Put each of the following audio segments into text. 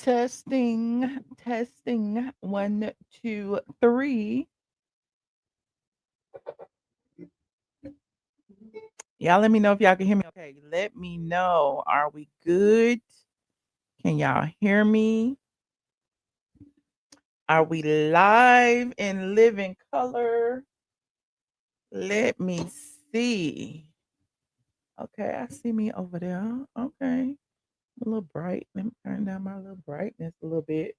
Testing, testing. 1, 2, 3. Y'all let me know if y'all can hear me. Okay, let me know. Are we good? Can y'all hear me? Are we live in living color? Let me see. Okay, I see me over there. Okay. A little bright. Let me turn down my little brightness a little bit.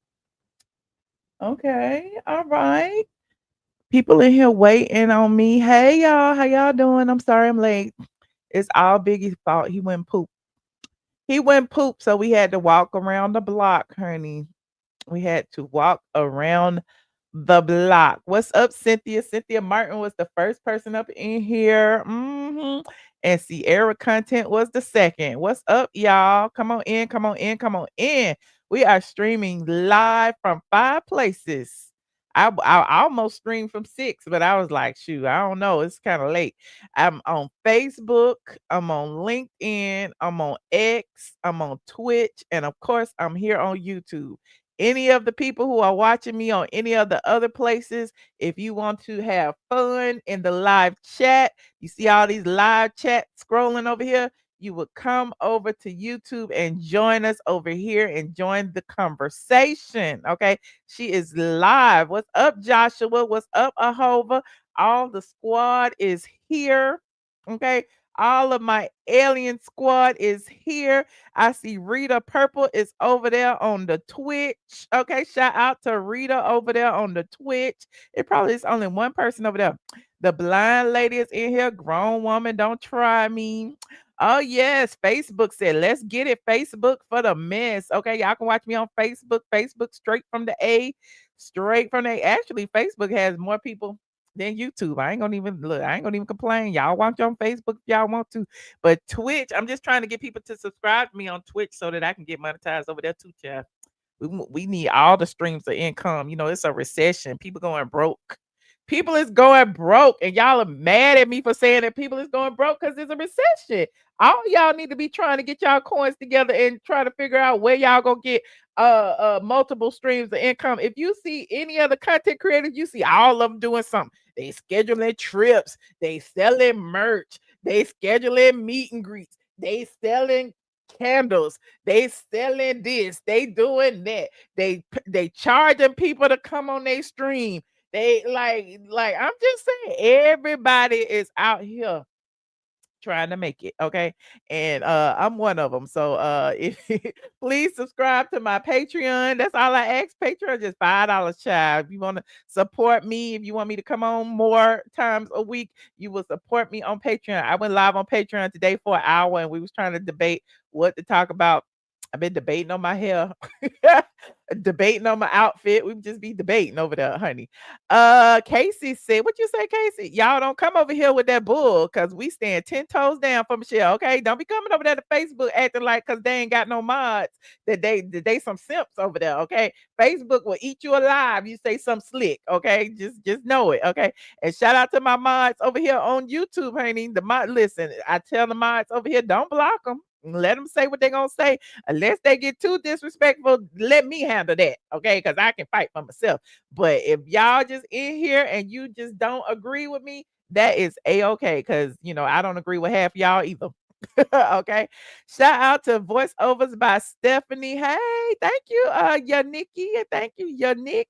Okay. All right. People in here waiting on me. Hey y'all, how y'all doing? I'm sorry I'm late. It's all Biggie's fault. He went poop. He went poop, so we had to walk around the block, honey. We had to walk around the block. What's up, Cynthia? Cynthia Martin was the first person up in here. And Sierra Content was the second. What's up, y'all? Come on in, come on in, come on in. We are streaming live from 5 places. I almost streamed from 6, but I was like, shoot, I don't know. It's kind of late. I'm on Facebook, I'm on LinkedIn, I'm on X, I'm on Twitch, and of course, I'm here on YouTube. Any of the people who are watching me on any of the other places, if you want to have fun in the live chat, you see all these live chat scrolling over here, you would come over to YouTube and join us over here and join the conversation. Okay. She is live. What's up, Joshua? What's up, Ahova? All the squad is here. Okay. All of my alien squad is here. I see Rita Purple is over there on the Twitch. Okay, shout out to Rita over there on the Twitch. It probably is only one person over there. The blind lady is in here. Grown woman, don't try me. Oh, yes. Facebook said, let's get it. Facebook for the mess. Okay, y'all can watch me on Facebook. Facebook straight from the A. Straight from the A. Actually, Facebook has more people than YouTube. I ain't gonna even look. I ain't gonna even complain. Y'all watch on Facebook if y'all want to. But Twitch, I'm just trying to get people to subscribe to me on Twitch so that I can get monetized over there too, child. We need all the streams of income. You know, it's a recession. People going broke. People is going broke, and y'all are mad at me for saying that people is going broke because it's a recession. All y'all need to be trying to get y'all coins together and try to figure out where y'all gonna get multiple streams of income. If you see any other content creators, you see all of them doing something. They scheduling trips, they selling merch, they scheduling meet and greets, they selling candles, they selling this, they doing that, they charging people to come on their stream. They like I'm just saying, everybody is out here trying to make it, okay? And I'm one of them. So if please subscribe to my Patreon. That's all I ask. Patreon just $5, child. If you want to support me, if you want me to come on more times a week, you will support me on Patreon. I went live on Patreon today for an hour and we was trying to debate what to talk about. I've been debating on my hair, debating on my outfit. We just be debating over there, honey. Casey said, what you say, Casey? Y'all don't come over here with that bull because we stand 10 toes down for Michelle. Okay. Don't be coming over there to Facebook acting like because they ain't got no mods that they some simps over there. Okay. Facebook will eat you alive. You say some slick. Okay. Just know it. Okay. And shout out to my mods over here on YouTube, honey. The mod, listen, I tell the mods over here, don't block them. Let them say what they're gonna say. Unless they get too disrespectful, let me handle that. Okay. Because I can fight for myself. But if y'all just in here and you just don't agree with me, that is a-okay. Because I don't agree with half y'all either. Okay. Shout out to voiceovers by Stephanie. Hey, thank you, Nikki. And thank you, Nick.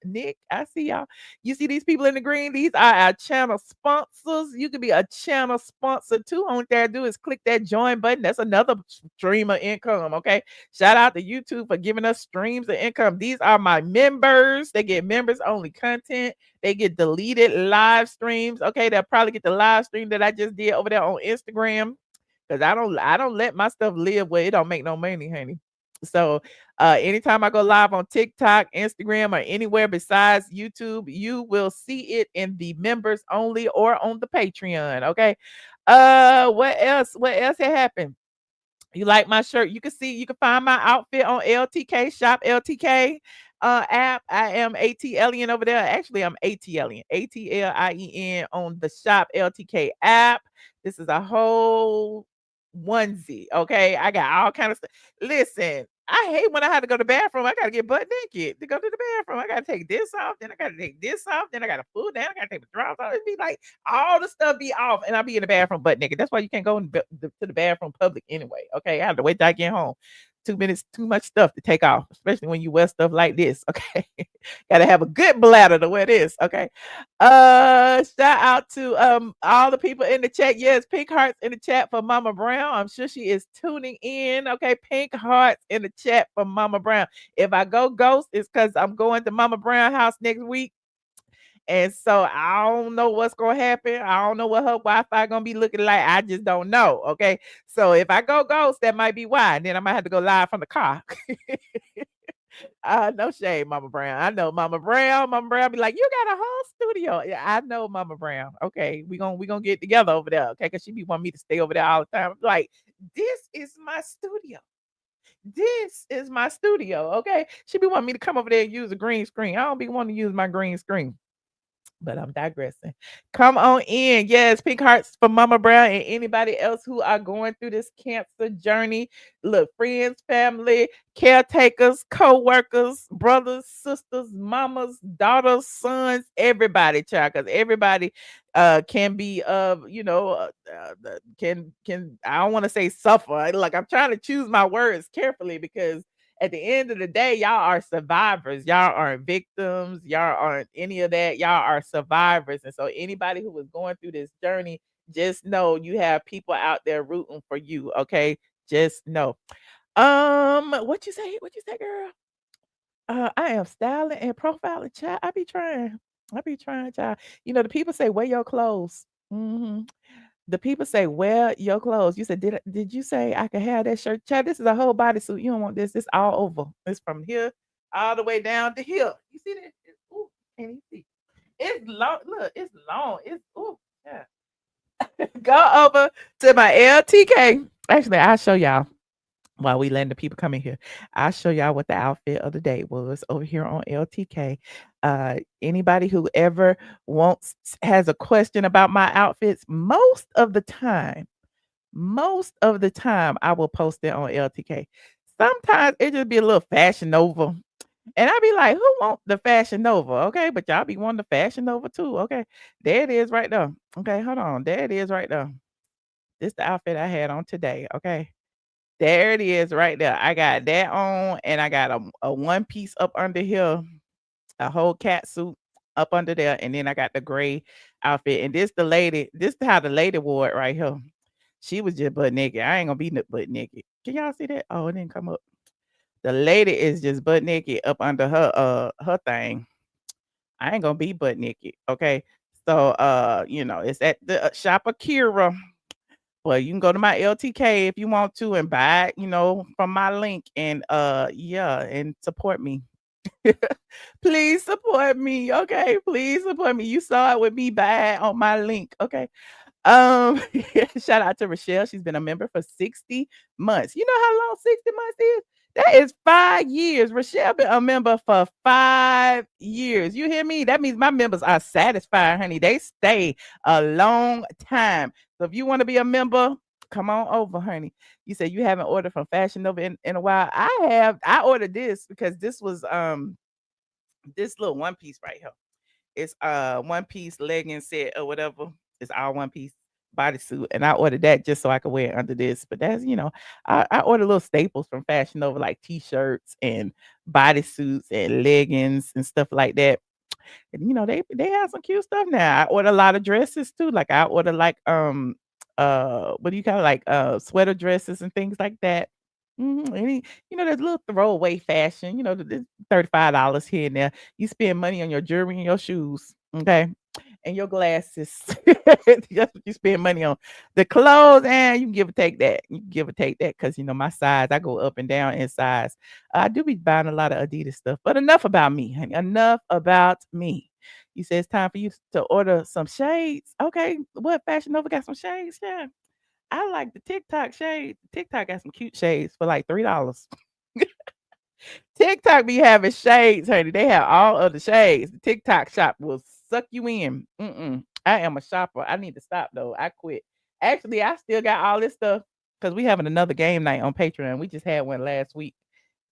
Nick. I see y'all. You see these people in the green? These are our channel sponsors. You can be a channel sponsor too. All you gotta do is click that join button. That's another stream of income. Okay. Shout out to YouTube for giving us streams of income. These are my members. They get members only content. They get deleted live streams. Okay, they'll probably get the live stream that I just did over there on Instagram. Because I don't let my stuff live where it don't make no money, honey. So anytime I go live on TikTok, Instagram, or anywhere besides YouTube, you will see it in the members only or on the Patreon. Okay. What else? What else had happened? You like my shirt? You can find my outfit on LTK Shop LTK app. I am ATLien over there. Actually, I'm ATLien, ATLIEN on the Shop LTK app. This is a whole onesie. Okay, I got all kind of stuff. Listen, I hate when I had to go to the bathroom. I gotta get butt naked to go to the bathroom. I gotta take this off, then I gotta take this off, then I gotta pull down. I gotta take my drawers off. It'd be like all the stuff be off, and I'll be in the bathroom butt naked. That's why you can't go to the bathroom public anyway. Okay, I have to wait till I get home. 2 minutes, too much stuff to take off, especially when you wear stuff like this. Okay, gotta have a good bladder to wear this. Okay, shout out to all the people in the chat. Yes, pink hearts in the chat for Mama Brown. I'm sure she is tuning in. Okay, pink hearts in the chat for Mama Brown. If I go ghost, it's because I'm going to Mama Brown house next week. And so I don't know what's gonna happen. I don't know what her Wi-Fi gonna be looking like. I just don't know. Okay. So if I go ghost, that might be why. Then I might have to go live from the car. No shame, Mama Brown. I know Mama Brown. Mama Brown be like, you got a whole studio. Yeah, I know Mama Brown. Okay, we gonna get together over there. Okay, because she be wanting me to stay over there all the time. Like, this is my studio. This is my studio. Okay, she be wanting me to come over there and use a green screen. I don't be wanting to use my green screen. But I'm digressing. Come on in. Yes, pink hearts for Mama Brown and anybody else who are going through this cancer journey. Look, friends, family, caretakers, co-workers, brothers, sisters, mamas, daughters, sons, everybody, child, because everybody can be can I don't want to say suffer. Like, I'm trying to choose my words carefully because at the end of the day, y'all are survivors. Y'all aren't victims. Y'all aren't any of that. Y'all are survivors. And so anybody who is going through this journey, just know you have people out there rooting for you. Okay. Just know. What you say? What you say, girl? I am styling and profiling, child. I be trying. I be trying, child. The people say wear your clothes. The people say, "Wear your clothes." You said, "Did you say I could have that shirt?" Child, this is a whole bodysuit. You don't want this. It's all over. It's from here all the way down to here. You see that? Ooh, can't even see. It's long. Look, it's long. It's ooh, yeah. Go over to my LTK. Actually, I'll show y'all while we letting the people come in here. I'll show y'all what the outfit of the day was over here on LTK. Anybody who ever has a question about my outfits, most of the time I will post it on LTK. Sometimes it just be a little Fashion Nova. And I be like, who want the Fashion Nova? Okay, but y'all be wanting the Fashion Nova too. Okay, there it is right there. Okay, hold on. There it is right there. This the outfit I had on today. Okay. There it is right there. I got that on and I got a one piece up under here, a whole cat suit up under there, and then I got the gray outfit. And this how the lady wore it right here. She was just butt naked. I ain't gonna be butt naked. Can y'all see that? Oh, it didn't come up. The lady is just butt naked up under her thing. I ain't gonna be butt naked. Okay. So it's at the shop Akira. Well, you can go to my LTK if you want to and buy it, from my link and yeah, and support me. Please support me. Okay. Please support me. You saw it with me buy it on my link. Okay. Um, Shout out to Rochelle. She's been a member for 60 months. You know how long 60 months is? That is 5 years. Rochelle been a member for 5 years. You hear me? That means my members are satisfied, honey. They stay a long time. So if you want to be a member, come on over, honey. You said you haven't ordered from Fashion Nova in a while. I have. I ordered this because this was this little one piece right here. It's one piece legging set or whatever. It's all one piece bodysuit. And I ordered that just so I could wear it under this. But that's, I ordered little staples from Fashion Nova, like t-shirts and bodysuits and leggings and stuff like that. And they have some cute stuff now. I order a lot of dresses too. Like I order like what do you call it? Like sweater dresses and things like that. Any, there's little throwaway fashion, the $35 here and there. You spend money on your jewelry and your shoes, okay? And your glasses. That's what you spend money on. The clothes, and you can give or take that. You can give or take that because my size, I go up and down in size. I do be buying a lot of Adidas stuff, but enough about me, honey. Enough about me. You say it's time for you to order some shades. Okay, what Fashion Nova got some shades? Yeah. I like the TikTok shades. TikTok got some cute shades for like $3. TikTok be having shades, honey. They have all of the shades. The TikTok shop will suck you in. I am a shopper. I need to stop though. I quit. Actually, I still got all this stuff because we having another game night on Patreon. We just had one last week.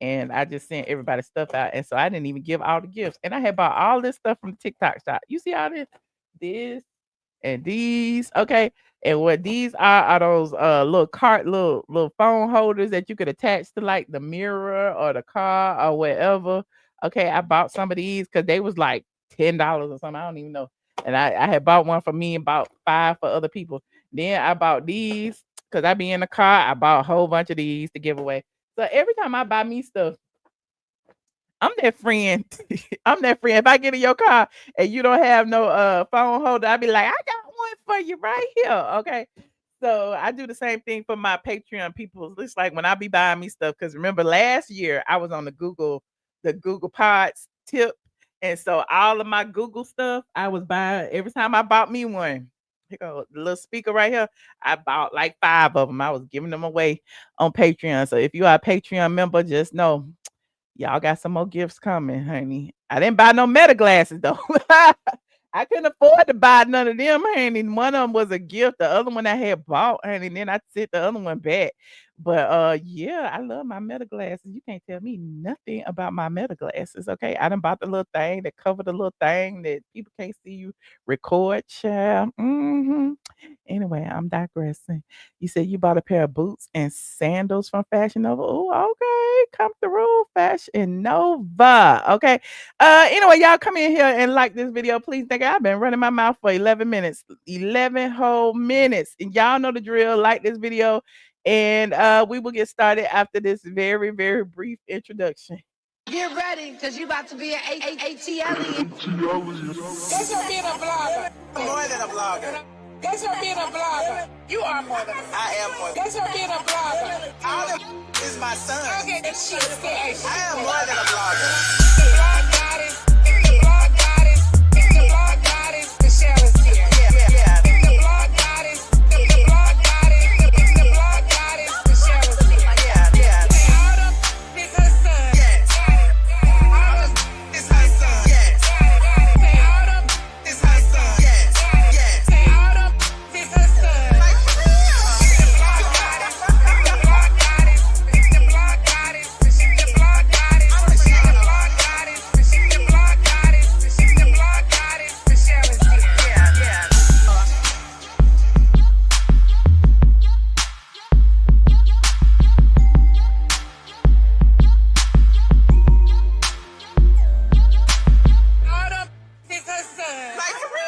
and I just sent everybody stuff out. And so I didn't even give all the gifts. And I had bought all this stuff from the TikTok shop. You see all this and these, okay. And what these are those little phone holders that you could attach to like the mirror or the car or whatever. Okay, I bought some of these because they was like $10 or something. I don't even know. And I had bought one for me and bought 5 for other people. Then I bought these because I be in the car. I bought a whole bunch of these to give away. So every time I buy me stuff, I'm that friend. I'm that friend. If I get in your car and you don't have no phone holder, I'll be like, I got one for you right here. Okay. So I do the same thing for my Patreon people. It's like when I be buying me stuff, because remember last year I was on the Google Pods tip. And so all of my Google stuff, I was buying every time I bought me one. Here go the little speaker right here. I bought like 5 of them. I was giving them away on Patreon. So if you are a Patreon member, just know y'all got some more gifts coming, honey. I didn't buy no Meta glasses though. I couldn't afford to buy none of them, honey. One of them was a gift. The other one I had bought, honey. And then I sent the other one back. But yeah, I love my Meta glasses. You can't tell me nothing about my Meta glasses. Okay. I done bought the little thing that cover the little thing that people can't see you record, child. Anyway, I'm digressing. You said you bought a pair of boots and sandals from Fashion Nova. Oh, okay. Come through, Fashion Nova. Okay. Anyway, y'all come in here and like this video. Please think I've been running my mouth for 11 minutes. 11 whole minutes. And y'all know the drill. Like this video. And we will get started after this very, very brief introduction. Get ready, because you about to be an ATLien. That's her being a blogger. More than a blogger. That's her being a blogger. You are more than a blogger. I am more than That's her being a blogger. all of is my son. Okay, that shit is good. I am more than a blogger. The blog goddess, the blog goddess, the blog goddess, Michelle is here. Yeah. The blog goddess, the blog goddess, the blog goddess, Michelle is here. Yeah. Say Autumn is her son. Yes. Autumn It's my son. Yes. Say Autumn It's my son. Yes. Say Autumn is her son. Like for real. The blog goddess, the blog goddess, the blog goddess, the blog goddess, the blog goddess, the blog goddess, the blog goddess, Michelle is here. Yeah. Autumn is her son. Like for real.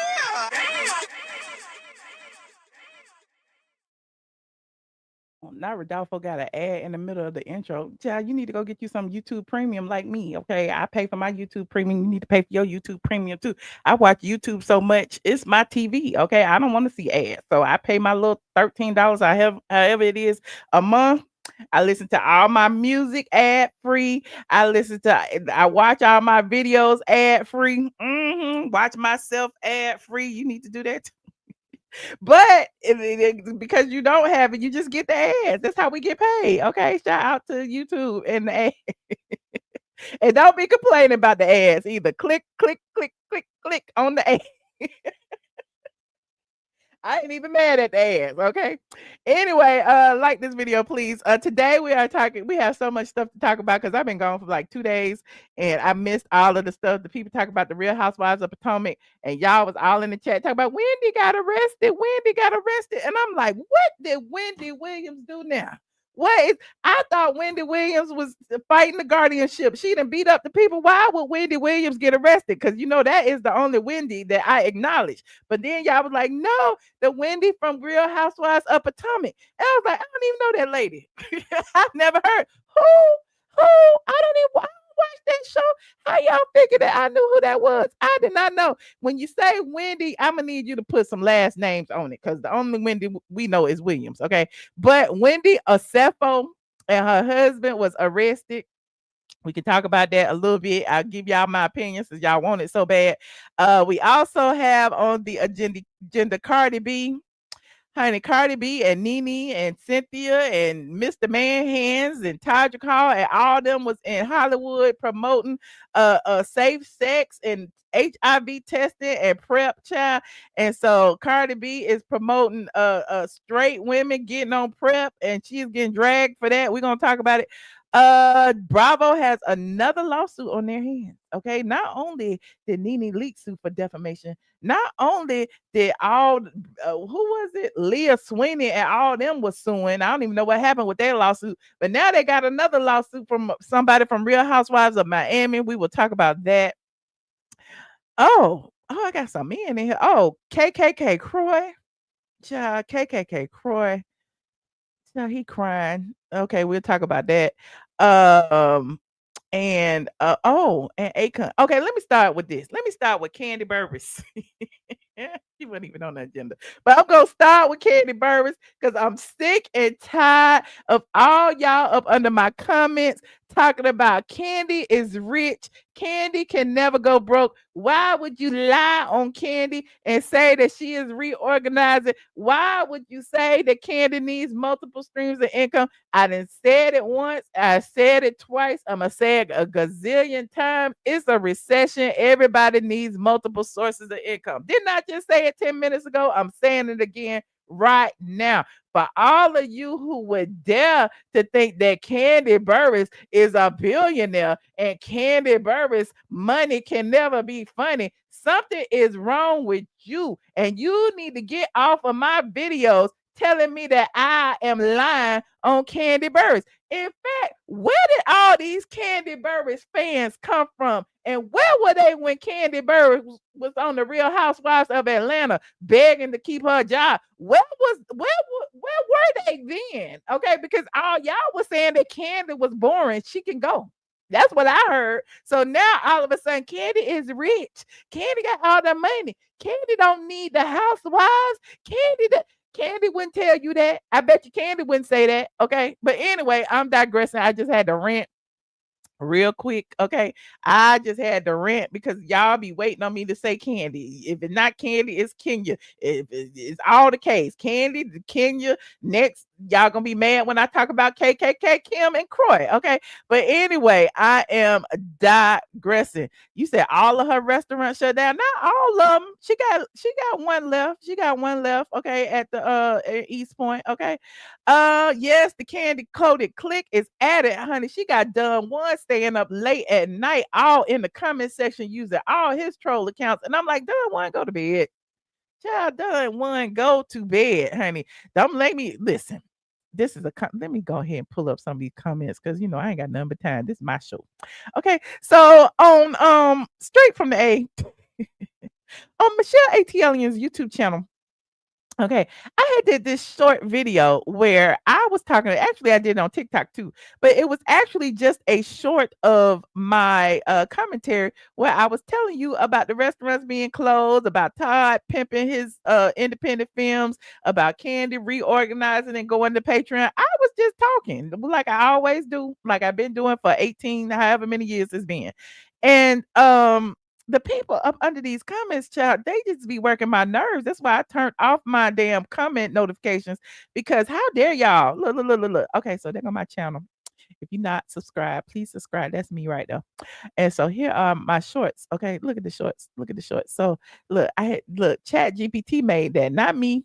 Now Rodolfo got an ad in the middle of the intro. Child, you need to go get you some YouTube premium like me. Okay. I pay for my YouTube premium. You need to pay for your YouTube premium too. I watch YouTube so much. It's my TV. Okay. I don't want to see ads. So I pay my little $13. I have however it is a month. I listen to all my music ad free. I watch all my videos ad free. Watch myself ad free. You need to do that too. But because you don't have it, you just get the ads. That's how we get paid. Okay. Shout out to YouTube and the ads. And don't be complaining about the ads either. Click on the ad. I ain't even mad at the ads, okay? Anyway, like this video, please. Today we have so much stuff to talk about because I've been gone for like 2 days and I missed all of the stuff. The people talk about the Real Housewives of Potomac, and y'all was all in the chat talking about Wendy got arrested. And I'm like, what did Wendy Williams do now? I thought Wendy Williams was fighting the guardianship. She done beat up the people. Why would Wendy Williams get arrested? Because that is the only Wendy that I acknowledge. But then y'all was like, no, the Wendy from Real Housewives of Potomac. And I was like, I don't even know that lady. I've never heard. Who? I don't watch that show. How y'all figured that I knew who that was? I did not know. When you say Wendy, I'm gonna need you to put some last names on it because the only Wendy we know is Williams. Okay, but Wendy Osefo and her husband was arrested. We can talk about that a little bit. I'll give y'all my opinion since y'all want it so bad. We also have on the agenda Cardi B. Honey, Cardi B and Nene and Cynthia and Mr. Manhands and Todd and all them was in Hollywood promoting safe sex and HIV testing and PrEP, child. And so Cardi B is promoting straight women getting on PrEP, and she's getting dragged for that. We're gonna talk about it. Bravo has another lawsuit on their hands. Okay, not only did Nene Leak sue for defamation, not only did all who was it, Leah Sweeney and all them was suing. I don't even know what happened with their lawsuit, but now they got another lawsuit from somebody from Real Housewives of Miami. We will talk about that. Oh, I got some men in here. Oh, KKK Kroy, child, KKK Kroy. So he crying. Okay, we'll talk about that. Um, and Akon. Okay, let me start with this. Let me start with Candy Burris. She wasn't even on the agenda. But I'm gonna start with Candy Burris because I'm sick and tired of all y'all up under my comments talking about Candy is rich. Candy can never go broke. Why would you lie on Candy and say that she is reorganizing? Why would you say that Candy needs multiple streams of income? I didn't said it once. I said it twice. I'm gonna say it a gazillion times. It's a recession. Everybody needs multiple sources of income. Didn't I just say it 10 minutes ago? I'm saying it again right now. For all of you who would dare to think that Candy Burris is a billionaire and Candy Burris money can never be funny, something is wrong with you. And you need to get off of my videos telling me that I am lying on Candy Burris. In fact, where did all these Candy Burris fans come from? And where were they when Candy Burris was on the Real Housewives of Atlanta begging to keep her job? Where were they then? Okay, because all y'all was saying that Candy was boring. She can go. That's what I heard. So now all of a sudden, Candy is rich. Candy got all the money. Candy don't need the housewives. Candy wouldn't tell you that. I bet you Candy wouldn't say that. Okay. But anyway, I'm digressing. I just had to rant real quick. Okay. I just had to rant because y'all be waiting on me to say Candy. If it's not Candy, it's Kenya. It's all the case. Candy, Kenya. Next, y'all gonna be mad when I talk about KKK, Kim, and Kroy. Okay. But anyway, I am digressing. You said all of her restaurants shut down. Not all of them. She got one left. She got one left. Okay, at the at East Point. Okay. Yes, the candy coated click is added, honey. She got done one staying up late at night, all in the comment section using all his troll accounts. And I'm like, done one, go to bed. Child, done one, go to bed, honey. Don't let me listen. This is let me go ahead and pull up some of these comments because I ain't got nothing but time. This is my show. Okay, so on straight from the A on Michelle ATLien's YouTube channel. Okay, I had did this short video where I was talking. Actually, I did it on TikTok too, but it was actually just a short of my commentary where I was telling you about the restaurants being closed, about Todd pimping his independent films, about Candy reorganizing and going to Patreon. I was just talking like I always do, like I've been doing for 18, however many years it's been, and the people up under these comments, child, they just be working my nerves. That's why I turned off my damn comment notifications because how dare y'all? Look. Okay, so they're on my channel. If you're not subscribed, please subscribe. That's me right there. And so here are my shorts. Okay, look at the shorts. Look at the shorts. So look, Chat GPT made that, not me.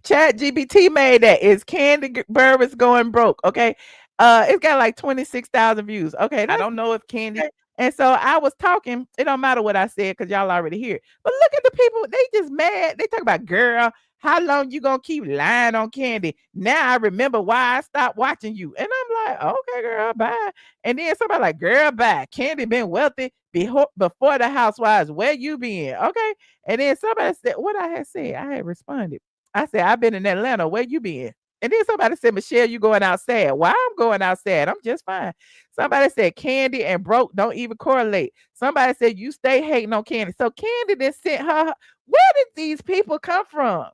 Chat GPT made that. It's Candy Burris Going Broke. Okay. It's got like 26,000 views. Okay. I don't know if Candy. And so I was talking. It don't matter what I said because y'all already hear it. But look at the people. They just mad. They talk about, girl, how long you gonna keep lying on Candy? Now I remember why I stopped watching you. And I'm like, okay, girl, bye. And then somebody like, girl, bye. Candy been wealthy before the Housewives. Where you been? Okay. And then somebody said, what I had said, I had responded. I said, I've been in Atlanta. Where you been? And then somebody said, Michelle, you going outside. Why I'm going outside? I'm just fine. Somebody said Candy and broke don't even correlate. Somebody said you stay hating on Candy. So Candy then sent her. Where did these people come from?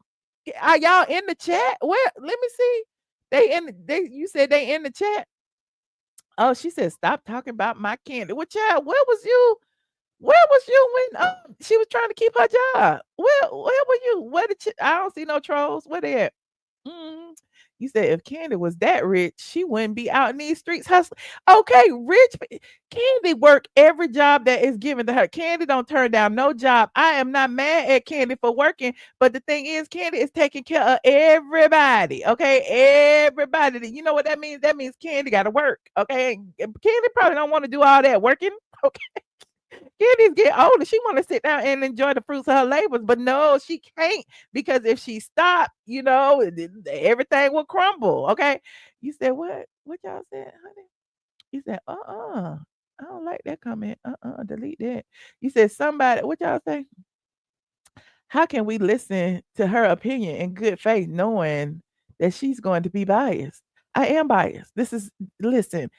Are y'all in the chat? Where? Let me see. You said they in the chat. Oh, she said, stop talking about my Candy. Well, child, where was you? Where was you when she was trying to keep her job? Where were you? Where did I don't see no trolls. Where they at? You said if Candy was that rich, she wouldn't be out in these streets hustling. Okay, Candy work every job that is given to her. Candy don't turn down no job. I am not mad at Candy for working, but the thing is, Candy is taking care of everybody. Okay, everybody. You know what that means? That means Candy got to work. Okay, Candy probably don't want to do all that working. Okay, Candy's get older. She want to sit down and enjoy the fruits of her labors, but no, she can't because if she stopped, everything will crumble. Okay, you said what? What y'all said, honey? You said, I don't like that comment. Delete that. You said somebody. What y'all say? How can we listen to her opinion in good faith knowing that she's going to be biased? I am biased. Listen,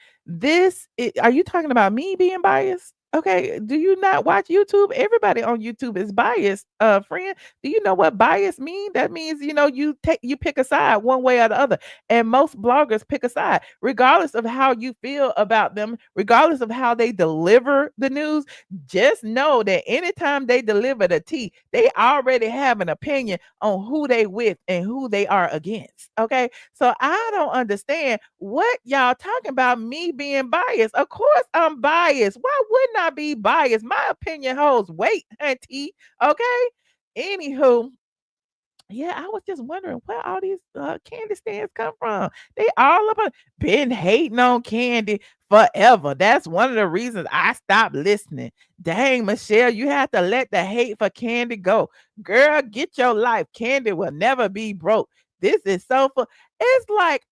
are you talking about me being biased? Okay, do you not watch YouTube? Everybody on YouTube is biased, friend. Do you know what bias mean? That means, you pick a side one way or the other. And most bloggers pick a side, regardless of how you feel about them, regardless of how they deliver the news. Just know that anytime they deliver the tea, they already have an opinion on who they with and who they are against. Okay. So I don't understand what y'all talking about me being biased. Of course I'm biased. Why wouldn't I be biased? My opinion holds weight, auntie. Okay. Anywho, yeah, I was just wondering where all these candy stands come from. They all about been hating on Candy forever. That's one of the reasons I stopped listening. Dang, Michelle, you have to let the hate for Candy go. Girl, get your life. Candy will never be broke. This is so fun. It's like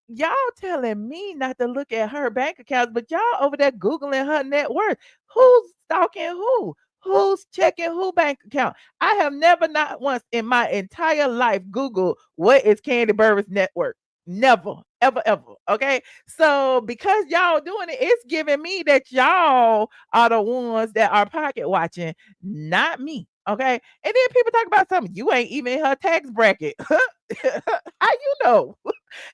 y'all telling me not to look at her bank accounts, but y'all over there Googling her net worth. Who's stalking who? Who's checking who bank account? I have never, not once in my entire life, Googled what is Candy Burris network. Never, ever, ever. Okay. So because y'all doing it, it's giving me that y'all are the ones that are pocket watching, not me. Okay. And then people talk about something. You ain't even in her tax bracket. How you know?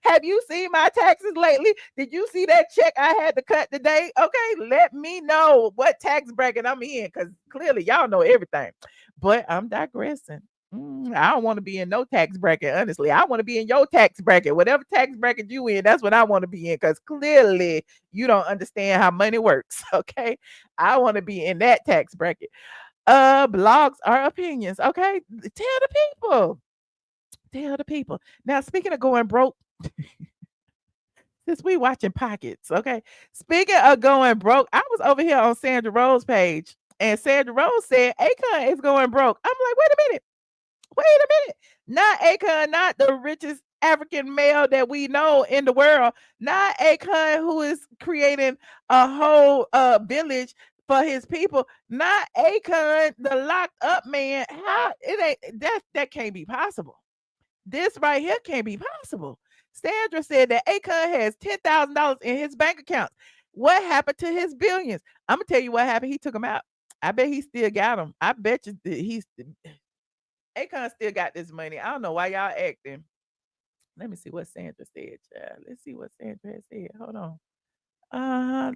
Have you seen my taxes lately? Did you see that check I had to cut today? Okay, let me know what tax bracket I'm in because clearly y'all know everything. But I'm digressing. I don't want to be in no tax bracket, honestly. I want to be in your tax bracket. Whatever tax bracket you in, that's what I want to be in because clearly you don't understand how money works. Okay. I want to be in that tax bracket. Blogs are opinions. Okay. Tell the people. Tell the people. Now, speaking of going broke, since we watching pockets, okay. Speaking of going broke, I was over here on Sandra Rose page, and Sandra Rose said Akon is going broke. I'm like, wait a minute. Not Akon, not the richest African male that we know in the world, not Akon who is creating a whole village for his people, not Akon, the locked up man. How it ain't that can't be possible. This right here can't be possible. Sandra said that Akon has $10,000 in his bank accounts. What happened to his billions? I'm gonna tell you what happened. He took them out. I bet he still got them. I bet you he's Akon still got this money. I don't know why y'all acting. Let me see what Sandra said, child. Let's see what Sandra has said. Hold on.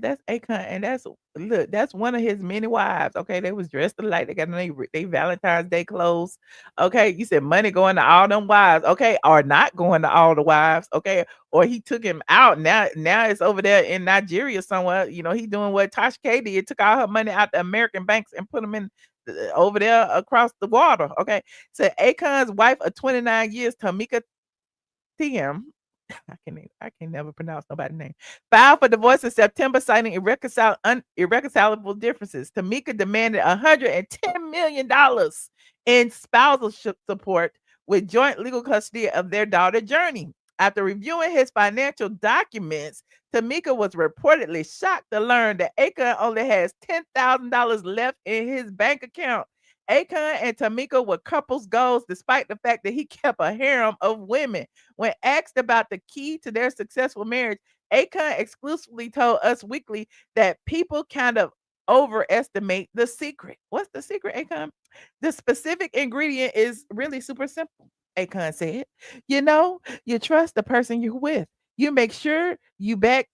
That's Akon, and that's one of his many wives. Okay, they was dressed alike. They got they Valentine's Day clothes. Okay, you said money going to all them wives. Okay, or not going to all the wives. Okay, or he took him out. Now it's over there in Nigeria somewhere. He doing what Tasha K did. Took all her money out the American banks and put them in over there across the water. Okay, so Akon's wife of 29 years, Tamika TM. I can never pronounce nobody's name. Filed for divorce in September, citing irreconcilable differences. Tamika demanded $110 million in spousal support with joint legal custody of their daughter Journey. After reviewing his financial documents, Tamika was reportedly shocked to learn that Akon only has $10,000 left in his bank account. Akon and Tamika were couples goals despite the fact that he kept a harem of women. When asked about the key to their successful marriage, Akon exclusively told Us Weekly that people kind of overestimate the secret. What's the secret, Akon? The specific ingredient is really super simple, Akon said. You trust the person you're with. You make sure you back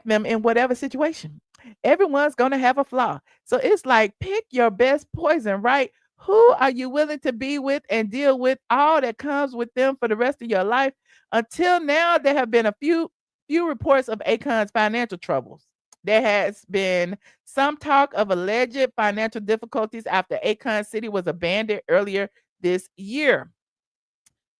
them in whatever situation. Everyone's going to have a flaw. So it's like pick your best poison, right? Who are you willing to be with and deal with all that comes with them for the rest of your life? Until now, there have been a few reports of Akon's financial troubles. There has been some talk of alleged financial difficulties after Akon City was abandoned earlier this year.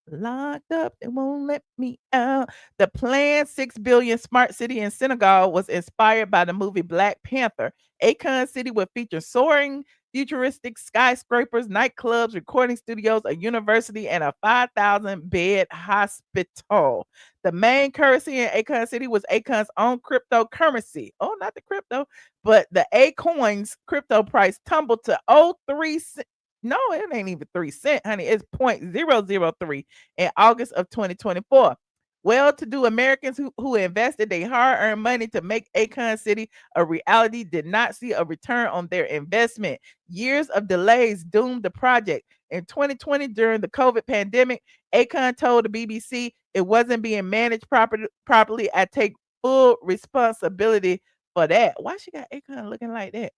Locked up, they won't let me out. The planned 6 billion smart city in Senegal was inspired by the movie Black Panther. Akon City would feature soaring futuristic skyscrapers, nightclubs, recording studios, a university, and a 5,000 bed hospital. The main currency in Akon City was Akon's own cryptocurrency. Oh, not the crypto, but the Akon's crypto price tumbled to 03 no, it ain't even 3 cents, honey. It's 0.003 in August of 2024. Well-to-do Americans who invested their hard-earned money to make Akon City a reality did not see a return on their investment. Years of delays doomed the project. In 2020, during the COVID pandemic, Akon told the BBC it wasn't being managed properly. I take full responsibility for that. Why she got Akon looking like that?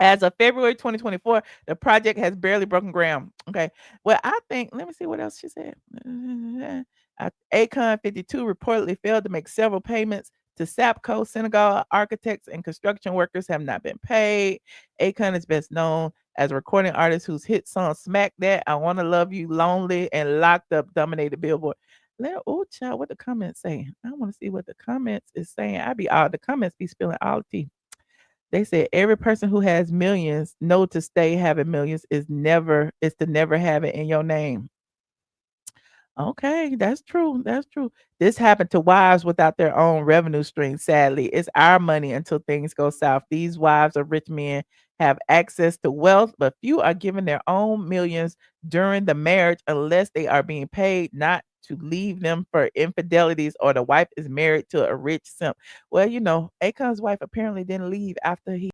As of February 2024, the project has barely broken ground. Okay. Well, I think, let me see what else she said. Akon 52 reportedly failed to make several payments to Sapco. Senegal architects and construction workers have not been paid. Akon is best known as a recording artist whose hit song Smack That, I Wanna Love You, Lonely, and Locked Up dominated Billboard. Oh, child, what the comments say? I want to see what the comments is saying. The comments be spilling all the tea. They said every person who has millions know to stay having millions is to never have it in your name. Okay, that's true. That's true. This happened to wives without their own revenue stream. Sadly, it's our money until things go south. These wives of rich men have access to wealth, but few are given their own millions during the marriage unless they are being paid not to leave them for infidelities or the wife is married to a rich simp. Well, Akon's wife apparently didn't leave after he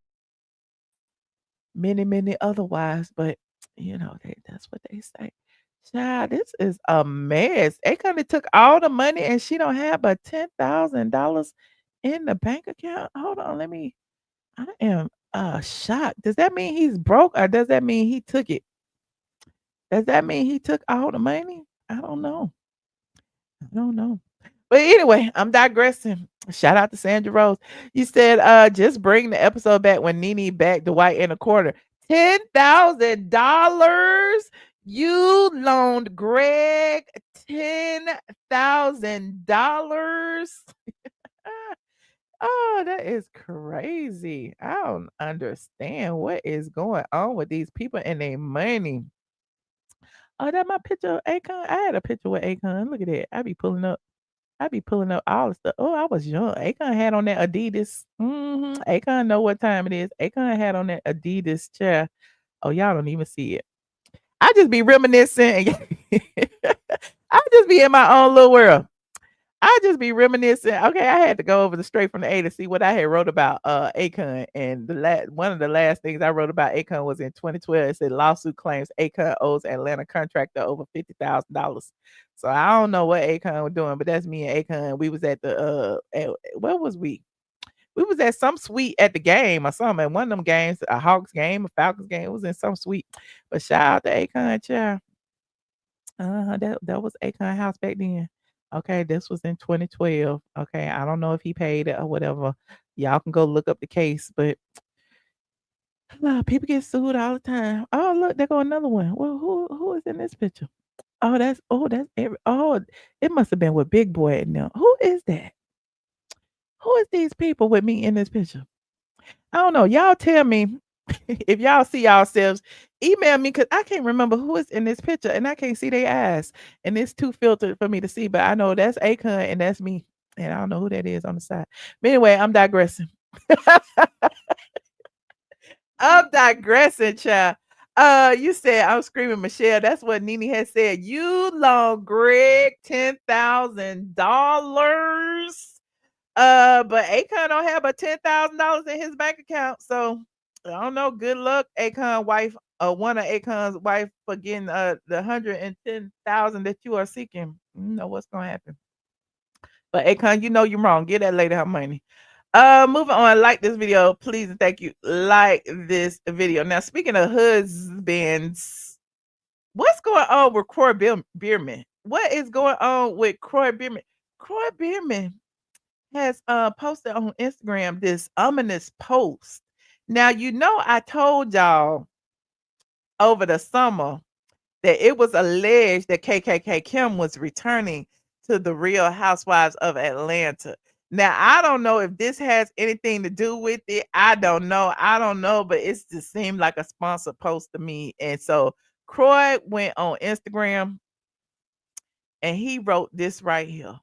many other wives, but that's what they say. Child, this is a mess. Akon took all the money and she don't have but $10,000 in the bank account. Hold on, I am shocked. Does that mean he's broke or does that mean he took it? Does that mean he took all the money? I don't know. I don't know. But anyway, I'm digressing. Shout out to Sandra Rose. You said just bring the episode back when Nene backed the white in a quarter. $10,000. You loaned Greg $10,000. Oh, that is crazy. I don't understand what is going on with these people and their money. Oh, that my picture of Akon. I had a picture with Akon. Look at that. I be pulling up all the stuff. Oh, I was young. Akon had on that Adidas. Akon know what time it is. Akon had on that Adidas chair. Oh, y'all don't even see it. I just be reminiscing. I just be in my own little world. I just be reminiscing. Okay, I had to go over the straight from the A to see what I had wrote about Akon. And one of the last things I wrote about Akon was in 2012. It said lawsuit claims Akon owes Atlanta contractor over $50,000. So I don't know what Akon was doing, but that's me and Akon. We was at the where was we? We was at some suite at the game or something. At one of them games, a Hawks game, a Falcons game. It was in some suite. But shout out to Akon, child. That was Akon house back then. Okay, this was in 2012. Okay, I don't know if he paid it or whatever. Y'all can go look up the case, but people get sued all the time. Oh, look, there go another one. Well, who is in this picture? That's every it must have been with Big Boy and them. Who is that? Who is these people with me in this picture? I don't know. Y'all tell me if y'all see yourselves. Email me because I can't remember who is in this picture and I can't see their eyes. And it's too filtered for me to see, but I know that's Akon and that's me. And I don't know who that is on the side. But anyway, I'm digressing. I'm digressing, child. You said I'm screaming, Michelle. That's what Nene has said. You loan Greg $10,000. But Akon don't have a $10,000 in his bank account. So I don't know. Good luck, Akon wife. One of Akon's wife for getting the 110,000 that you are seeking. You know what's gonna happen. But Akon, you know you're wrong. Get that lady her money. Moving on. Like this video, please and thank you. Like this video. Now, speaking of husbands, what's going on with Biermann? What is going on with Kroy Biermann? Kroy Biermann has posted on Instagram this ominous post. Now, I told y'all over the summer that it was alleged that KKK Kim was returning to the Real Housewives of Atlanta. Now, I don't know if this has anything to do with it. I don't know. But it just seemed like a sponsored post to me. And so Kroy went on Instagram and he wrote this right here.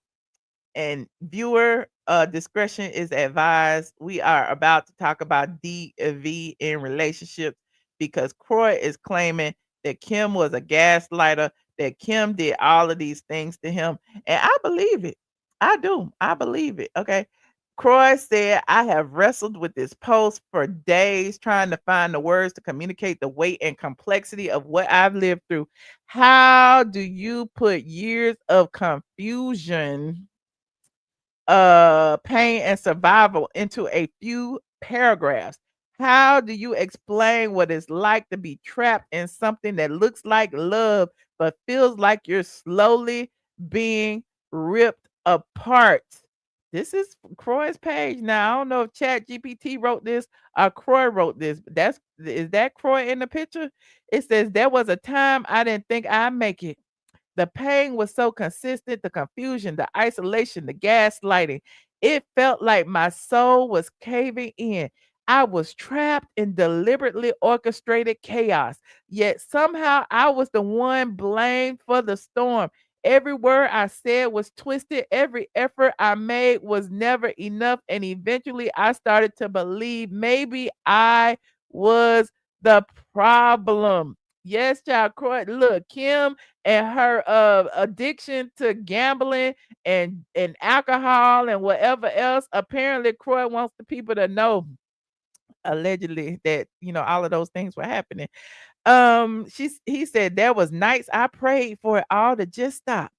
And viewer discretion is advised. We are about to talk about DV in relationships because Kroy is claiming that Kim was a gaslighter, that Kim did all of these things to him. And I believe it. I do. I believe it. Okay. Kroy said, I have wrestled with this post for days trying to find the words to communicate the weight and complexity of what I've lived through. How do you put years of confusion, pain and survival into a few paragraphs? How do you explain what it's like to be trapped in something that looks like love but feels like you're slowly being ripped apart? This is Kroy's page. Now, I don't know if Chat GPT wrote this or Kroy wrote this. Is that Kroy in the picture? It says there was a time I didn't think I'd make it. The pain was so consistent, the confusion, the isolation, the gaslighting. It felt like my soul was caving in. I was trapped in deliberately orchestrated chaos. Yet somehow I was the one blamed for the storm. Every word I said was twisted. Every effort I made was never enough. And eventually I started to believe maybe I was the problem. Yes, child. Look, Kim and her addiction to gambling and alcohol and whatever else. Apparently, Kroy wants the people to know, allegedly, that all of those things were happening. He said there was nights I prayed for it all to just stop,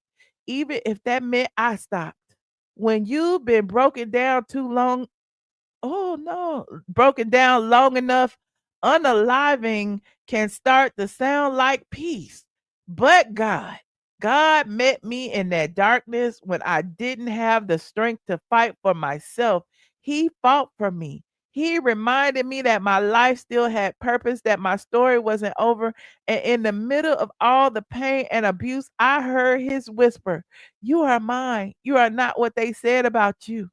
even if that meant I stopped. When you've been broken down too long, oh no, broken down long enough, unaliving can start to sound like peace. But God met me in that darkness when I didn't have the strength to fight for myself. He fought for me. He reminded me that my life still had purpose, that my story wasn't over. And in the middle of all the pain and abuse, I heard his whisper, "You are mine. You are not what they said about you."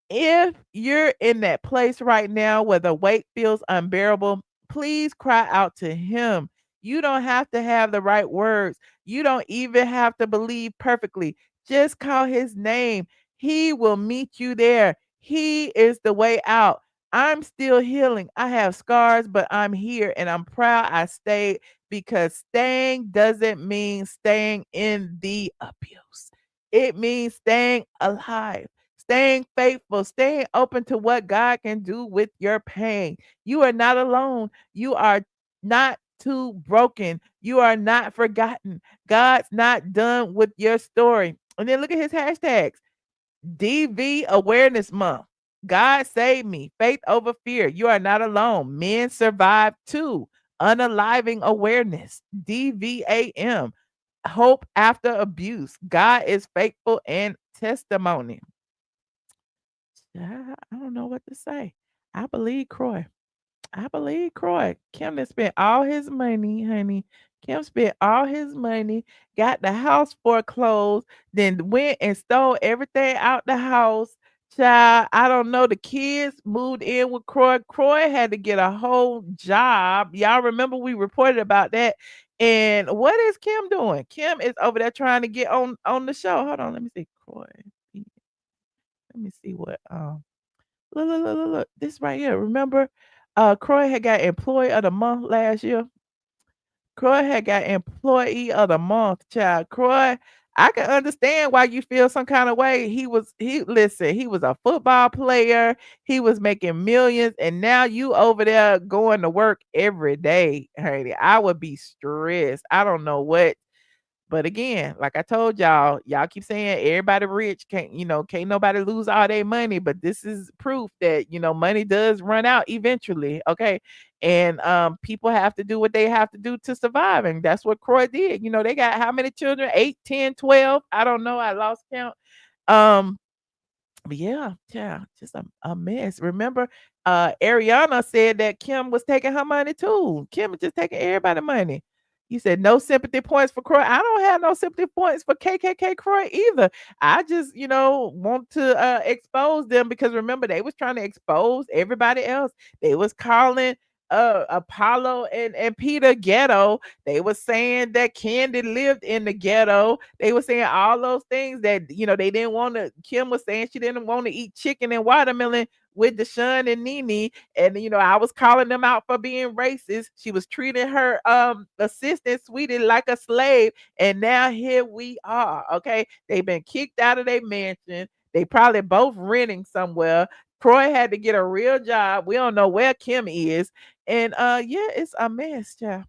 If you're in that place right now where the weight feels unbearable, please cry out to him. You don't have to have the right words. You don't even have to believe perfectly. Just call his name. He will meet you there. He is the way out. I'm still healing. I have scars, but I'm here and I'm proud I stayed, because staying doesn't mean staying in the abuse. It means staying alive, staying faithful, staying open to what God can do with your pain. You are not alone. You are not too broken. You are not forgotten. God's not done with your story. And then look at his hashtags: DV Awareness Month. God saved me. Faith over fear. You are not alone. Men survive too. Unaliving awareness. DVAM. Hope after abuse. God is faithful and testimony. I don't know what to say. I believe Kroy. I believe Kroy. Kim has spent all his money, honey. Kim spent all his money, got the house foreclosed, then went and stole everything out the house. Child, I don't know. The kids moved in with Kroy. Kroy had to get a whole job. Y'all remember we reported about that. And what is Kim doing? Kim is over there trying to get on the show. Hold on, let me see. Kroy. Let me see what look. This right here. Remember, Kroy had got Employee of the Month last year. Kroy had got Employee of the Month, child. Kroy, I can understand why you feel some kind of way. He was a football player. He was making millions, and now you over there going to work every day, honey. I would be stressed. I don't know what. But again, like I told y'all keep saying everybody rich, can't nobody lose all their money. But this is proof that money does run out eventually. Okay. And people have to do what they have to do to survive. And that's what Kroy did. They got how many children? 8, 10, 12. I don't know. I lost count. Um, but yeah, just a mess. Remember, Ariana said that Kim was taking her money too. Kim was just taking everybody's money. You said no sympathy points for Kroy. I don't have no sympathy points for KKK Kroy either. I just, want to expose them because remember they was trying to expose everybody else. They was calling Apollo and Peter ghetto. They were saying that Candy lived in the ghetto. They were saying all those things that they didn't want to. Kim was saying she didn't want to eat chicken and watermelon with Deshaun and Nene. And I was calling them out for being racist. She was treating her assistant sweetie like a slave. And now here we are. Okay. They've been kicked out of their mansion. They probably both renting somewhere. Kroy had to get a real job. We don't know where Kim is. And yeah, it's a mess, child.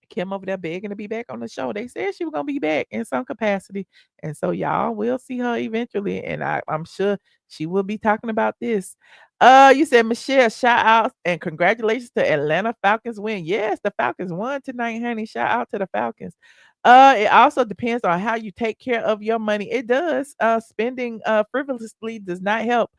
Kim over there begging to be back on the show. They said she was gonna be back in some capacity. And so y'all will see her eventually. And I'm sure she will be talking about this. You said Michelle, shout out and congratulations to Atlanta Falcons win. Yes, the Falcons won tonight, honey. Shout out to the Falcons. It also depends on how you take care of your money. It does. Spending frivolously does not help.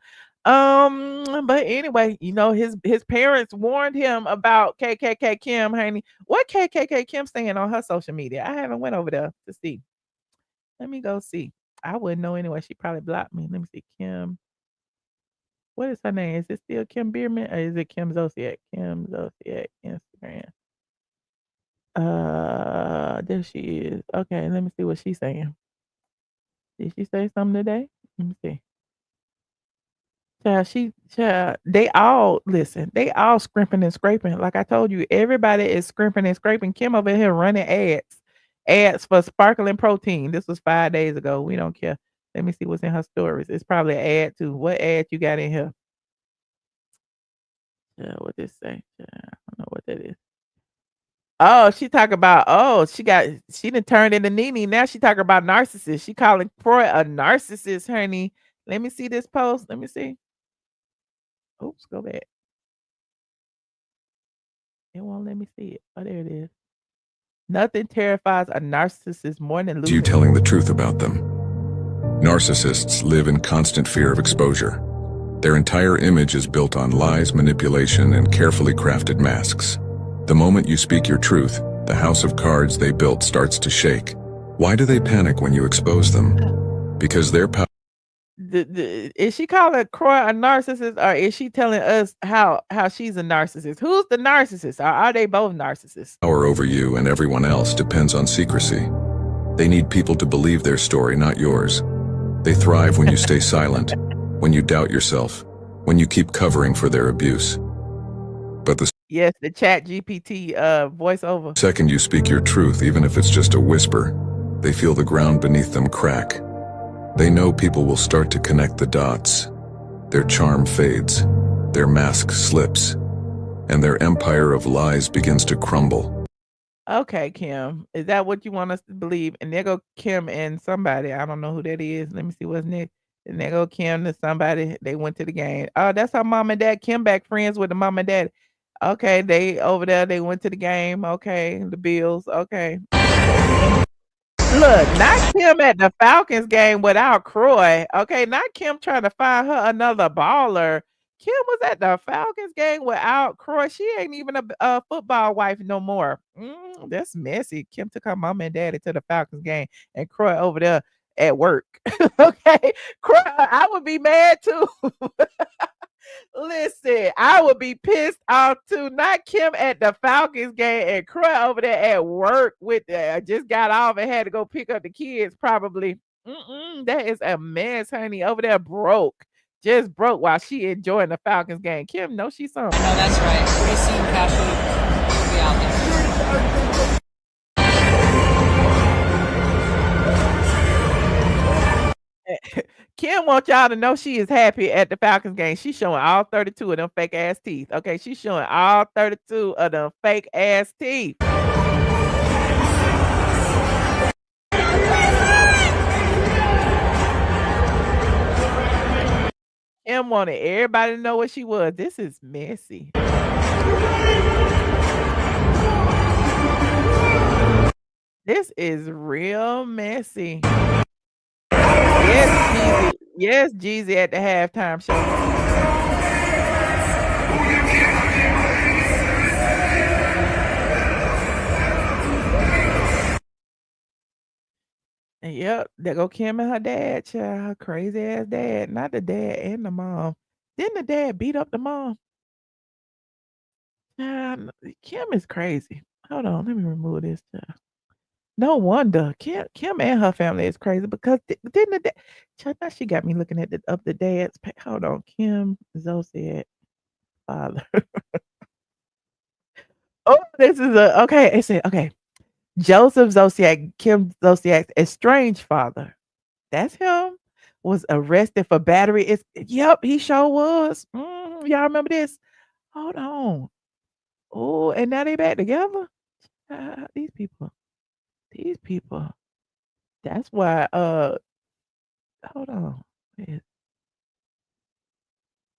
But anyway, his parents warned him about KKK Kim, honey. What KKK Kim saying on her social media? I haven't went over there to see. Let me go see. I wouldn't know anyway. She probably blocked me. Let me see. Kim. What is her name? Is it still Kim Biermann or is it Kim Zolciak? Kim Zolciak Instagram. There she is. Okay, let me see what she's saying. Did she say something today? Let me see. They all listen. They all scrimping and scraping. Like I told you, everybody is scrimping and scraping. Kim over here running ads for sparkling protein. This was 5 days ago. We don't care. Let me see what's in her stories. It's probably an ad too. What ad you got in here? What this say? I don't know what that is. Oh, she talk about she done turned into Nene. Now she talking about narcissist. She calling Kroy a narcissist, honey. Let me see this post. Let me see. Oops, go back. It won't let me see it. Oh, there it is. Nothing terrifies a narcissist more than losing. You telling the truth about them. Narcissists live in constant fear of exposure. Their entire image is built on lies, manipulation, and carefully crafted masks. The moment you speak your truth, the house of cards they built starts to shake. Why do they panic when you expose them? Because their power. Is she calling Kroy a narcissist, or is she telling us how she's a narcissist? Who's the narcissist? Or are they both narcissists? Power over you and everyone else depends on secrecy. They need people to believe their story, not yours. They thrive when you stay silent, when you doubt yourself, when you keep covering for their abuse. But the Yes, the chat GPT voiceover. second you speak your truth, even if it's just a whisper, they feel the ground beneath them crack. They know people will start to connect the dots. Their charm fades, their mask slips, and their empire of lies begins to crumble. Okay, Kim. Is that what you want us to believe? And there go Kim and somebody. I don't know who that is. Let me see what's next. And there go Kim to somebody. They went to the game. Oh, that's her mom and dad. Kim back friends with the mom and dad. Okay, they over there. They went to the game. Okay, the Bills. Okay. Look, not Kim at the Falcons game without Kroy. Okay, not Kim trying to find her another baller. Kim was at the Falcons game without Kroy. She ain't even a football wife no more. That's messy. Kim took her mom and daddy to the Falcons game, and Kroy over there at work. Okay, Kroy, I would be mad too. Listen, I would be pissed off too. Not Kim at the Falcons game and Kroy over there at work with just got off and had to go pick up the kids. Probably. That is a mess, honey. Over there broke. Just broke while she enjoying the Falcons game. Kim, no, she's something. No, that's right. Pretty soon, Cashley will be out there. Kim wants y'all to know she is happy at the Falcons game. She's showing all 32 of them fake ass teeth. Okay, she's showing all 32 of them fake ass teeth. Kim wanted everybody to know what she was. This is messy. This is real messy. Yes, Jeezy. Yes, Jeezy at the halftime show. Yep, there go Kim and her dad, child. Her crazy ass dad. Not the dad and the mom. Didn't the dad beat up the mom? Child, Kim is crazy. Hold on, let me remove this. Child. No wonder Kim and her family is crazy because didn't the dad? Child, now she got me looking at the dad's. Hold on, Kim Zolciak father. Oh, this is a okay. It said okay. Joseph Zolciak, Kim Zolciak's estranged father. That's him. Was arrested for battery. It's yep, he sure was. Y'all remember this? Hold on. Oh, and now they back together. These people. These people. That's why. Hold on. Wait,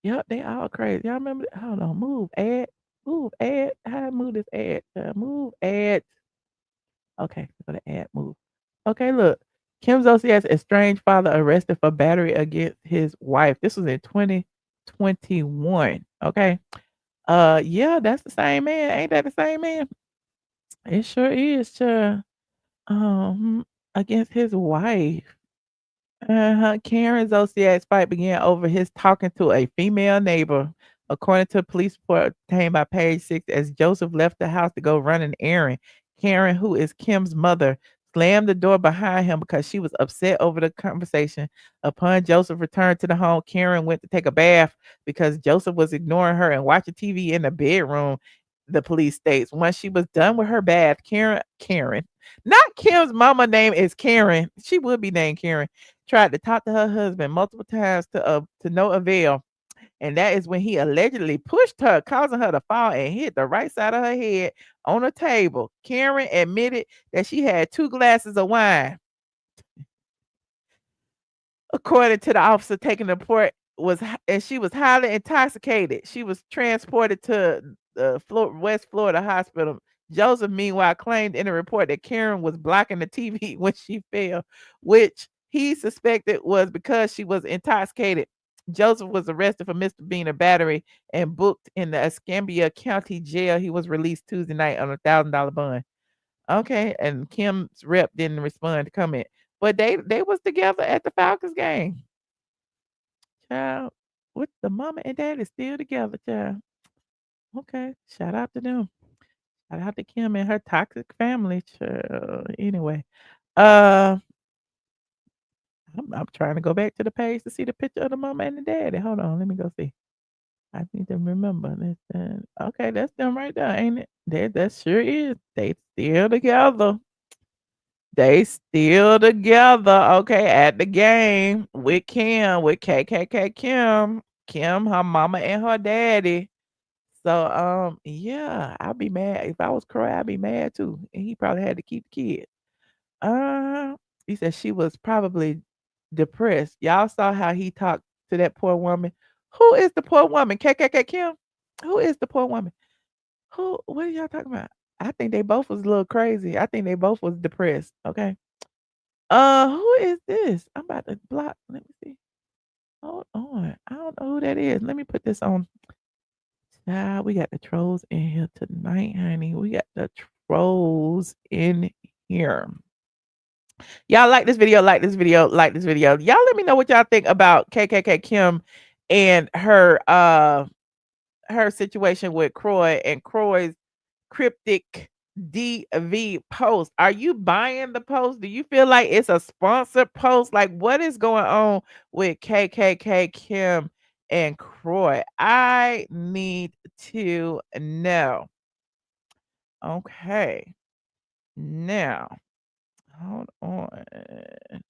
yep, they all crazy. Y'all remember? Hold on. Move ad. Move ad. How I move this ad? Move ad. Okay, go to ad. Move. Okay, look. Kim Zolciak's estranged father arrested for battery against his wife. This was in 2021. Okay. Yeah, that's the same man. Ain't that the same man? It sure is, um, against his wife. Karen Zolciak's fight began over his talking to a female neighbor, according to a police report obtained by Page Six. As Joseph left the house to go run an errand, Karen, who is Kim's mother, slammed the door behind him because she was upset over the conversation. Upon Joseph returned to the home, Karen went to take a bath because Joseph was ignoring her and watching TV in the bedroom. The police states once she was done with her bath, Karen, not Kim's mama name is Karen. She would be named Karen, tried to talk to her husband multiple times to no avail. And that is when he allegedly pushed her, causing her to fall and hit the right side of her head on a table. Karen admitted that she had 2 glasses of wine. According to the officer taking the report, and she was highly intoxicated. She was transported to the West Florida hospital. Joseph, meanwhile, claimed in a report that Karen was blocking the TV when she fell, which he suspected was because she was intoxicated. Joseph was arrested for misdemeanor battery and booked in the Escambia County Jail. He was released Tuesday night on $1,000 bond. Okay, and Kim's rep didn't respond to comment, but they was together at the Falcons game. Child, with the mama and daddy still together, child. Okay, shout out to them. Shout out to Kim and her toxic family, child. Anyway, uh, I'm trying to go back to the page to see the picture of the mama and the daddy. Hold on, let me go see. I need to remember this. Okay, that's them right there, ain't it? That sure is. They still together. They still together, okay, at the game with Kim, with KKK Kim. Kim, her mama and her daddy. So, yeah, I'd be mad. If I was Kroy, I'd be mad too. And he probably had to keep the kid. Uh, he said she was probably depressed. Y'all saw how he talked to that poor woman. Who is the poor woman? KKK Kim? Who is the poor woman? Who? What are y'all talking about? I think they both was a little crazy. I think they both was depressed. Okay. Who is this? I'm about to block. Let me see. Hold on. I don't know who that is. Let me put this on. Child, we got the trolls in here tonight, honey. We got the trolls in here. Y'all like this video, like this video, like this video. Y'all let me know what y'all think about KKK Kim and her situation with Kroy and Kroy's Cryptic DV post. Are you buying the post? Do you feel like it's a sponsored post? Like, what is going on with KKK Kim and Kroy? I need to know. Okay. Now, hold on. Let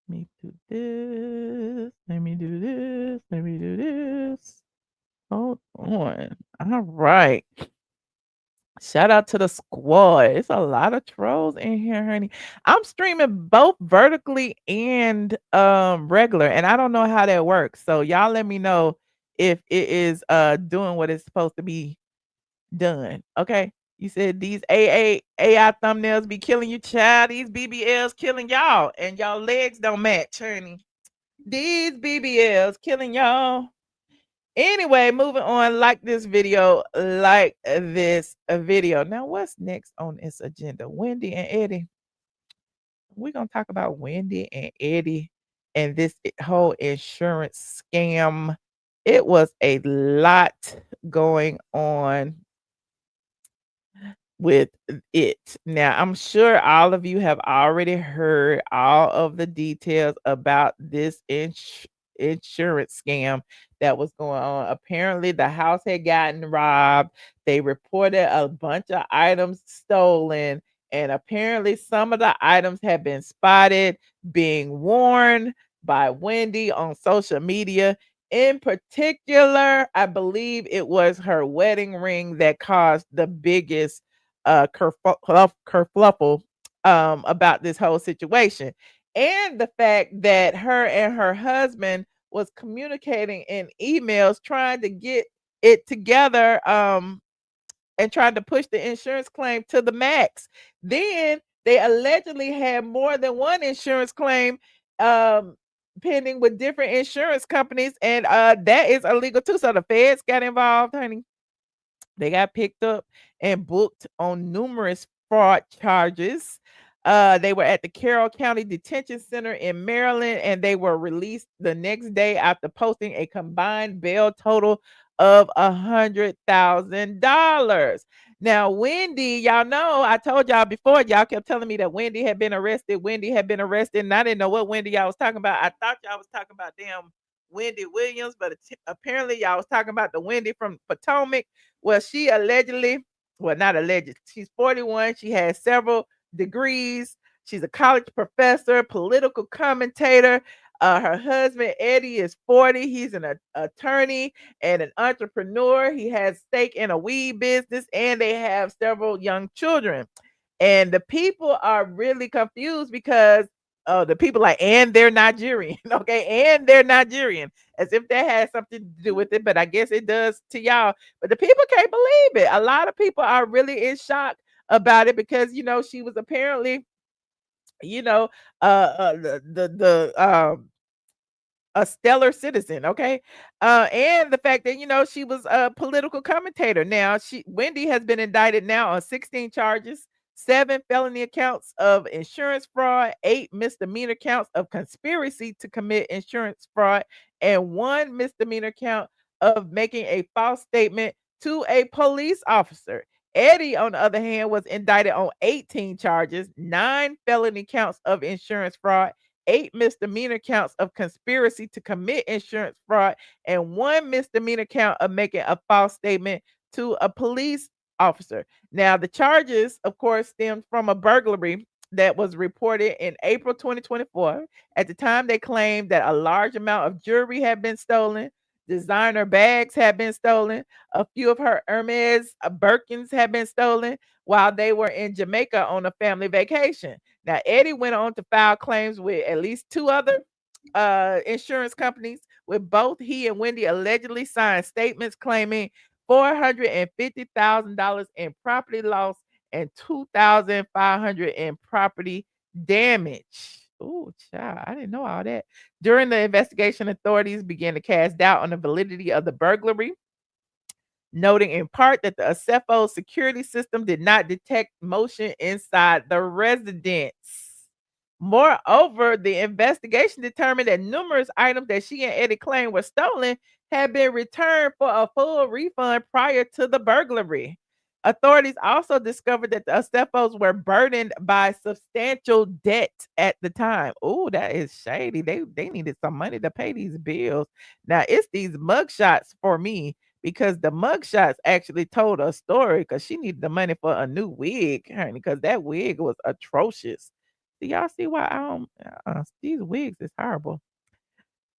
me do this. Let me do this. Let me do this. Hold on. All right. Shout out to the squad. It's a lot of trolls in here, honey. I'm streaming both vertically and regular, and I don't know how that works. So y'all let me know if it is doing what it's supposed to be done. Okay. You said these AI thumbnails be killing you, child. These BBLs killing y'all, and y'all legs don't match, honey. These BBLs killing y'all. Anyway, moving on. Like this video. Like this video. Now, what's next on this agenda? Wendy and Eddie. We're gonna talk about Wendy and Eddie and this whole insurance scam. It was a lot going on with it. Now, I'm sure all of you have already heard all of the details about this insurance scam that was going on. Apparently, the house had gotten robbed. They reported a bunch of items stolen, and apparently, some of the items had been spotted being worn by Wendy on social media. In particular, I believe it was her wedding ring that caused the biggest kerfluffle about this whole situation, and the fact that her and her husband was communicating in emails trying to get it together and trying to push the insurance claim to the max. Then they allegedly had more than one insurance claim um pending with different insurance companies, and that is illegal too. So the feds got involved, honey. They got picked up and booked on numerous fraud charges. They were at the Carroll County Detention Center in Maryland, and they were released the next day after posting a combined bail total of $100,000. Now, Wendy, y'all know I told y'all before, y'all kept telling me that Wendy had been arrested. Wendy had been arrested, and I didn't know what Wendy y'all was talking about. I thought y'all was talking about damn Wendy Williams, but apparently y'all was talking about the Wendy from Potomac. Well, she allegedly, well, not alleged, she's 41. She has several degrees. She's a college professor, political commentator. Her husband, Eddie, is 40. He's an attorney and an entrepreneur. He has stake in a weed business, and they have several young children. And the people are really confused because the people like, and they're Nigerian, okay, and they're Nigerian, as if that has something to do with it, but I guess it does to y'all. But the people can't believe it. A lot of people are really in shock about it because she was apparently, you know, the a stellar citizen, okay? And the fact that she was a political commentator. Now, Wendy has been indicted now on 16 charges, 7 felony counts of insurance fraud, 8 misdemeanor counts of conspiracy to commit insurance fraud, and 1 misdemeanor count of making a false statement to a police officer. Eddie, on the other hand, was indicted on 18 charges, 9 felony counts of insurance fraud, 8 misdemeanor counts of conspiracy to commit insurance fraud, and 1 misdemeanor count of making a false statement to a police officer. Now, the charges, of course, stemmed from a burglary that was reported in April 2024. At the time, they claimed that a large amount of jewelry had been stolen, designer bags had been stolen, a few of her Hermes Birkins had been stolen while they were in Jamaica on a family vacation. Now, Eddie went on to file claims with at least 2 other insurance companies, with both he and Wendy allegedly signed statements claiming $450,000 in property loss and $2,500 in property damage. Oh, child, I didn't know all that. During the investigation, authorities began to cast doubt on the validity of the burglary, noting in part that the Osefo security system did not detect motion inside the residence. Moreover, the investigation determined that numerous items that she and Eddie claimed were stolen had been returned for a full refund prior to the burglary. Authorities also discovered that the Osefos were burdened by substantial debt at the time. Oh, that is shady. They needed some money to pay these bills. Now, it's these mugshots for me because the mugshots actually told a story because she needed the money for a new wig, honey, because that wig was atrocious. Do y'all see why these wigs is horrible?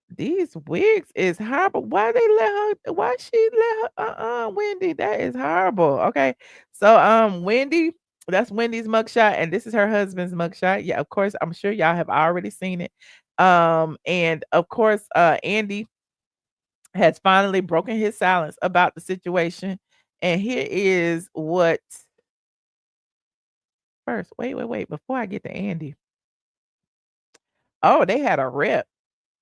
These wigs is horrible. Why they let her? Why she let her? Wendy, that is horrible. Okay, so Wendy, that's Wendy's mugshot, and this is her husband's mugshot. Yeah, of course, I'm sure y'all have already seen it. And of course, Andy has finally broken his silence about the situation, and here is what. First, wait. Before I get to Andy, oh, they had a rep.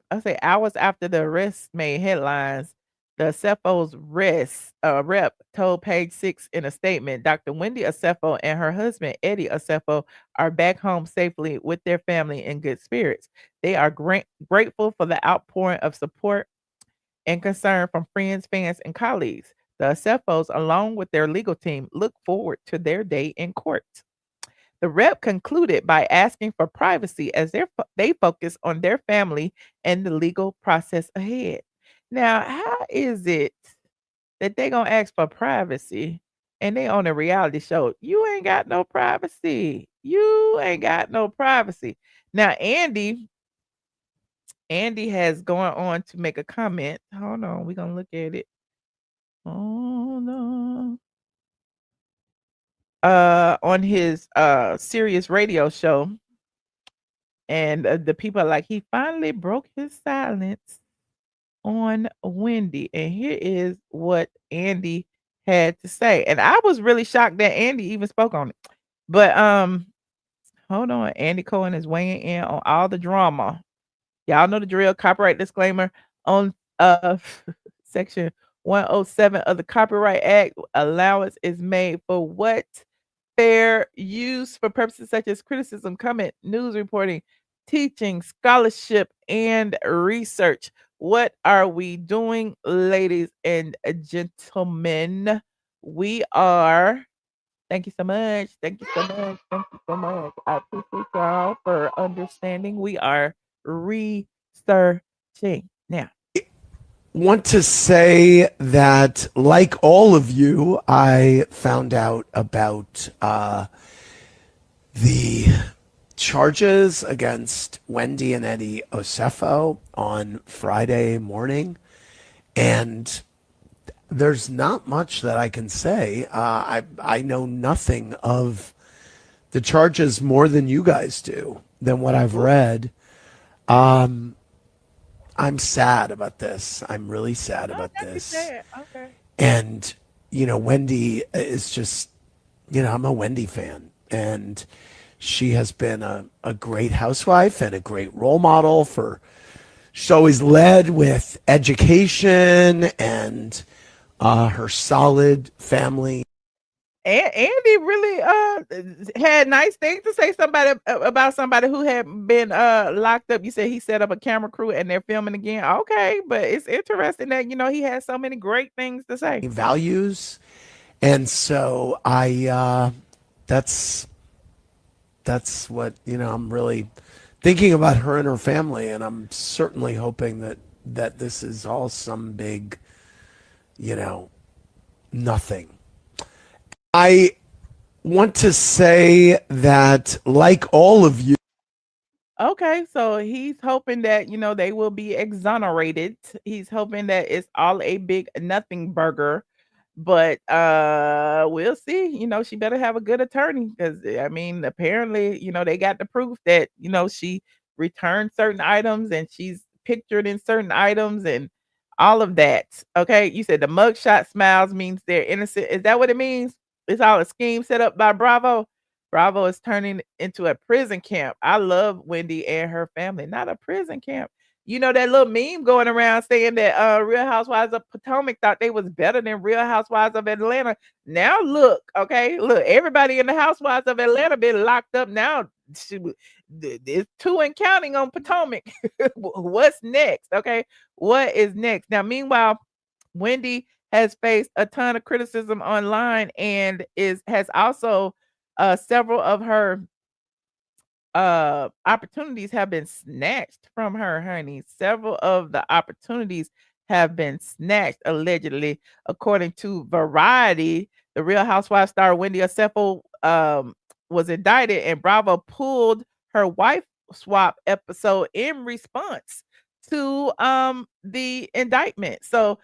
I say hours after the arrest made headlines, the Osefo's rep told Page Six in a statement, Dr. Wendy Osefo and her husband Eddie Osefo are back home safely with their family in good spirits. They are grateful for the outpouring of support and concern from friends, fans, and colleagues. The Osefos, along with their legal team, look forward to their day in court. The rep concluded by asking for privacy as they focus on their family and the legal process ahead. Now, how is it that they gonna ask for privacy and they on a reality show? You ain't got no privacy. You ain't got no privacy. Now, Andy has gone on to make a comment. Hold on, we're gonna look at it. Hold on. On his Sirius radio show. And the people are like, he finally broke his silence on Wendy. And here is what Andy had to say. And I was really shocked that Andy even spoke on it. But hold on. Andy Cohen is weighing in on all the drama. Y'all know the drill. Copyright disclaimer on section 107 of the Copyright Act. Allowance is made for what? Fair use for purposes such as criticism, comment, news reporting, teaching, scholarship, and research. What are we doing, ladies and gentlemen? We are. Thank you so much. Thank you so much. Thank you so much. I appreciate y'all for understanding. We are researching now. Want to say that, like all of you, I found out about the charges against Wendy and Eddie Osefo on Friday morning, and there's not much that I can say. I know nothing of the charges more than you guys do, than what I've read. I'm sad about this. I'm really sad about this. Okay. And, Wendy is just, I'm a Wendy fan. And she has been a great housewife and a great role model for, she's always led with education and her solid family. And Andy really had nice things to say about somebody who had been locked up. You said he set up a camera crew and they're filming again. Okay, but it's interesting that he has so many great things to say. Values. And so that's what, I'm really thinking about her and her family, and I'm certainly hoping that this is all some big, nothing. I want to say that, like all of you. Okay, so he's hoping that they will be exonerated. He's hoping that it's all a big nothing burger. But we'll see. She better have a good attorney because apparently, they got the proof that she returned certain items and she's pictured in certain items and all of that. Okay, you said the mugshot smiles means they're innocent. Is that what it means? It's all a scheme set up by Bravo. Bravo is turning into a prison camp. I love Wendy and her family, not a prison camp. That little meme going around saying that Real Housewives of Potomac thought they was better than Real Housewives of Atlanta. Now look, okay, look, everybody in the Housewives of Atlanta been locked up now. It's 2 and counting on Potomac. What's next? Okay, what is next? Now, meanwhile, Wendy has faced a ton of criticism online and has also several of her opportunities have been snatched from her, honey. Several of the opportunities have been snatched, allegedly, according to Variety. The Real Housewives star Wendy Osefo was indicted, and Bravo pulled her wife swap episode in response to the indictment. So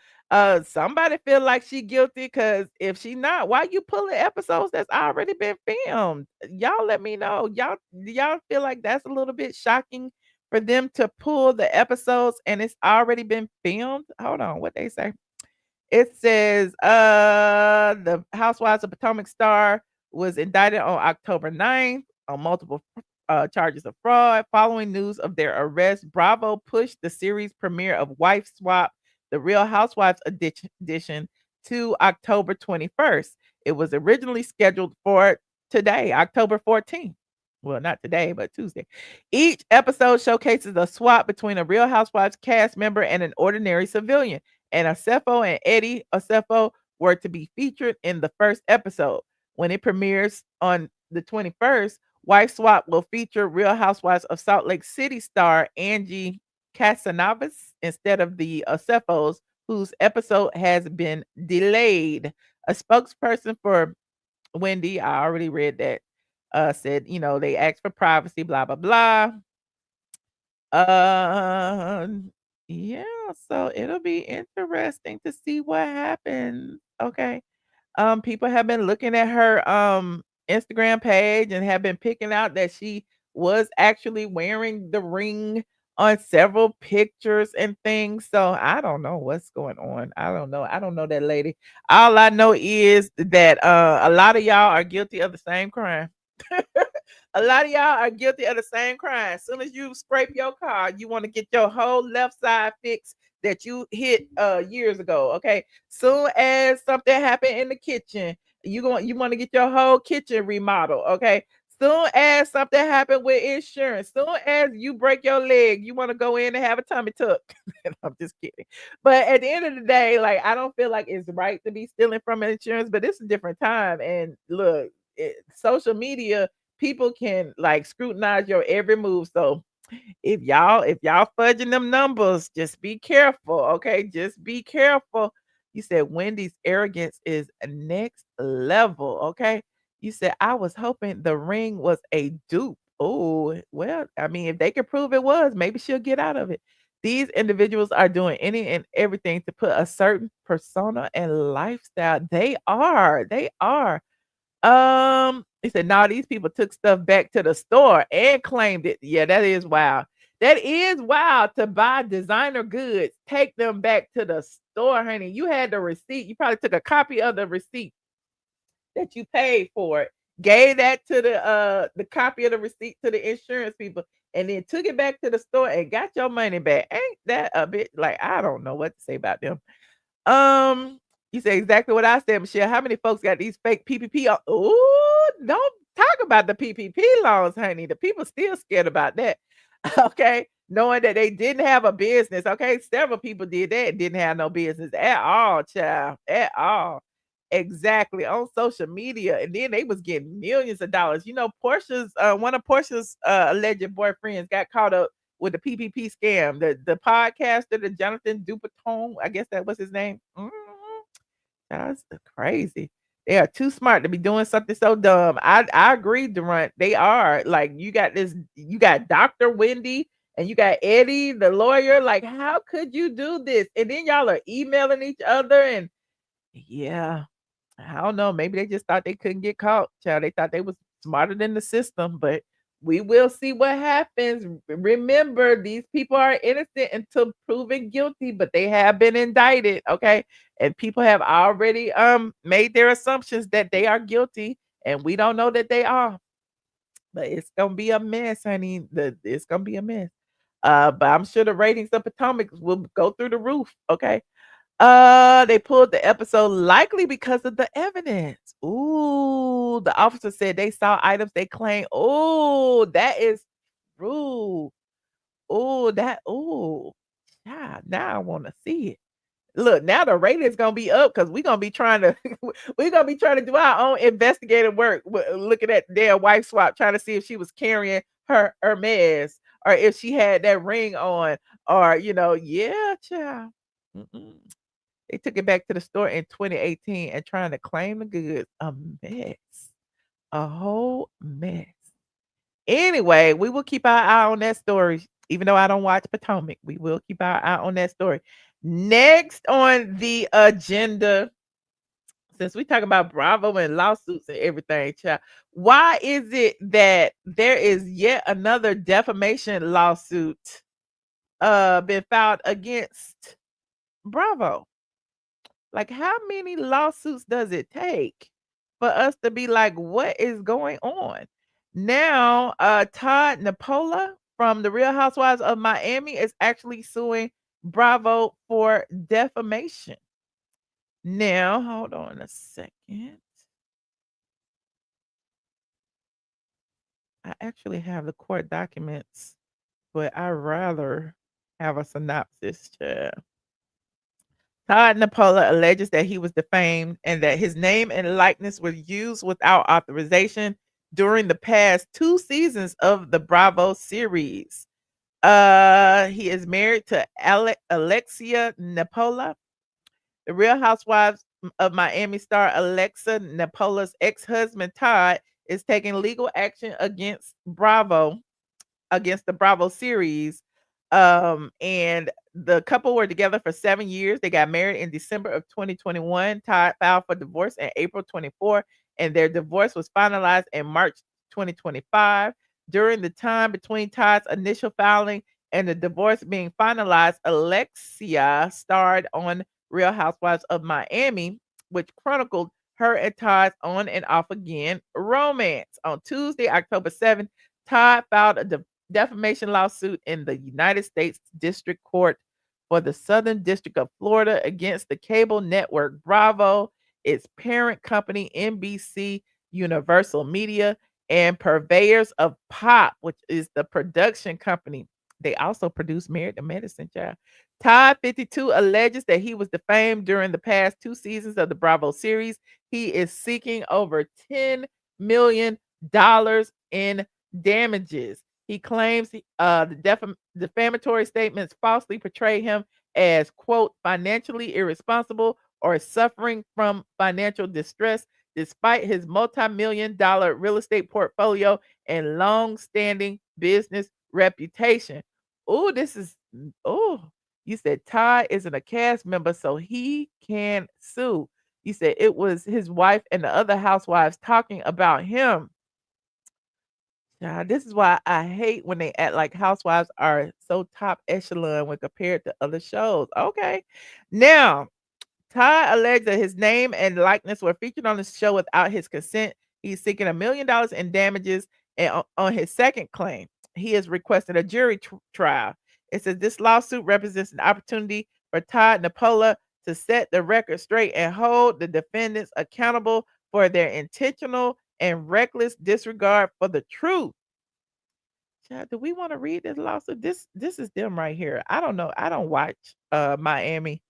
somebody feel like she guilty, because if she not, why you pulling episodes that's already been filmed? Y'all let me know. Y'all feel like that's a little bit shocking for them to pull the episodes and it's already been filmed? Hold on, what they say? It says the Housewives of Potomac star was indicted on October 9th on multiple charges of fraud. Following news of their arrest, Bravo pushed the series premiere of Wife Swap, the Real Housewives edition, to October 21st. It was originally scheduled for today, October 14th. Well, not today, but Tuesday. Each episode showcases a swap between a Real Housewives cast member and an ordinary civilian, and Osefo and Eddie Osefo were to be featured in the first episode. When it premieres on the 21st, Wife Swap will feature Real Housewives of Salt Lake City star Angie Casanovas instead of the Osefos, whose episode has been delayed. A spokesperson for Wendy, I already read that, said, they asked for privacy, blah, blah, blah. Yeah, so it'll be interesting to see what happens. Okay. People have been looking at her Instagram page and have been picking out that she was actually wearing the ring on several pictures and things. So I don't know what's going on. I don't know. I don't know that lady. All I know is that a lot of y'all are guilty of the same crime. A lot of y'all are guilty of the same crime. As soon as you scrape your car, you want to get your whole left side fixed that you hit years ago. Okay. Soon as something happened in the kitchen, you want to get your whole kitchen remodeled. Okay. Soon as something happened with insurance, soon as you break your leg, you want to go in and have a tummy tuck. I'm just kidding. But at the end of the day, like, I don't feel like it's right to be stealing from insurance, but it's a different time. And look, social media, people can like scrutinize your every move. So if y'all fudging them numbers, just be careful. Okay, just be careful. You said Wendy's arrogance is next level. Okay, you said I was hoping the ring was a dupe. Oh, well, I mean, if they can prove it was, maybe she'll get out of it. These individuals are doing any and everything to put a certain persona and lifestyle. They are. They are. He said, "No, these people took stuff back to the store and claimed it." Yeah, that is wild. That is wild to buy designer goods, take them back to the store, honey. You had the receipt. You probably took a copy of the receipt that you paid for it, gave that to the copy of the receipt to the insurance people, and then took it back to the store and got your money back. Ain't that a bit like, I don't know what to say about them. Um, you say exactly what I said, Michelle. How many folks got these fake PPP? Oh, don't talk about the PPP loans, honey. The people still scared about that. Okay, knowing that they didn't have a business. Okay, several people did that and didn't have no business at all, child, at all. Exactly, on social media, and then they was getting millions of dollars. Portia's one of Portia's alleged boyfriends got caught up with the PPP scam. The podcaster, the Jonathan Dupaton, I guess that was his name. That's crazy. They are too smart to be doing something so dumb. I agree, Durant. They are. Like, you got Dr. Wendy and you got Eddie, the lawyer. Like, how could you do this? And then y'all are emailing each other, and yeah, I don't know. Maybe they just thought they couldn't get caught, child. They thought they was smarter than the system, but we will see what happens. Remember, these people are innocent until proven guilty, but they have been indicted, okay? And people have already made their assumptions that they are guilty, and we don't know that they are. But it's gonna be a mess, honey. It's gonna be a mess. But I'm sure the ratings of Potomac will go through the roof, okay? They pulled the episode likely because of the evidence. Ooh, the officer said they saw items they claim. Oh, that is true. Yeah, now I want to see it. Look, now the rating's gonna be up because we're gonna be trying to we're gonna be trying to do our own investigative work, looking at their wife swap, trying to see if she was carrying her Hermes or if she had that ring on, or yeah, child. Mm-mm. They took it back to the store in 2018 and trying to claim the goods. A mess. A whole mess. Anyway, we will keep our eye on that story. Even though I don't watch Potomac, we will keep our eye on that story. Next on the agenda, since we talk about Bravo and lawsuits and everything, child, why is it that there is yet another defamation lawsuit been filed against Bravo? Like, how many lawsuits does it take for us to be like, what is going on? Now, Todd Napola from the Real Housewives of Miami is actually suing Bravo for defamation. Now, hold on a second. I actually have the court documents, but I rather have a synopsis. Child. Todd Napola alleges that he was defamed and that his name and likeness were used without authorization during the past 2 seasons of the Bravo series. He is married to Alexia Nepola. The Real Housewives of Miami star Alexa Nepola's ex-husband Todd is taking legal action against the Bravo series. And the couple were together for 7 years. They got married in December of 2021. Todd filed for divorce in April 24, and their divorce was finalized in March 2025. During the time between Todd's initial filing and the divorce being finalized, Alexia starred on Real Housewives of Miami, which chronicled her and Todd's on and off again romance. On Tuesday, October 7th, Todd filed a defamation lawsuit in the United States District Court for the Southern District of Florida against the cable network Bravo, its parent company NBC Universal Media, and purveyors of Pop, which is the production company. They also produce Married to Medicine, child. Todd, 52, alleges that he was defamed during the past 2 seasons of the Bravo series. He is seeking over $10 million in damages. He claims the defamatory statements falsely portray him as, quote, financially irresponsible or suffering from financial distress, despite his multi-million-dollar real estate portfolio and long-standing business reputation. Oh, you said Todd isn't a cast member, so he can sue. You said it was his wife and the other housewives talking about him. This is why I hate when they act like housewives are so top echelon when compared to other shows. Okay. Now, Todd alleged that his name and likeness were featured on the show without his consent. He's seeking $1 million in damages, and on his second claim, he has requested a jury trial. It says this lawsuit represents an opportunity for Todd Napola to set the record straight and hold the defendants accountable for their intentional and reckless disregard for the truth. Child, do we want to read this lawsuit? This is them right here. I don't know. I don't watch Miami,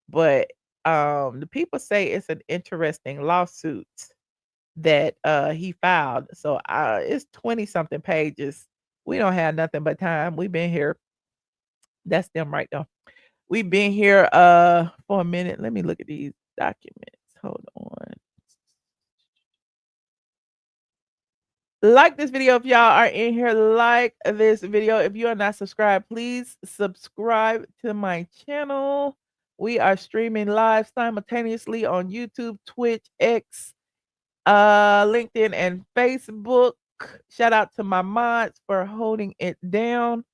but the people say it's an interesting lawsuit that he filed. So it's 20 something pages. We don't have nothing but time. We've been here. That's them right there. We've been here for a minute. Let me look at these documents. Hold on. Like this video if y'all are in here. Like this video. If you are not subscribed, please subscribe to my channel. We are streaming live simultaneously on YouTube, Twitch, X, LinkedIn, and Facebook. Shout out to my mods for holding it down.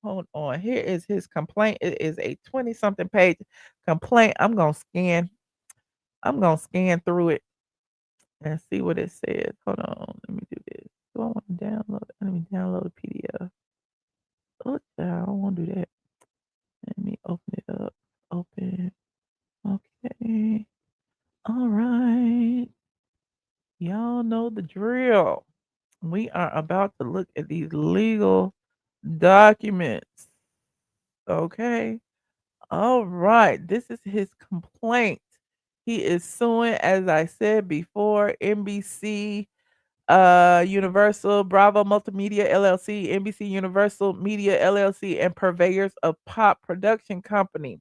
Hold on. Here is his complaint. It is a 20-something page complaint. I'm gonna scan through it and see what it says. Hold on. Let me do this. Do I want to download it? Let me download a PDF. Oh, I don't want to do that. Let me open it up. Open. Okay. All right. Y'all know the drill. We are about to look at these legal documents. Okay. All right. This is his complaint. He is suing, as I said before, NBC Universal, Bravo Multimedia LLC, NBC Universal Media LLC, and purveyors of Pop Production Company.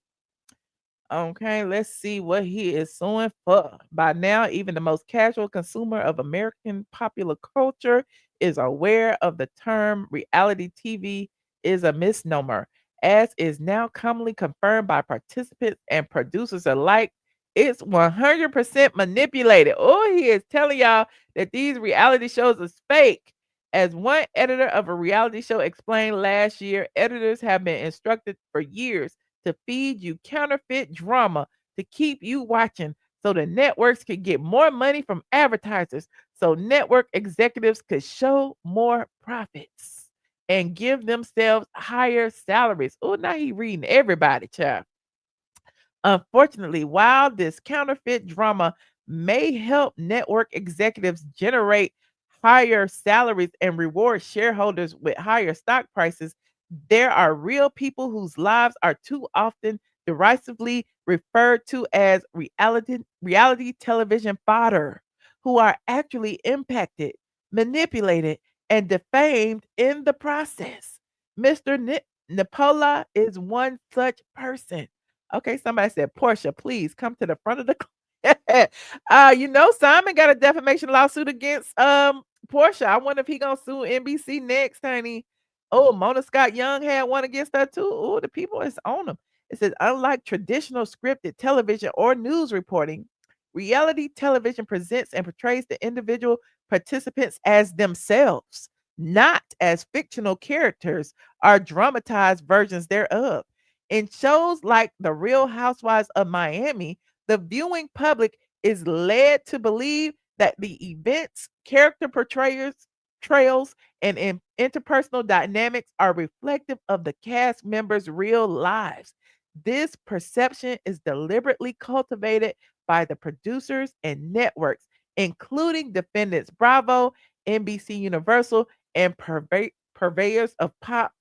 Okay, let's see what he is suing for. By now, even the most casual consumer of American popular culture is aware of the term reality TV is a misnomer, as is now commonly confirmed by participants and producers alike. It's 100% manipulated. Oh, he is telling y'all that these reality shows is fake. As one editor of a reality show explained last year, editors have been instructed for years to feed you counterfeit drama to keep you watching so the networks could get more money from advertisers, so network executives could show more profits and give themselves higher salaries. Oh, now he reading everybody, child. Unfortunately, while this counterfeit drama may help network executives generate higher salaries and reward shareholders with higher stock prices, there are real people whose lives are too often derisively referred to as reality television fodder, who are actually impacted, manipulated, and defamed in the process. Mr. Nepola is one such person. Okay, somebody said, Portia, please come to the front of the Simon got a defamation lawsuit against Portia. I wonder if he gonna sue NBC next, honey. Oh, Mona Scott Young had one against her too. Oh, the people is on them. It says, unlike traditional scripted television or news reporting, reality television presents and portrays the individual participants as themselves, not as fictional characters or dramatized versions thereof. In shows like The Real Housewives of Miami, the viewing public is led to believe that the events, character portrayals, and interpersonal dynamics are reflective of the cast members' real lives. This perception is deliberately cultivated by the producers and networks, including defendants Bravo, NBC Universal, and purveyors of pop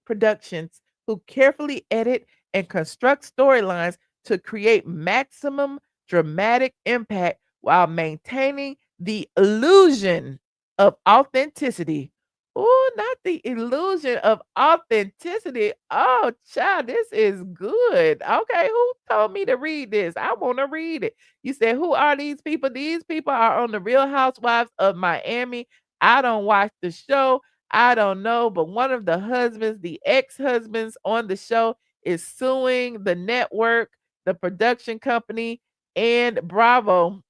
productions who carefully edit and construct storylines to create maximum dramatic impact while maintaining the illusion of authenticity. Oh, not the illusion of authenticity. Oh, child, this is good. Okay, who told me to read this? I want to read it. You said, who are these people? These people are on the Real Housewives of Miami. I don't watch the show. I don't know, but one of the husbands, the ex-husbands on the show, is suing the network, the production company, and Bravo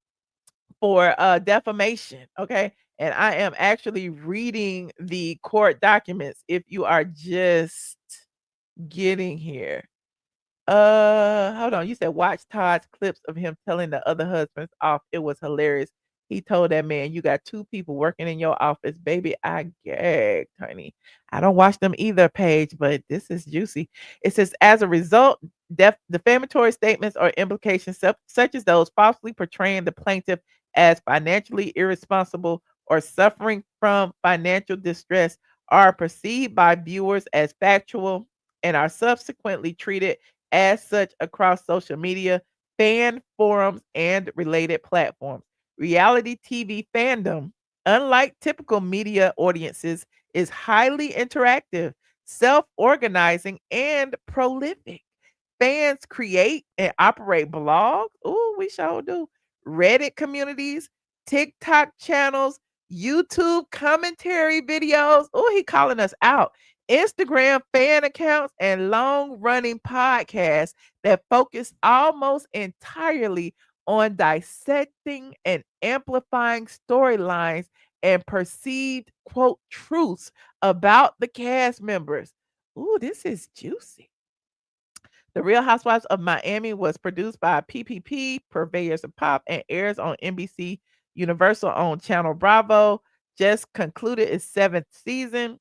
for defamation. Okay. And I am actually reading the court documents if you are just getting here. Hold on. You said watch Todd's clips of him telling the other husbands off. It was hilarious. He told that man, "You got two people working in your office, baby." I gagged, honey. I don't watch them either, Page, but this is juicy. It says, as a result, defamatory statements or implications such as those falsely portraying the plaintiff as financially irresponsible or suffering from financial distress are perceived by viewers as factual and are subsequently treated as such across social media, fan forums, and related platforms. Reality TV fandom, unlike typical media audiences, is highly interactive, self organizing, and prolific. Fans create and operate blogs. Ooh, we sure do. Reddit communities, TikTok channels, YouTube commentary videos. Oh, he calling us out. Instagram fan accounts and long running podcasts that focus almost entirely on dissecting and amplifying storylines and perceived, quote, truths about the cast members. Ooh, this is juicy. The Real Housewives of Miami was produced by PPP, Purveyors of Pop, and airs on NBC Universal on Channel Bravo. Just concluded its seventh season.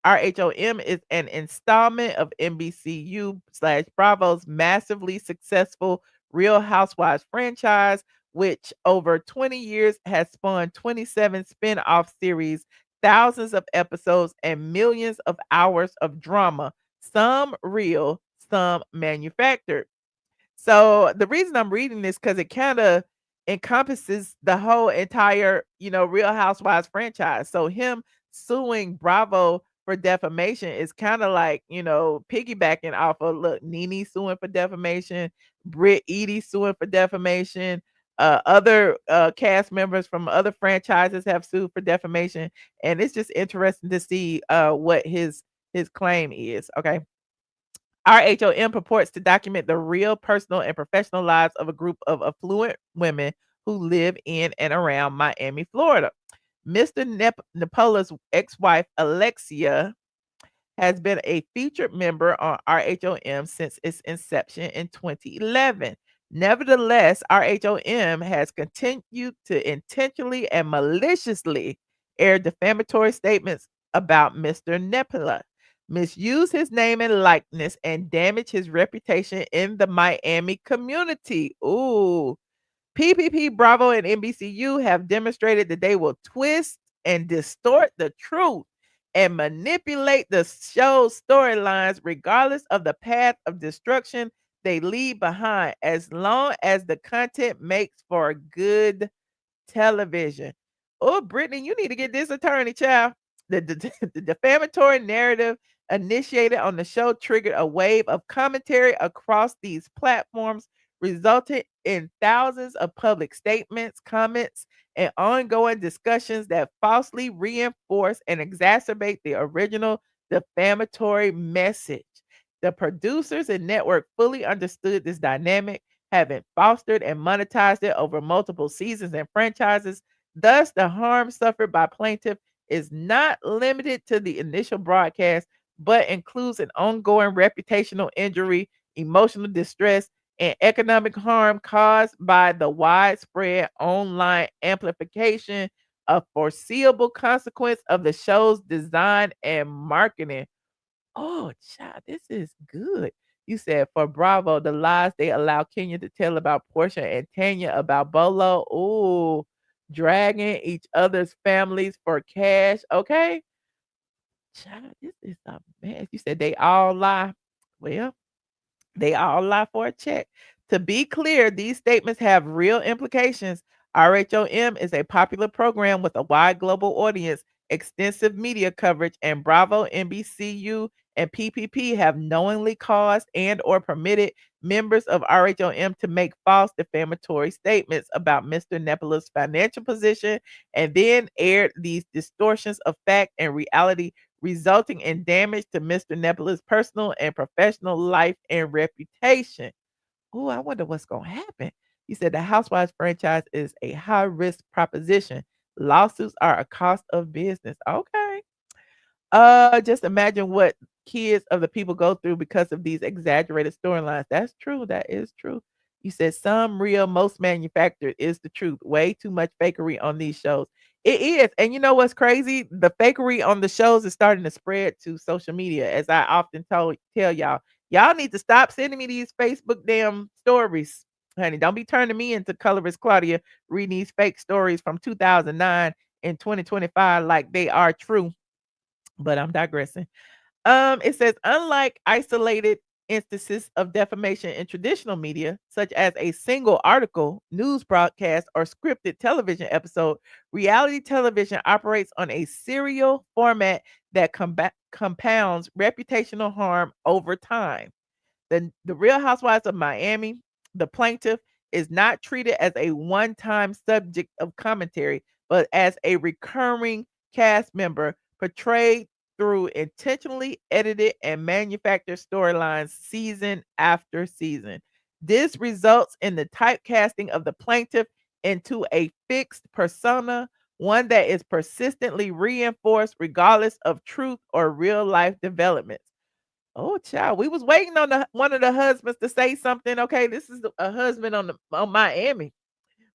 RHOM is an installment of NBCU slash Bravo's massively successful Real Housewives franchise, which over 20 years has spawned 27 spin-off series, thousands of episodes, and millions of hours of drama, some real, some manufactured. So the reason I'm reading this because it kind of encompasses the whole entire, Real Housewives franchise. So him suing Bravo for defamation is kind of like, piggybacking off of look, Nene suing for defamation, Britt Edie suing for defamation, Other cast members from other franchises have sued for defamation, and it's just interesting to see what his claim is. Okay. RHOM purports to document the real personal and professional lives of a group of affluent women who live in and around Miami, Florida. Mr. Nepola's ex-wife, Alexia, has been a featured member on RHOM since its inception in 2011. Nevertheless, RHOM has continued to intentionally and maliciously air defamatory statements about Mr. Nepola, misuse his name and likeness, and damage his reputation in the Miami community. Ooh. PPP, Bravo, and NBCU have demonstrated that they will twist and distort the truth and manipulate the show's storylines regardless of the path of destruction they leave behind, as long as the content makes for good television. Oh, Brittany, you need to get this attorney, child. The defamatory narrative initiated on the show triggered a wave of commentary across these platforms, resulting in thousands of public statements, comments, and ongoing discussions that falsely reinforce and exacerbate the original defamatory message. The producers and network fully understood this dynamic, having fostered and monetized it over multiple seasons and franchises. Thus, the harm suffered by plaintiff is not limited to the initial broadcast, but includes an ongoing reputational injury, emotional distress, and economic harm caused by the widespread online amplification, a foreseeable consequence of the show's design and marketing. Oh, child, this is good. You said for Bravo, the lies they allow Kenya to tell about Portia and Tanya about Bolo. Ooh, dragging each other's families for cash. Okay. Child, this is a mess. You said they all lie. Well, they all lie for a check. To be clear, these statements have real implications. RHOM is a popular program with a wide global audience, extensive media coverage, and Bravo, NBCU, and PPP have knowingly caused and or permitted members of RHOM to make false defamatory statements about Mr. Nepola's financial position and then aired these distortions of fact and reality, resulting in damage to Mr. Nepola's personal and professional life and reputation. Oh, I wonder what's going to happen. He said the Housewives franchise is a high risk proposition. Lawsuits are a cost of business. Okay. Just imagine what kids of the people go through because of these exaggerated storylines. That's true. That is true. You said some real, most manufactured is the truth. Way too much fakery on these shows. It is. And you know what's crazy? The fakery on the shows is starting to spread to social media, as I often tell y'all. Y'all need to stop sending me these Facebook damn stories. Honey, don't be turning me into colorist Claudia reading these fake stories from 2009 and 2025 like they are true. But I'm digressing. It says, unlike isolated instances of defamation in traditional media, such as a single article, news broadcast, or scripted television episode, reality television operates on a serial format that compounds reputational harm over time. The Real Housewives of Miami, the plaintiff, is not treated as a one-time subject of commentary, but as a recurring cast member portrayed through intentionally edited and manufactured storylines season after season. This results in the typecasting of the plaintiff into a fixed persona, one that is persistently reinforced regardless of truth or real life developments. Oh, child, we was waiting on one of the husbands to say something. Okay, this is a husband on Miami.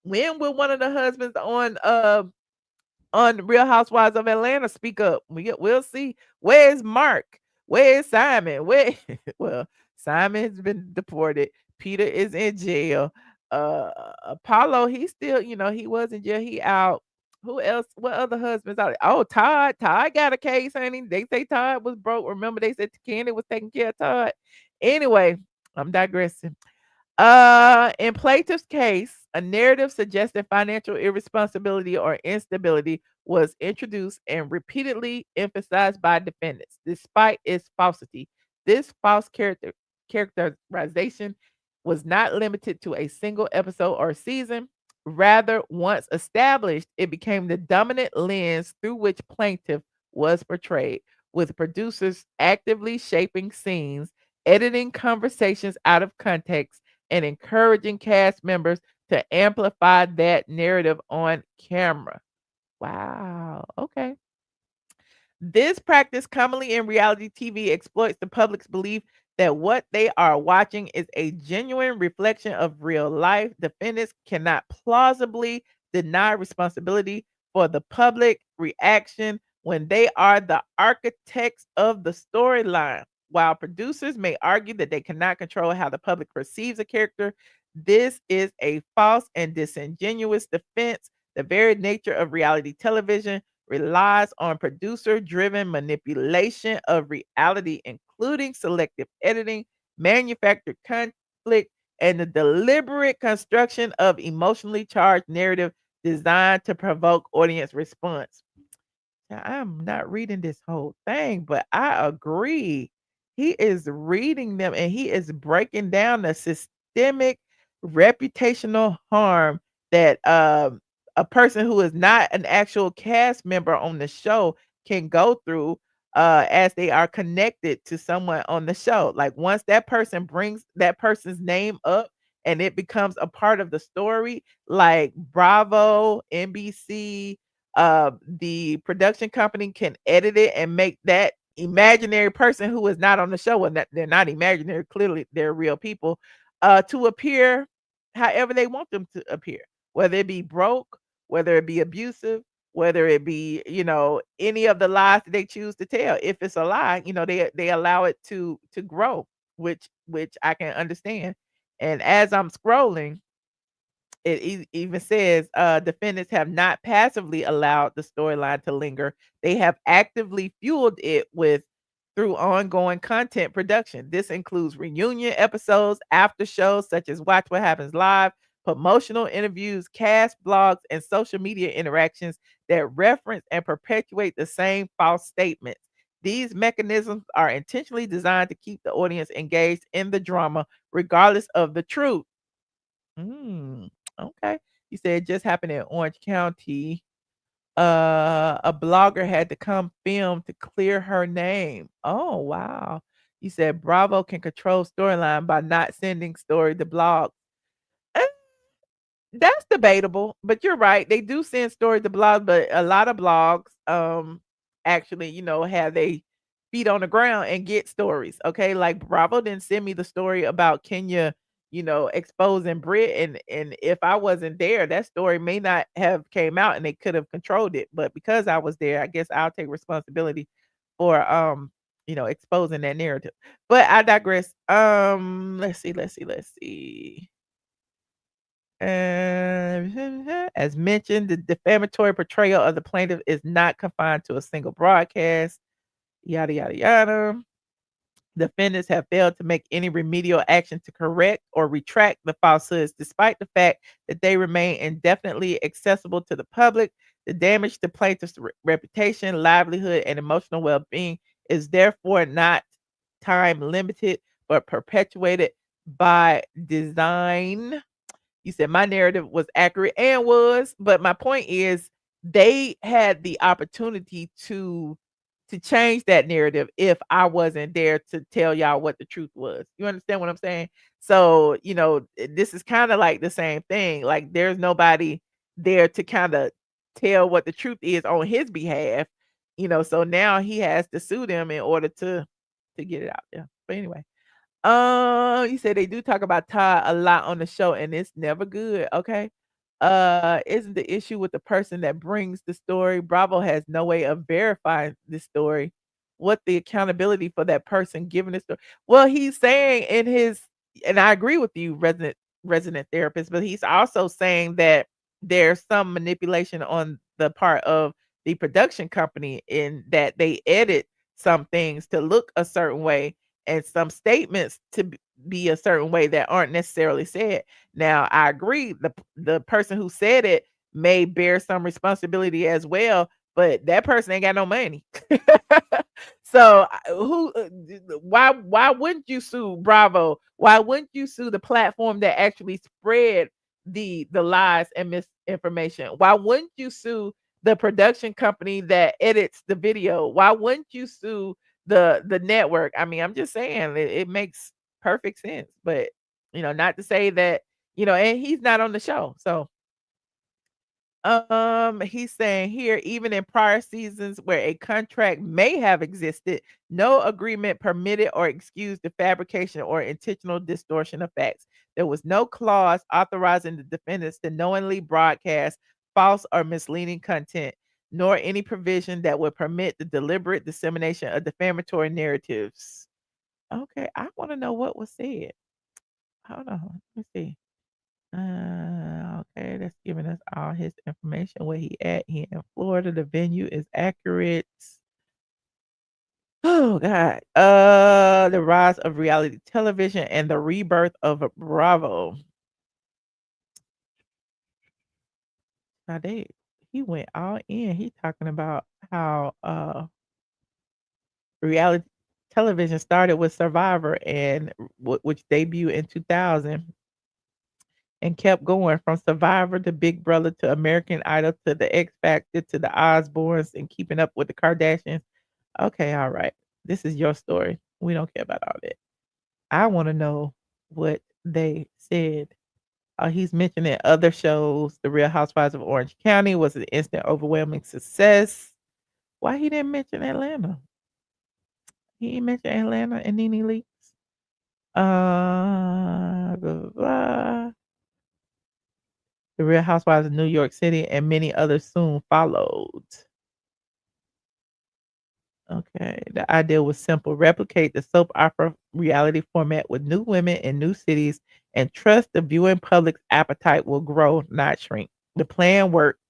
When will one of the husbands on Real Housewives of Atlanta speak up? We'll see. Where is Mark? Where is Simon? Where? Well, Simon has been deported. Peter is in jail. Apollo, he's still, he was in jail. He out. Who else? What other husbands out there? Oh, Todd. Todd got a case, honey. They say Todd was broke. Remember, they said Candy was taking care of Todd. Anyway, I'm digressing. In plaintiff's case, a narrative suggesting financial irresponsibility or instability was introduced and repeatedly emphasized by defendants, despite its falsity. This false characterization was not limited to a single episode or season. Rather, once established, it became the dominant lens through which plaintiff was portrayed, with producers actively shaping scenes, editing conversations out of context, and encouraging cast members to amplify that narrative on camera. Wow. Okay. This practice, commonly in reality TV, exploits the public's belief that what they are watching is a genuine reflection of real life. Defendants cannot plausibly deny responsibility for the public reaction when they are the architects of the storyline. While producers may argue that they cannot control how the public perceives a character, this is a false and disingenuous defense. The very nature of reality television relies on producer driven manipulation of reality, including selective editing, manufactured conflict, and the deliberate construction of emotionally charged narrative designed to provoke audience response. Now, I'm not reading this whole thing, but I agree. He is reading them and he is breaking down the systemic reputational harm that a person who is not an actual cast member on the show can go through as they are connected to someone on the show. Like once that person brings that person's name up and it becomes a part of the story, like Bravo, NBC, the production company can edit it and make that imaginary person who is not on the show, and that they're not imaginary, clearly they're real people, to appear however they want them to appear, whether it be broke, whether it be abusive, whether it be, any of the lies that they choose to tell. If it's a lie, they allow it to grow, which I can understand. And as I'm scrolling, it even says defendants have not passively allowed the storyline to linger. They have actively fueled it with through ongoing content production. This includes reunion episodes, after shows such as Watch What Happens Live, promotional interviews, cast blogs, and social media interactions that reference and perpetuate the same false statements. These mechanisms are intentionally designed to keep the audience engaged in the drama, regardless of the truth. Mm, okay. You said it just happened in Orange County. A blogger had to come film to clear her name. Oh, wow. You said Bravo can control storyline by not sending story to blog. Eh, that's debatable, but you're right. They do send stories to blogs, but a lot of blogs actually, have they feet on the ground and get stories. Okay. Like Bravo didn't send me the story about Kenya, exposing Brit. And if I wasn't there, that story may not have came out and they could have controlled it. But because I was there, I guess I'll take responsibility for exposing that narrative. But I digress. Let's see. As mentioned, the defamatory portrayal of the plaintiff is not confined to a single broadcast. Yada yada yada. Defendants have failed to make any remedial action to correct or retract the falsehoods, despite the fact that they remain indefinitely accessible to the public. The damage to plaintiff's reputation, livelihood, and emotional well being is therefore not time limited, but perpetuated by design. You said my narrative was accurate and was, but my point is they had the opportunity to change that narrative if I wasn't there to tell y'all what the truth was. You understand what I'm saying? So, this is kind of like the same thing. Like there's nobody there to kind of tell what the truth is on his behalf, so now he has to sue them in order to get it out there. But anyway, you said they do talk about Todd a lot on the show, and it's never good. Okay. Isn't the issue with the person that brings the story? Bravo has no way of verifying this story. What the accountability for that person giving the story? Well, he's saying in his, and I agree with you, resident therapist, but he's also saying that there's some manipulation on the part of the production company in that they edit some things to look a certain way and some statements to be a certain way that aren't necessarily said. Now, I agree the person who said it may bear some responsibility as well, but that person ain't got no money. So, why wouldn't you sue Bravo? Why wouldn't you sue the platform that actually spread the lies and misinformation? Why wouldn't you sue the production company that edits the video? Why wouldn't you sue the network? I mean, I'm just saying it makes perfect sense. But not to say that, and he's not on the show. So he's saying here, even in prior seasons where a contract may have existed, no agreement permitted or excused the fabrication or intentional distortion of facts. There was no clause authorizing the defendants to knowingly broadcast false or misleading content, nor any provision that would permit the deliberate dissemination of defamatory narratives. Okay, I want to know what was said. Hold on, let me see. Okay, that's giving us all his information. Where he at? He in Florida. The venue is accurate. Oh God. The rise of reality television and the rebirth of Bravo. Now he went all in. He talking about how reality television started with Survivor and which debuted in 2000. And kept going from Survivor to Big Brother to American Idol to the X Factor to the Osbournes and Keeping Up with the Kardashians. Okay, all right. This is your story. We don't care about all that. I want to know what they said. He's mentioning other shows. The Real Housewives of Orange County was an instant overwhelming success. Why he didn't mention Atlanta? He didn't mention Atlanta and Nene Leakes. Blah, blah, blah. The Real Housewives of New York City and many others soon followed. Okay, the idea was simple: replicate the soap opera reality format with new women in new cities and trust the viewing public's appetite will grow, not shrink. The plan worked.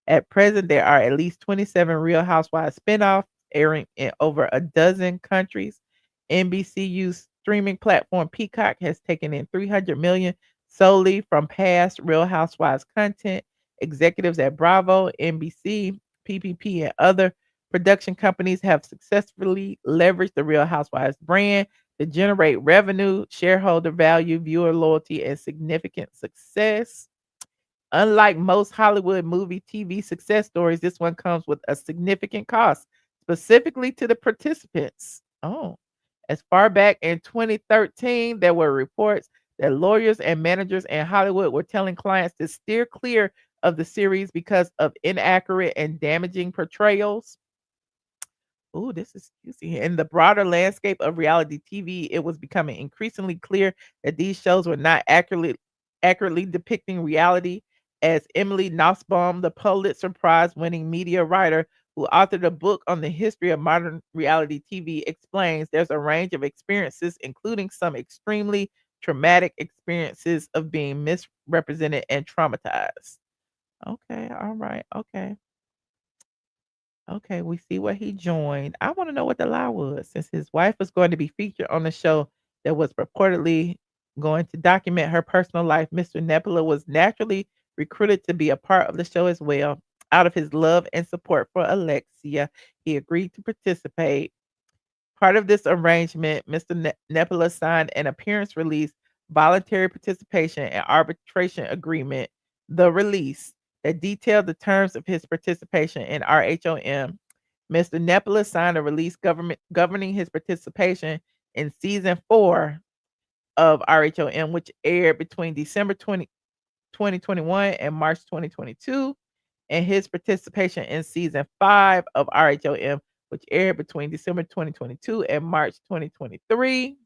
At present, there are at least 27 Real Housewives spinoffs airing in over a dozen countries. NBCU's streaming platform Peacock has taken in 300 million solely from past Real Housewives content. Executives at Bravo, NBC, PPP, and other production companies have successfully leveraged the Real Housewives brand to generate revenue, shareholder value, viewer loyalty, and significant success. Unlike most Hollywood movie TV success stories, this one comes with a significant cost, specifically to the participants. Oh, as far back in 2013, there were reports that lawyers and managers in Hollywood were telling clients to steer clear of the series because of inaccurate and damaging portrayals. Oh, this is juicy. In the broader landscape of reality TV, it was becoming increasingly clear that these shows were not accurately depicting reality. As Emily Nussbaum, the Pulitzer Prize winning media writer who authored a book on the history of modern reality TV, explains, there's a range of experiences, including some extremely traumatic experiences of being misrepresented and traumatized. Okay, all right, okay. Okay, we see where he joined. I want to know what the lie was, since his wife was going to be featured on the show that was purportedly going to document her personal life. Mr. Nepola was naturally recruited to be a part of the show as well. Out of his love and support for Alexia, he agreed to participate. Part of this arrangement, Mr. Nepola signed an appearance release, voluntary participation, and arbitration agreement, the release, that detailed the terms of his participation in RHOM. Mr. Nepola signed a release governing his participation in season 4 of RHOM, which aired between December 2021 and March 2022, and his participation in season 5 of RHOM, which aired between December 2022 and March 2023.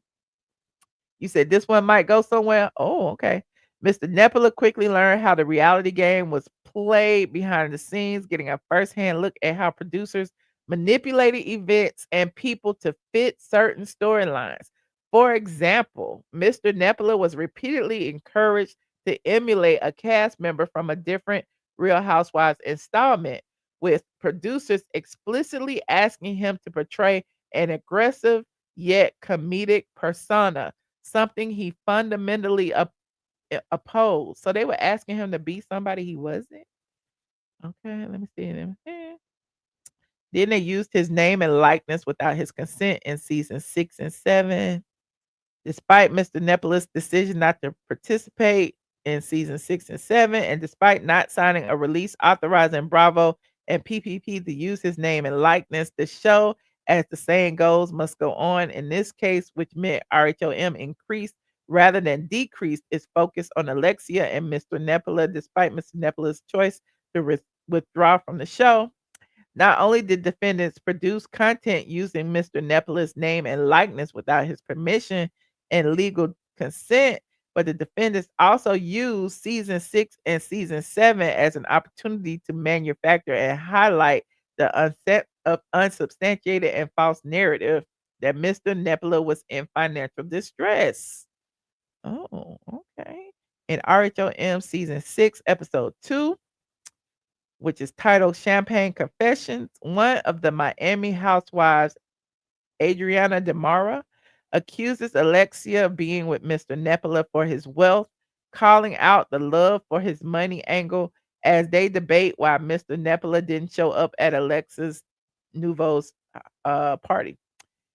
You said this one might go somewhere. Oh, okay. Mr. Nepola quickly learned how the reality game was played behind the scenes, getting a firsthand look at how producers manipulated events and people to fit certain storylines. For example, Mr. Nepola was repeatedly encouraged to emulate a cast member from a different Real Housewives installment, with producers explicitly asking him to portray an aggressive yet comedic persona, something he fundamentally opposed. So they were asking him to be somebody he wasn't. Okay, let me see them. Then they used his name and likeness without his consent in season 6 and 7. Despite Mr. Nepola's decision not to participate, in season 6 and 7, and despite not signing a release authorizing Bravo and PPP to use his name and likeness, the show, as the saying goes, must go on. In this case, which meant RHOM increased rather than decreased its focus on Alexia and Mr. Nepola, despite Mr. Nepola's choice to withdraw from the show. Not only did defendants produce content using Mr. Nepola's name and likeness without his permission and legal consent, but the defendants also used season 6 and season 7 as an opportunity to manufacture and highlight the unsubstantiated and false narrative that Mr. Nepola was in financial distress. Oh, okay. In RHOM season 6, episode 2, which is titled Champagne Confessions, one of the Miami housewives, Adriana Demara, accuses Alexia of being with Mr. Nepola for his wealth, calling out the love for his money angle as they debate why Mr. Nepola didn't show up at Alexia's Nouveau's party.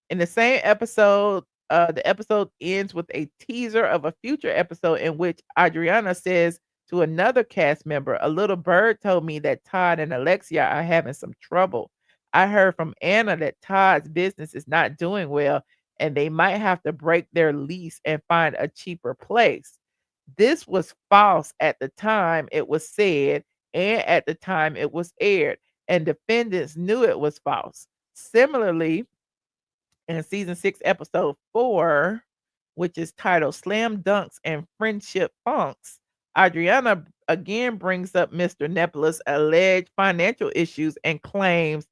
In the same episode, the episode ends with a teaser of a future episode in which Adriana says to another cast member, "A little bird told me that Todd and Alexia are having some trouble. I heard from Anna that Todd's business is not doing well and they might have to break their lease and find a cheaper place." This was false at the time it was said and at the time it was aired, and defendants knew it was false. Similarly, in season 6, episode 4, which is titled Slam Dunks and Friendship Funks, Adriana again brings up Mr. Nepola's alleged financial issues and claims,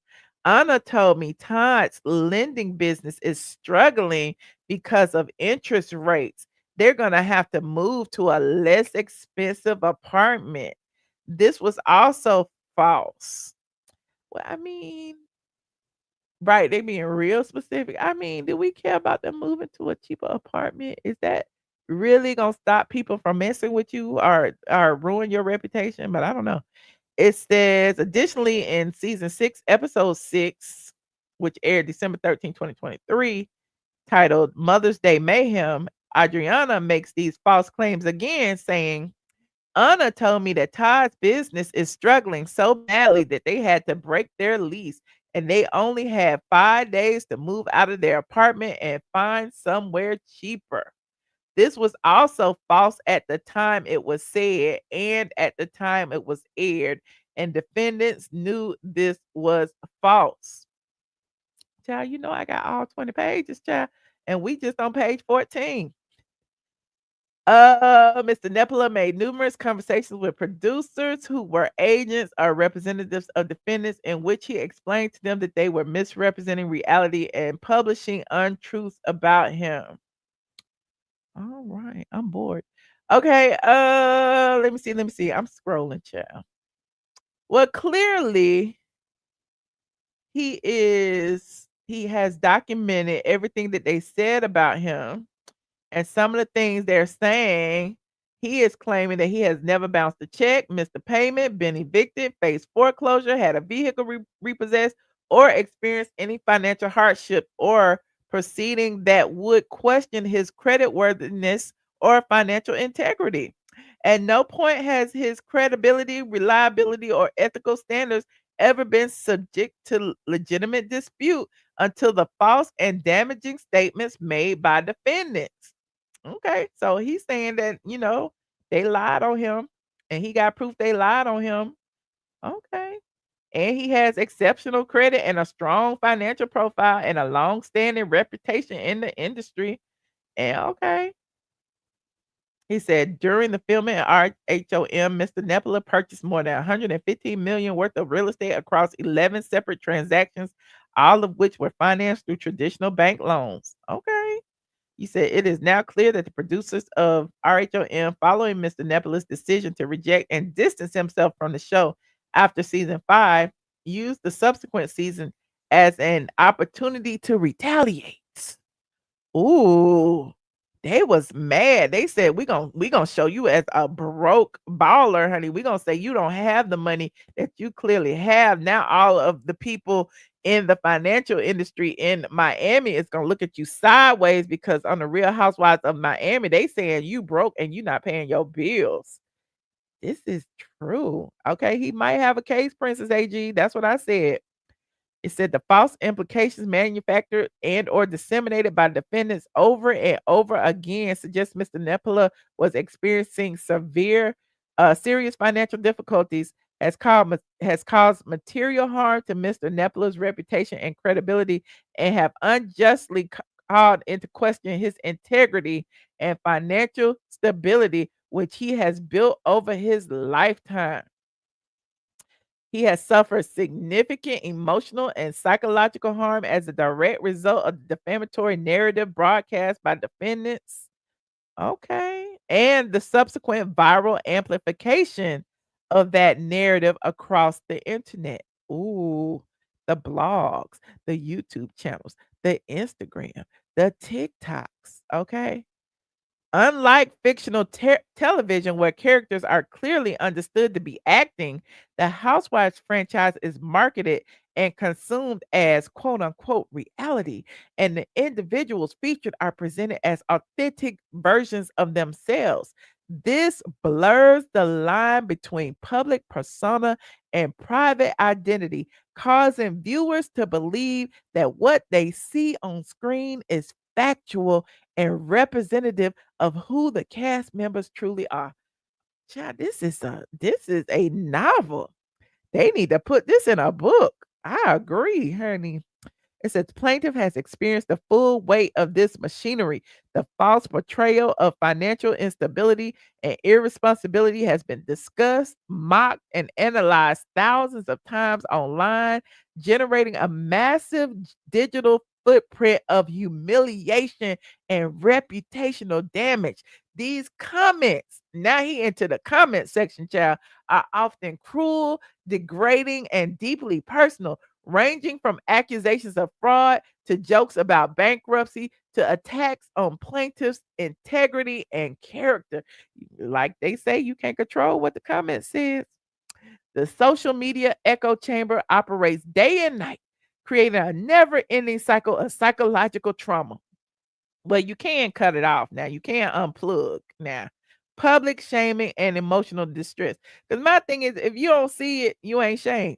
"Anna told me Todd's lending business is struggling because of interest rates. They're going to have to move to a less expensive apartment." This was also false. Well, I mean, right, they being real specific. I mean, do we care about them moving to a cheaper apartment? Is that really gonna stop people from messing with you or ruin your reputation? But I don't know. It says additionally in season 6, episode 6, which aired December 13th, 2023, titled Mother's Day Mayhem, Adriana makes these false claims again, saying, "Anna told me that Todd's business is struggling so badly that they had to break their lease and they only had 5 days to move out of their apartment and find somewhere cheaper." This was also false at the time it was said and at the time it was aired, and defendants knew this was false. Child, you know I got all 20 pages, child, and we just on page 14. Mr. Nepola made numerous conversations with producers who were agents or representatives of defendants in which he explained to them that they were misrepresenting reality and publishing untruths about him. All right, I'm bored. Okay, let me see. I'm scrolling, child. Well, clearly he has documented everything that they said about him. And some of the things they're saying, he is claiming that he has never bounced a check, missed a payment, been evicted, faced foreclosure, had a vehicle repossessed, or experienced any financial hardship or proceeding that would question his creditworthiness or financial integrity. At no point has his credibility, reliability, or ethical standards ever been subject to legitimate dispute until the false and damaging statements made by defendants. Okay, so he's saying that, they lied on him and he got proof they lied on him. Okay. And he has exceptional credit and a strong financial profile and a long-standing reputation in the industry. And okay. He said during the filming at RHOM, Mr. Nepola purchased more than 115 million worth of real estate across 11 separate transactions, all of which were financed through traditional bank loans. Okay. You said it is now clear that the producers of RHOM, following Mr. Nepola's decision to reject and distance himself from the show after season 5, used the subsequent season as an opportunity to retaliate. Ooh, they was mad. They said, we gonna show you as a broke baller, honey. We gonna say you don't have the money that you clearly have. Now all of the people in the financial industry in Miami is gonna look at you sideways because on the Real Housewives of Miami, they saying you broke and you not paying your bills. This is true. Okay, he might have a case, Princess AG. That's what I said. It said the false implications manufactured and or disseminated by defendants over and over again suggests Mr. Nepola was experiencing serious financial difficulties, has caused material harm to Mr. Nepola's reputation and credibility, and have unjustly called into question his integrity and financial stability, which he has built over his lifetime. He has suffered significant emotional and psychological harm as a direct result of the defamatory narrative broadcast by defendants. Okay. And the subsequent viral amplification of that narrative across the internet. Ooh, the blogs, the YouTube channels, the Instagram, the TikToks. Okay. Unlike fictional television, where characters are clearly understood to be acting, the Housewives franchise is marketed and consumed as quote unquote reality, and the individuals featured are presented as authentic versions of themselves. This blurs the line between public persona and private identity, causing viewers to believe that what they see on screen is factual and representative of who the cast members truly are. Child, this is a novel. They need to put this in a book. I agree, honey. It says plaintiff has experienced the full weight of this machinery. The false portrayal of financial instability and irresponsibility has been discussed, mocked, and analyzed thousands of times online, generating a massive digital footprint of humiliation and reputational damage. These comments, now he into the comment section, child, are often cruel, degrading, and deeply personal, ranging from accusations of fraud to jokes about bankruptcy to attacks on plaintiffs' integrity and character. Like they say, you can't control what the comment says. The social media echo chamber operates day and night, creating a never ending cycle of psychological trauma. Well, you can cut it off now. You can unplug now. Public shaming and emotional distress. Because my thing is, if you don't see it, you ain't shamed.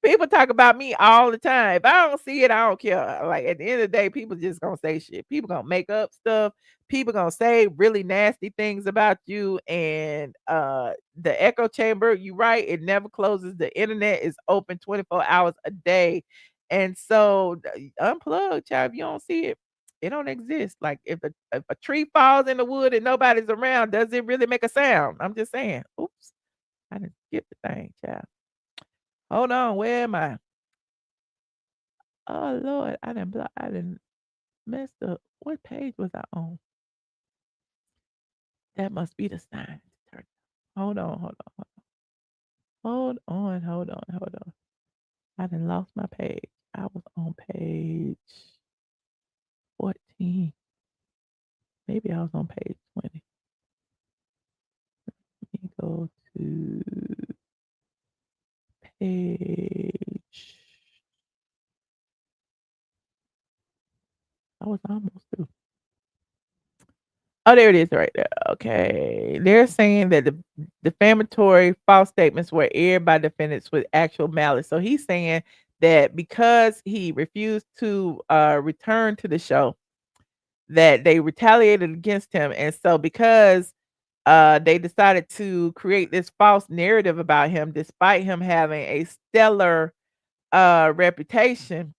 People talk about me all the time. If I don't see it, I don't care. Like at the end of the day, people just gonna say shit. People gonna make up stuff. People gonna say really nasty things about you. And the echo chamber, you right, it never closes. The internet is open 24 hours a day. And so unplug, child. If you don't see it, it don't exist. Like if a tree falls in the wood and nobody's around, does it really make a sound? I'm just saying. Oops, I didn't skip the thing, child. Hold on, where am I? Oh Lord, I didn't mess up. What page was I on? That must be the sign. Hold on. I done lost my page. I was on page 14. Maybe I was on page 20. Let me go to page. I was almost through. Oh, there it is right there. Okay. They're saying that the defamatory false statements were aired by defendants with actual malice. So he's saying that because he refused to return to the show, that they retaliated against him. And so because they decided to create this false narrative about him, despite him having a stellar reputation,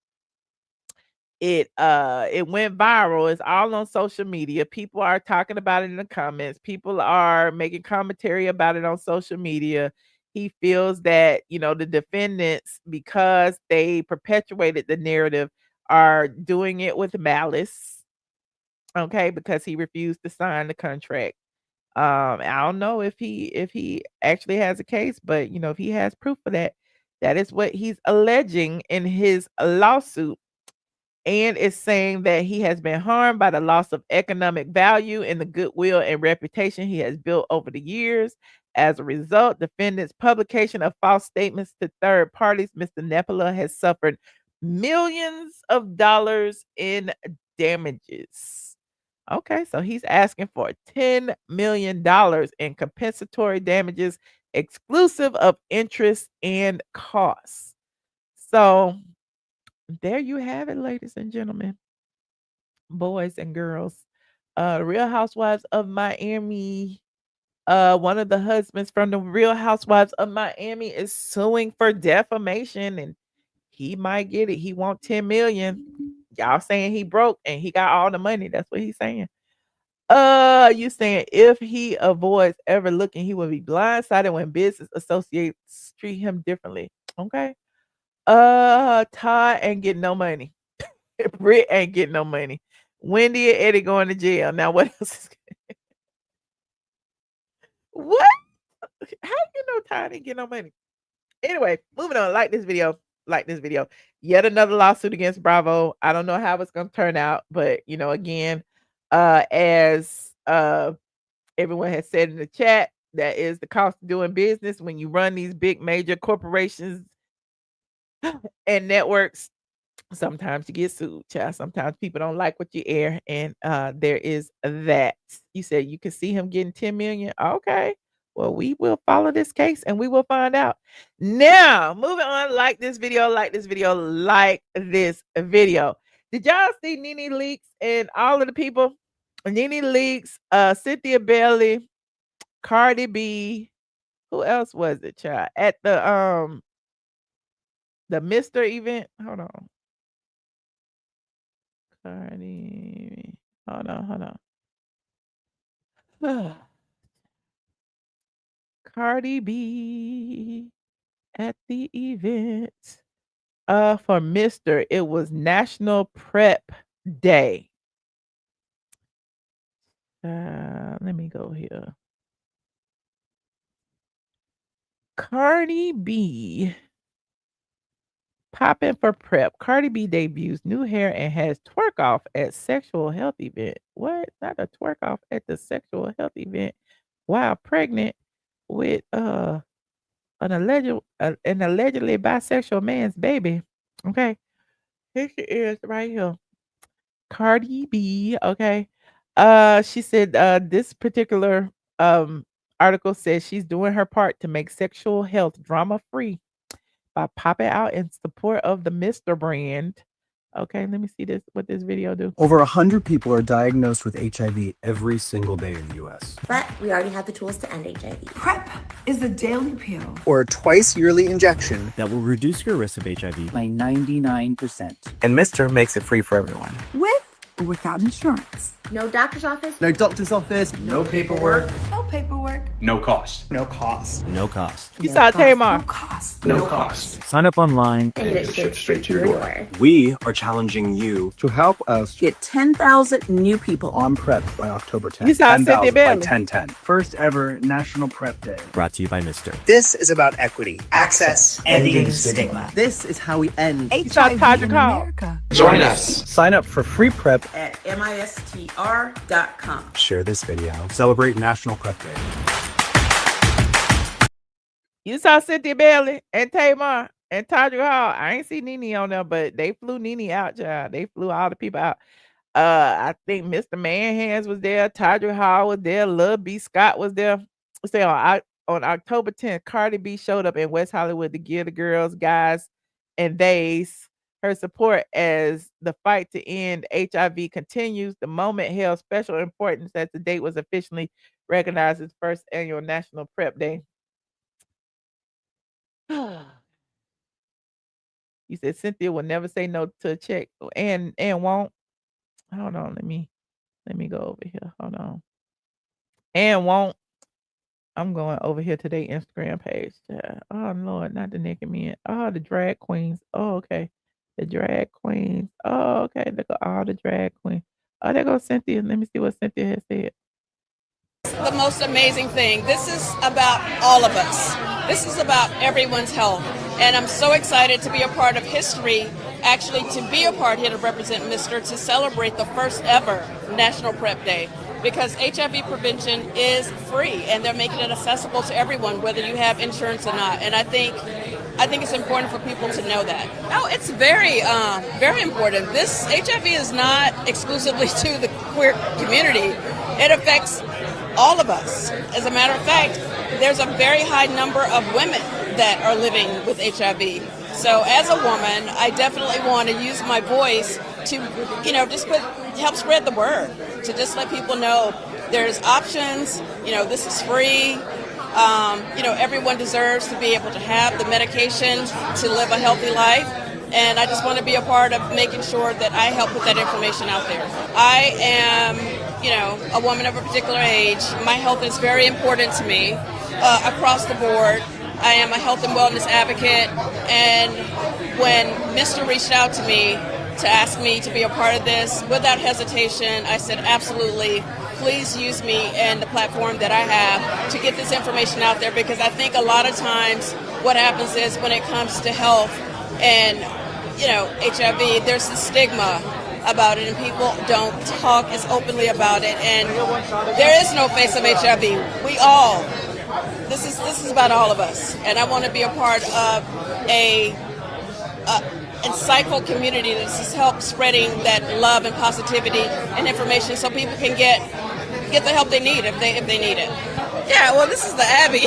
it went viral. It's all on social media. People are talking about it in the comments. People are making commentary about it on social media. He feels that, the defendants, because they perpetuated the narrative, are doing it with malice. Okay, because he refused to sign the contract. I don't know if he actually has a case, but if he has proof of that, that is what he's alleging in his lawsuit. and is saying that he has been harmed by the loss of economic value and the goodwill and reputation he has built over the years. As a result, defendant's publication of false statements to third parties, Mr. Nepola has suffered millions of dollars in damages. Okay, so he's asking for $10 million in compensatory damages, exclusive of interest and costs. So there you have it, ladies and gentlemen, boys and girls. Real Housewives of Miami. One of the husbands from the Real Housewives of Miami is suing for defamation, and he might get it. He want 10 million. Y'all saying he broke and he got all the money. That's what he's saying. You saying if he avoids ever looking, he will be blindsided when business associates treat him differently. Okay. Todd ain't getting no money. Britt ain't getting no money. Wendy and Eddie going to jail. Now what else is what? How you know Todd ain't getting no money? Anyway, moving on. Like this video. Like this video. Yet another lawsuit against Bravo. I don't know how it's gonna turn out, but you know, again, as everyone has said in the chat, that is the cost of doing business when you run these big major corporations and networks. Sometimes you get sued, child. Sometimes people don't like what you air, and there is that. You said you could see him getting 10 million. Okay. Well, we will follow this case and we will find out. Now, moving on, like this video, like this video, like this video. Did y'all see Nene Leakes and all of the people? Nene Leakes, Cynthia Bailey, Cardi B. Who else was it, child? At the Mistr event. Hold on. Cardi. Hold on. Cardi B at the event. For Mistr, it was National PrEP Day. Let me go here. Cardi B popping for PrEP. Cardi B debuts new hair and has twerk off at sexual health event. What? Not a twerk off at the sexual health event while pregnant with an allegedly bisexual man's baby. Okay. Here she is right here. Cardi B. Okay. She said this particular article says she's doing her part to make sexual health drama free by popping out in support of the Mistr brand. Okay, let me see what this video do. Over 100 people are diagnosed with HIV every single day in the U.S. But we already have the tools to end HIV. PrEP is a daily pill or a twice yearly injection that will reduce your risk of HIV by 99%. And Mistr makes it free for everyone. With or without insurance. No doctor's office. No doctor's office. No paperwork. No paperwork. No cost. No cost. No cost. You saw Tamar. No cost. No cost. Sign up online and get it shipped straight to your door. We are challenging you to help us get 10,000 new people on PrEP by October 10th. You saw Cynthia by Bailey. 10/10. First ever National PrEP Day. Brought to you by Mistr. This is about equity, access, ending stigma. This is how we end HIV in America. Join us. Sign up for free PrEP At mistr.com. Share this video. Celebrate National PrEP Day. You saw Cynthia Bailey and Tamar and Todd Hall. I ain't see Nene on there, but they flew Nene out, child. They flew all the people out. I think Mr. Manhands was there, Todd Hall was there, Lil B Scott was there. Say on October 10th, Cardi B showed up in West Hollywood to give the girls, guys, and theys her support as the fight to end HIV continues. The moment held special importance as the date was officially recognized as first annual National PrEP Day. You said Cynthia will never say no to a check and won't. Hold on, let me go over here. Hold on. And won't. I'm going over here to their Instagram page. Oh Lord, not the naked men. Oh, the drag queens. Oh, okay. The drag queens. Oh, okay. Look at all the drag queens. Oh, there goes Cynthia. Let me see what Cynthia has said. The most amazing thing. This is about all of us. This is about everyone's health. And I'm so excited to be a part of history actually to be a part here to represent Mistr to celebrate the first ever National PrEP Day, because HIV prevention is free and they're making it accessible to everyone, whether you have insurance or not. And I think it's important for people to know that. Oh, it's very, very important. This HIV is not exclusively to the queer community. It affects all of us. As a matter of fact, there's a very high number of women that are living with HIV. So as a woman, I definitely want to use my voice to, just help spread the word, to just let people know there's options, this is free. Everyone deserves to be able to have the medication to live a healthy life. And I just want to be a part of making sure that I help put that information out there. I am, a woman of a particular age. My health is very important to me across the board. I am a health and wellness advocate. And when Mistr reached out to me to ask me to be a part of this, without hesitation, I said, absolutely. Please use me and the platform that I have to get this information out there, because I think a lot of times what happens is when it comes to health and, HIV, there's the stigma about it and people don't talk as openly about it, and there is no face of HIV. This is about all of us, and I want to be a part of a insightful community that's help spreading that love and positivity and information so people can get the help they need if they need it. Yeah, well, this is the Abbey.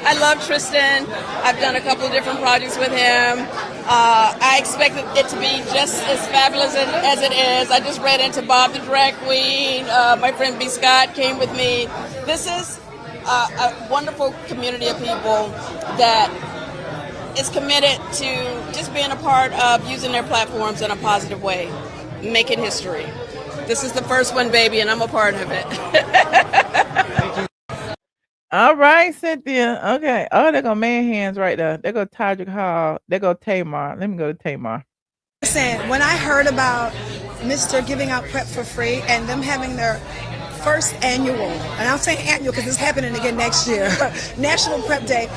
I love Tristan. I've done a couple of different projects with him. I expected it to be just as fabulous as it is. I just read into Bob the Drag Queen. My friend B. Scott came with me. This is a wonderful community of people that is committed to just being a part of using their platforms in a positive way, making history. This is the first one, baby, and I'm a part of it. All right, Cynthia. Okay. Oh, there go man hands right there. There go Todrick Hall. There go Tamar. Let me go to Tamar. Listen, when I heard about Mistr giving out PrEP for free and them having their first annual, and I'm saying annual because it's happening again next year, National PrEP Day,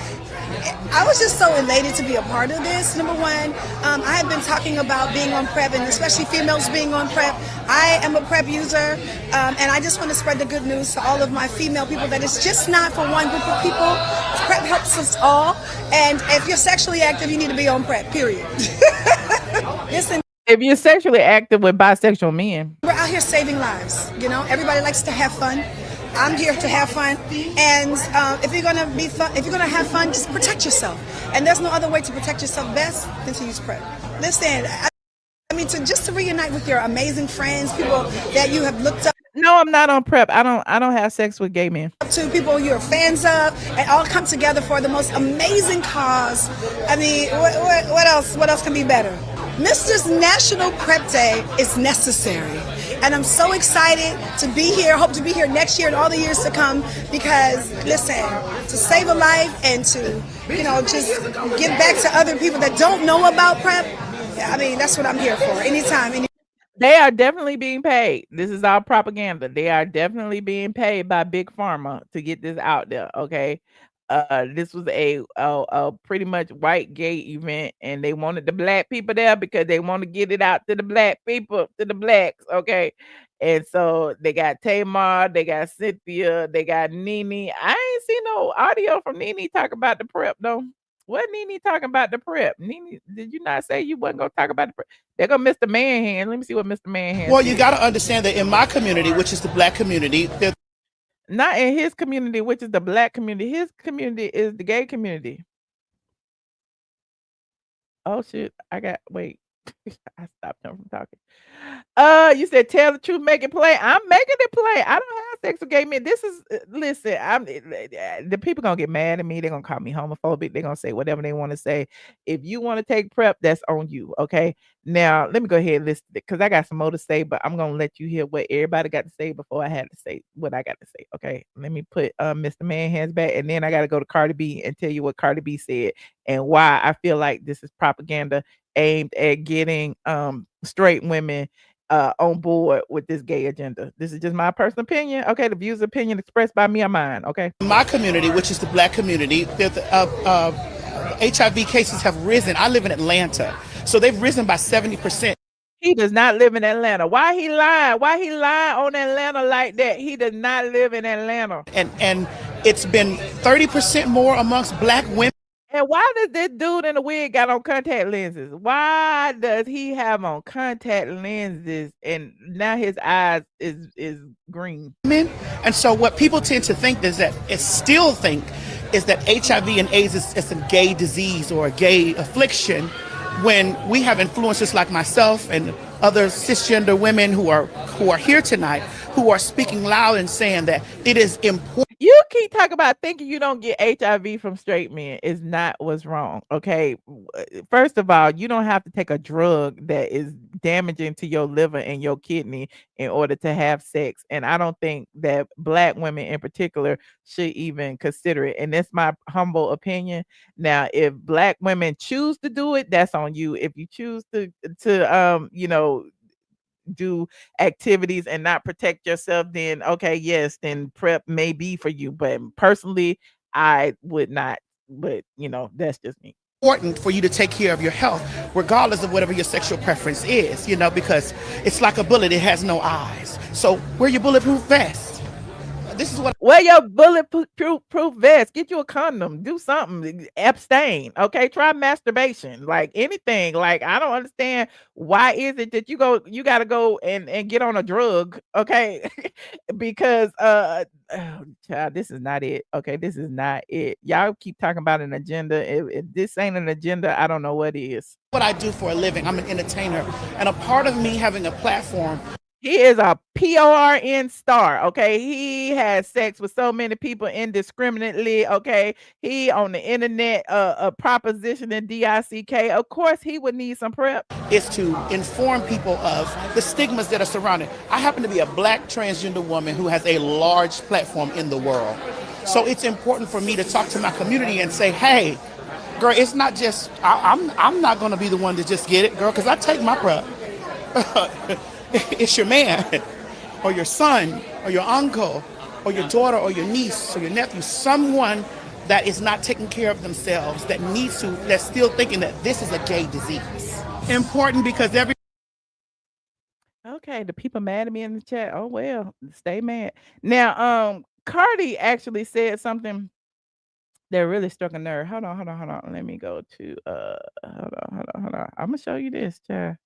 I was just so elated to be a part of this. Number one, I have been talking about being on PrEP, and especially females being on PrEP. I am a PrEP user, and I just want to spread the good news to all of my female people that it's just not for one group of people. PrEP helps us all, and if you're sexually active, you need to be on PrEP, period. Listen. If you're sexually active with bisexual men, we're out here saving lives. Everybody likes to have fun. I'm here to have fun, and if you're gonna have fun, just protect yourself. And there's no other way to protect yourself best than to use PrEP. Listen, I mean, to reunite with your amazing friends, people that you have looked up. No, I'm not on PrEP. I don't have sex with gay men. To people you're fans of, and all come together for the most amazing cause. I mean, what else? What else can be better? Mistr's National PrEP Day is necessary. And I'm so excited to be here, hope to be here next year and all the years to come, because listen, to save a life and to, just give back to other people that don't know about PrEP, I mean, that's what I'm here for. Anytime. They are definitely being paid. This is all propaganda. They are definitely being paid by Big Pharma to get this out there, okay? This was a pretty much white gay event, and they wanted the black people there because they want to get it out to the black people, to the blacks, okay? And so they got Tamar, they got Cynthia, they got Nene. I ain't seen no audio from Nene talk about the PrEP though. What Nene talking about the PrEP? Nene, did you not say you wasn't gonna talk about the PrEP? There go Mr. Manhan. Let me see what Mr. Manhan. Well, you got to understand that in my community, which is the black community, not in his community, which is the black community. His community is the gay community. Oh shit! Wait. I stopped him from talking. You said tell the truth, make it play. I'm making it play. I don't have sex with gay men. This is listen. The people gonna get mad at me. They're gonna call me homophobic. They're gonna say whatever they want to say. If you want to take PrEP, that's on you. Okay. Now let me go ahead and listen because I got some more to say, but I'm gonna let you hear what everybody got to say before I had to say what I got to say. Okay. Let me put Mr. Manhands back, and then I got to go to Cardi B and tell you what Cardi B said and why I feel like this is propaganda aimed at getting straight women on board with this gay agenda. This is just my personal opinion. Okay, the views, opinion expressed by me are mine. Okay. In my community, which is the black community, HIV cases have risen. I live in Atlanta. So they've risen by 70%. He does not live in Atlanta. Why he lying? Why he lying on Atlanta like that? He does not live in Atlanta. And it's been 30% more amongst black women. And why does this dude in the wig got on contact lenses? Why does he have on contact lenses and now his eyes is green? And so what people tend to think is that is that HIV and AIDS is a gay disease or a gay affliction, when we have influencers like myself and other cisgender women who are here tonight, who are speaking loud and saying that it is important. You keep talking about thinking you don't get HIV from straight men is not what's wrong. Okay. First of all, you don't have to take a drug that is damaging to your liver and your kidney in order to have sex. And I don't think that black women in particular should even consider it. And that's my humble opinion. Now, if black women choose to do it, that's on you. If you choose to do activities and not protect yourself, then okay, yes, then PrEP may be for you. But personally, I would not. But that's just me. Important for you to take care of your health, regardless of whatever your sexual preference is, because it's like a bullet, it has no eyes. So wear your bulletproof vest. This is what wear your bulletproof vest. Get you a condom. Do something. Abstain. Okay. Try masturbation. Like anything. Like I don't understand why is it that you gotta go and get on a drug. Okay. Because child, this is not it. Okay, this is not it. Y'all keep talking about an agenda. If this ain't an agenda, I don't know what is. What I do for a living. I'm an entertainer, and a part of me having a platform. He is a PORN star, okay? He has sex with so many people indiscriminately, okay? He on the internet, a proposition in DICK. Of course, he would need some PrEP. Is to inform people of the stigmas that are surrounded. I happen to be a black transgender woman who has a large platform in the world. So it's important for me to talk to my community and say, hey, girl, it's not just, I'm not gonna be the one to just get it, girl, because I take my PrEP. It's your man or your son or your uncle or your daughter or your niece or your nephew, someone that is not taking care of themselves, that's still thinking that this is a gay disease. Important because Okay, the people mad at me in the chat. Oh well, stay mad. Now, Cardi actually said something that really struck a nerve. Hold on. Let me go to hold on. I'm gonna show you this, child.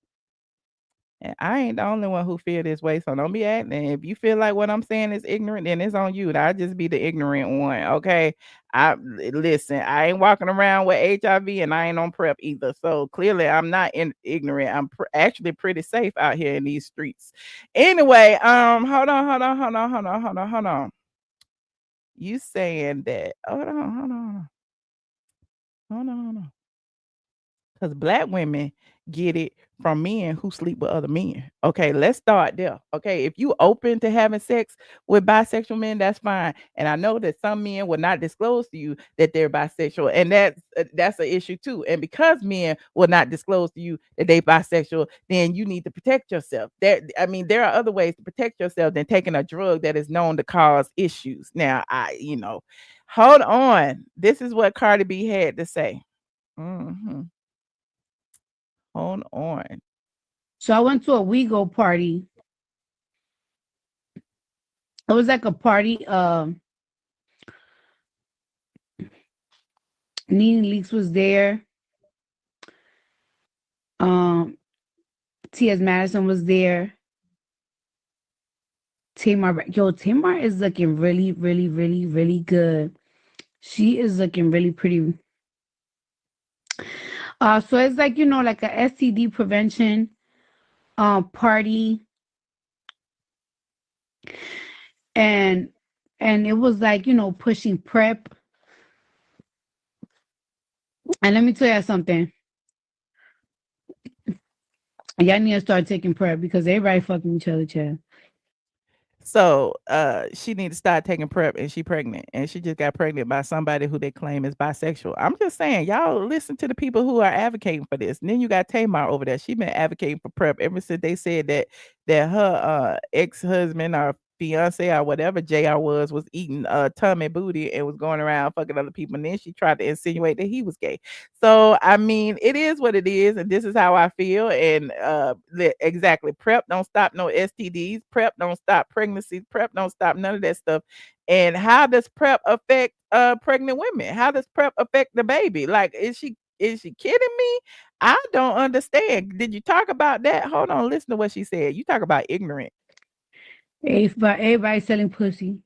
And I ain't the only one who feel this way, so don't be acting. If you feel like what I'm saying is ignorant, then it's on you. I just be the ignorant one, okay? Listen. I ain't walking around with HIV, and I ain't on PrEP either. So clearly, I'm not ignorant. I'm actually pretty safe out here in these streets. Anyway, hold on. You saying that? Hold on. Because black women get it from men who sleep with other men. Okay, let's start there. Okay, if you open to having sex with bisexual men, that's fine. And I know that some men will not disclose to you that they're bisexual, and that's an issue too. And because men will not disclose to you that they're bisexual, then you need to protect yourself. There are other ways to protect yourself than taking a drug that is known to cause issues. Now, hold on. This is what Cardi B had to say. Hold on. So I went to a WeGo party. It was like a party. Nene Leakes was there. T.S. Madison was there. Tamar is looking really, really, really, really good. She is looking really pretty. So it's like, like a STD prevention party. And it was like, pushing PrEP. And let me tell you something. Y'all need to start taking PrEP because everybody fucking each other, child. So she need to start taking PrEP, and she pregnant, and she just got pregnant by somebody who they claim is bisexual. I'm just saying, y'all listen to the people who are advocating for this. And then you got Tamar over there. She been advocating for PrEP ever since they said that her ex-husband or fiance or whatever JR was eating tummy booty and was going around fucking other people. And then she tried to insinuate that he was gay. So I mean, it is what it is, and this is how I feel. And exactly, PrEP don't stop no STDs, PrEP don't stop pregnancies, PrEP don't stop none of that stuff. And how does PrEP affect pregnant women? How does PrEP affect the baby? Like, is she kidding me? I don't understand. Did you talk about that? Hold on, listen to what she said. You talk about ignorant. Everybody selling pussy.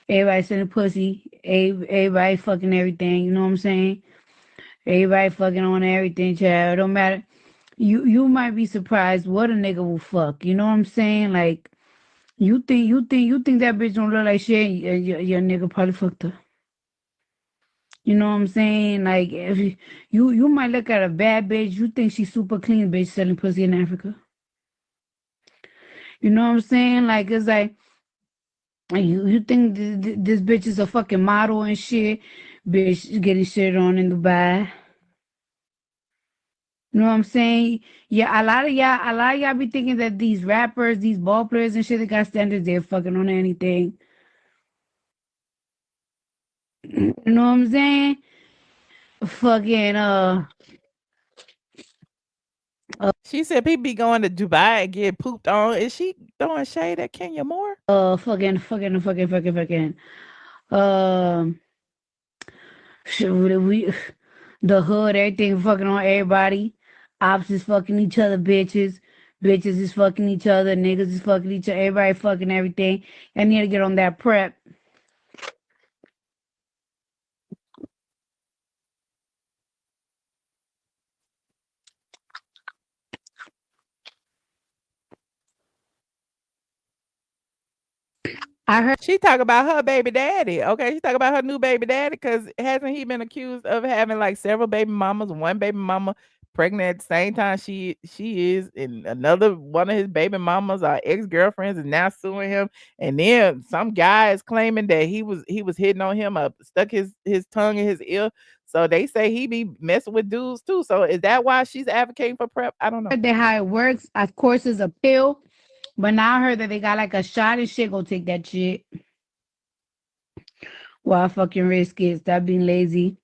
Everybody selling pussy. Everybody fucking everything. You know what I'm saying? Everybody fucking on everything, child. It don't matter. You might be surprised what a nigga will fuck. You know what I'm saying? Like, you think that bitch don't look like shit? Your nigga probably fucked her. You know what I'm saying? Like, if you might look at a bad bitch, you think she's super clean, bitch selling pussy in Africa. You know what I'm saying? Like, it's like, you think this bitch is a fucking model and shit, bitch getting shit on in Dubai. You know what I'm saying? Yeah, a lot of y'all be thinking that these rappers, these ball players and shit, they got standards, they're fucking on anything. You know what I'm saying? Fucking She said people be going to Dubai and get pooped on. Is she throwing shade at Kenya Moore? fucking shit, we the hood, everything fucking on everybody. Ops is fucking each other, bitches. Bitches is fucking each other. Niggas is fucking each other. Everybody fucking everything. I need to get on that PrEP. I heard she talk about her baby daddy. Okay, she talk about her new baby daddy because hasn't he been accused of having like several baby mamas, one baby mama pregnant at the same time she is, and another one of his baby mamas or ex-girlfriends is now suing him. And then some guy is claiming that he was hitting on him, stuck his tongue in his ear. So they say he be messing with dudes too. So is that why she's advocating for PrEP? I don't know. that how it works. Of course, it's a pill, but now I heard that they got like a shot and shit. Go take that shit. Why fucking risk it? Stop being lazy.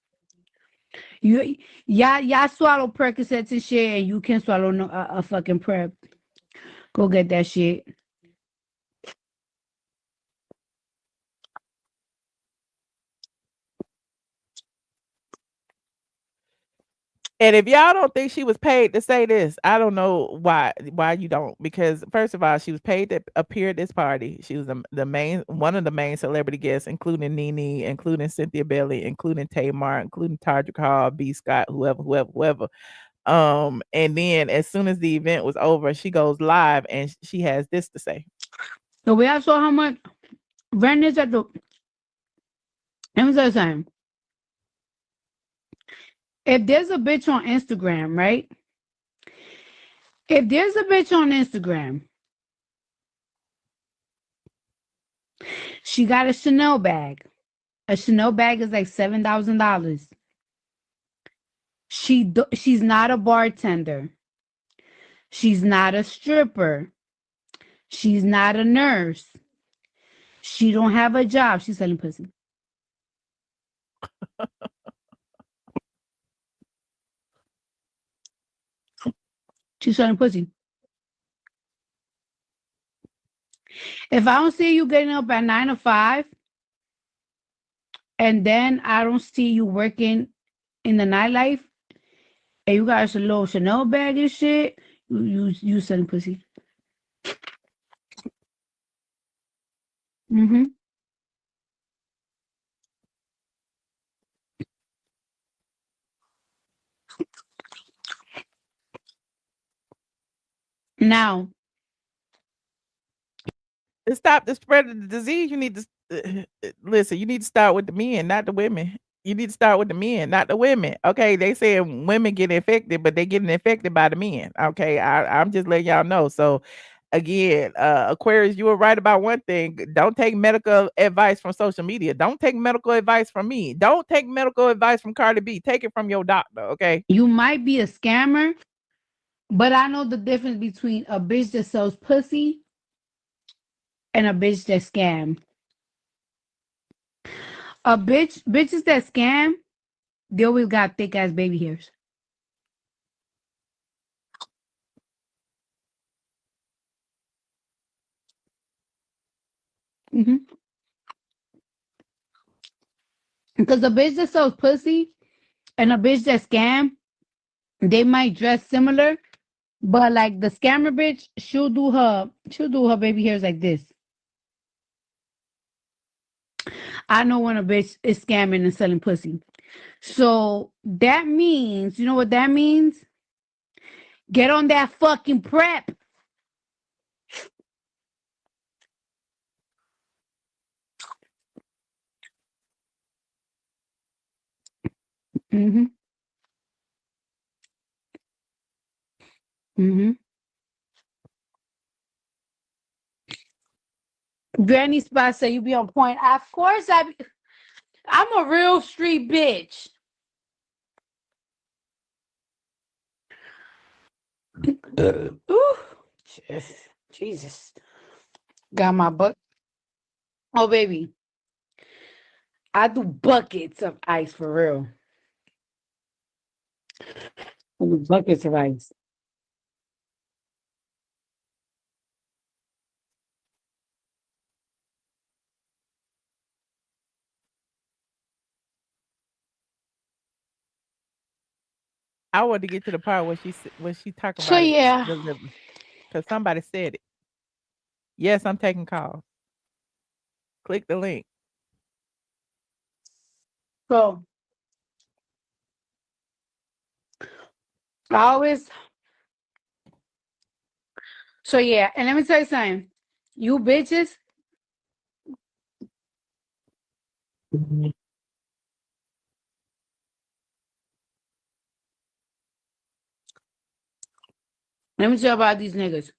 Y'all swallow Percocets and shit, and you can swallow a fucking PrEP. Go get that shit. And if y'all don't think she was paid to say this, I don't know why you don't. Because first of all, she was paid to appear at this party. She was one of the main celebrity guests, including Nene, including Cynthia Bailey, including Tamar, including Todd, B. Scott, whoever. And then as soon as the event was over, she goes live and she has this to say. So we all saw how much rent is at the. Let me tell you something. If there's a bitch on Instagram, right? If there's a bitch on Instagram, she got a Chanel bag. A Chanel bag is like $7,000. She's not a bartender. She's not a stripper. She's not a nurse. She don't have a job. She's selling pussy. She's selling pussy. If I don't see you getting up at 9 to 5, and then I don't see you working in the nightlife, and you got a little Chanel bag and shit, you selling pussy. Mm-hmm. Now, to stop the spread of the disease, you need to listen. You need to start with the men, not the women. You need to start with the men, not the women. Okay, they say women get infected, but they getting infected by the men. Okay, I'm just letting y'all know. So again, Aquarius, you were right about one thing. Don't take medical advice from social media. Don't take medical advice from me. Don't take medical advice from Cardi B. Take it from your doctor. Okay. You might be a scammer, but I know the difference between a bitch that sells pussy and a bitch that scam. Bitches that scam, they always got thick ass baby hairs. Because a bitch that sells pussy and a bitch that scam, they might dress similar, but like the scammer bitch, she'll do her baby hairs like this. I know when a bitch is scamming and selling pussy. So that means, you know what that means? Get on that fucking prep. Mm-hmm. Mm-hmm. Granny Spot say you be on point. Of course I'm a real street bitch. Ooh, Jesus. Got my butt. Oh, baby. I do buckets of ice for real. I do buckets of ice. I want to get to the part where she talk So about it yeah. delivery, because somebody said it. Yes, I'm taking calls. Click the link. So I always. So yeah, and let me tell you something. You bitches. Let me tell you about these niggas.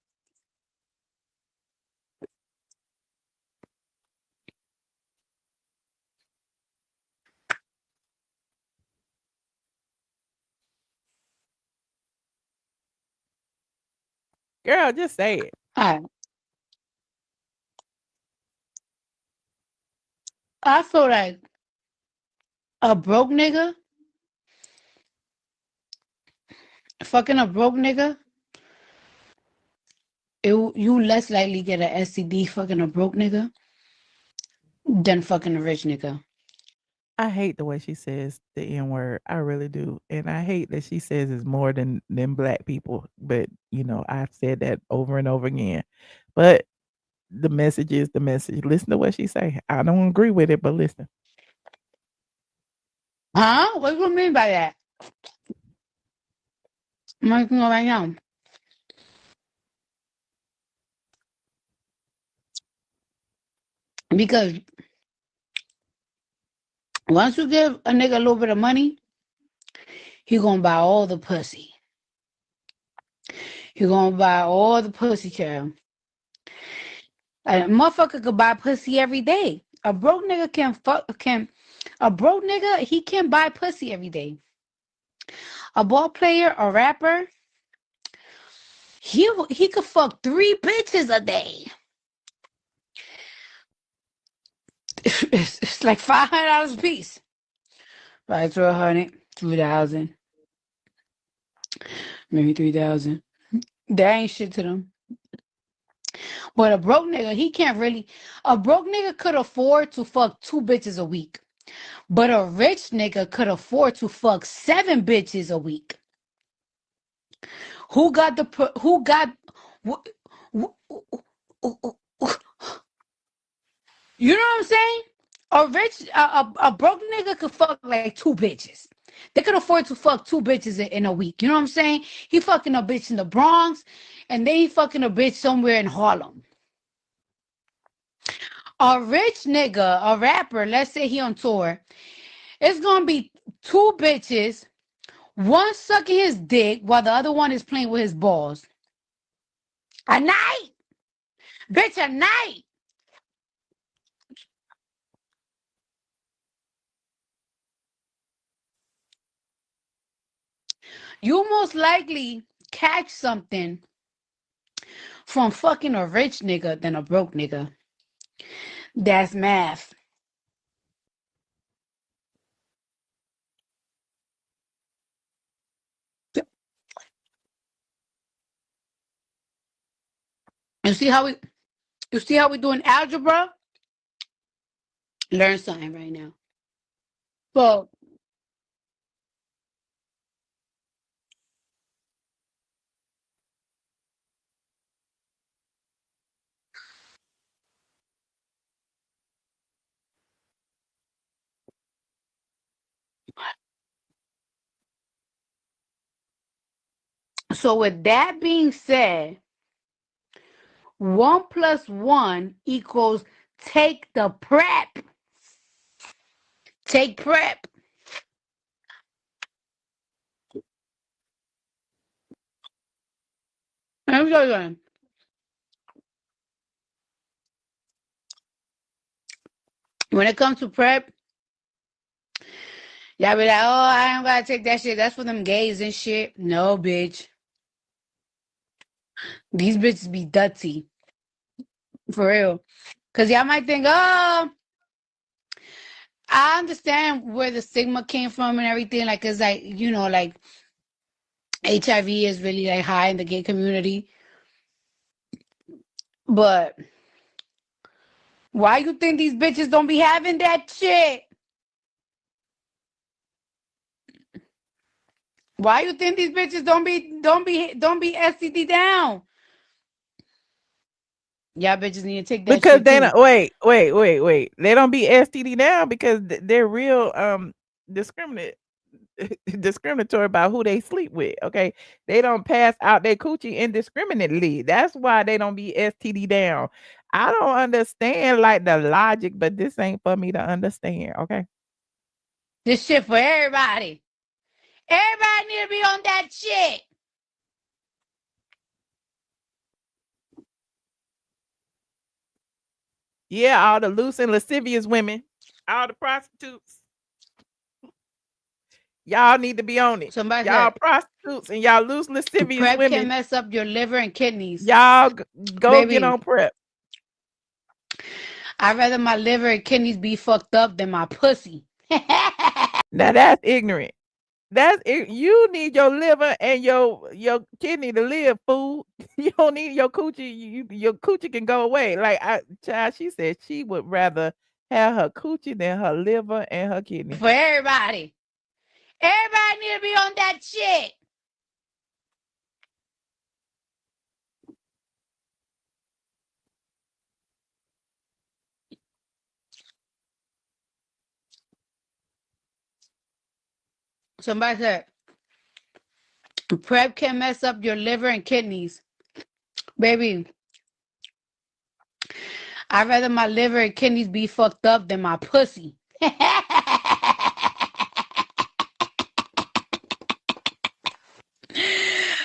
Girl, just say it. All right. I feel like a broke nigga, fucking a broke nigga, you less likely get an STD fucking a broke nigga than fucking a rich nigga. I hate the way she says the N word. I really do. And I hate that she says it's more than black people. But, I've said that over and over again. But the message is the message. Listen to what she say. I don't agree with it, but listen. Huh? What do you mean by that? I'm making it right now. Because once you give a nigga a little bit of money, he gonna buy all the pussy. He gonna buy all the pussy, child. A motherfucker could buy pussy every day. A broke nigga a broke nigga, he can buy pussy every day. A ball player, a rapper, he could fuck 3 bitches a day. It's like $500 a piece. Right to 100, 2,000, maybe 3,000. That ain't shit to them. But a broke nigga, he can't really. A broke nigga could afford to fuck 2 bitches a week. But a rich nigga could afford to fuck 7 bitches a week. Who got you know what I'm saying? A broke nigga could fuck like 2 bitches. They could afford to fuck 2 bitches in a week. You know what I'm saying? He fucking a bitch in the Bronx, and then he fucking a bitch somewhere in Harlem. A rich nigga, a rapper, let's say he on tour, it's gonna be 2 bitches, one sucking his dick while the other one is playing with his balls. A night! Bitch, a night! You most likely catch something from fucking a rich nigga than a broke nigga. That's math. You see how we doing algebra? Learn something right now. So with that being said, 1 + 1 equals take the prep. Take prep. Let me tell you something. When it comes to prep, y'all be like, oh, I don't gotta take that shit. That's for them gays and shit. No, bitch. These bitches be dirty. For real. Because y'all might think, oh, I understand where the stigma came from and everything. Like, it's like, like HIV is really like high in the gay community. But why you think these bitches don't be having that shit? Why you think these bitches don't be STD down? Y'all bitches need to take that Because shit they too. don't wait. They don't be STD now because they're real discriminatory about who they sleep with. Okay. They don't pass out their coochie indiscriminately. That's why they don't be STD down. I don't understand like the logic, but this ain't for me to understand. Okay. This shit for everybody. Everybody need to be on that shit. Yeah, all the loose and lascivious women, all the prostitutes. Y'all need to be on it. Somebody Y'all said prostitutes and y'all loose lascivious prep can women. mess up your liver and kidneys. Y'all go get Baby, on prep. I'd rather my liver and kidneys be fucked up than my pussy. Now that's ignorant. You need your liver and your kidney to live, fool. You don't need your coochie. Your coochie can go away. Like child, she said she would rather have her coochie than her liver and her kidney. For everybody. Everybody need to be on that shit. Somebody said prep can mess up your liver and kidneys. Baby, I'd rather my liver and kidneys be fucked up than my pussy.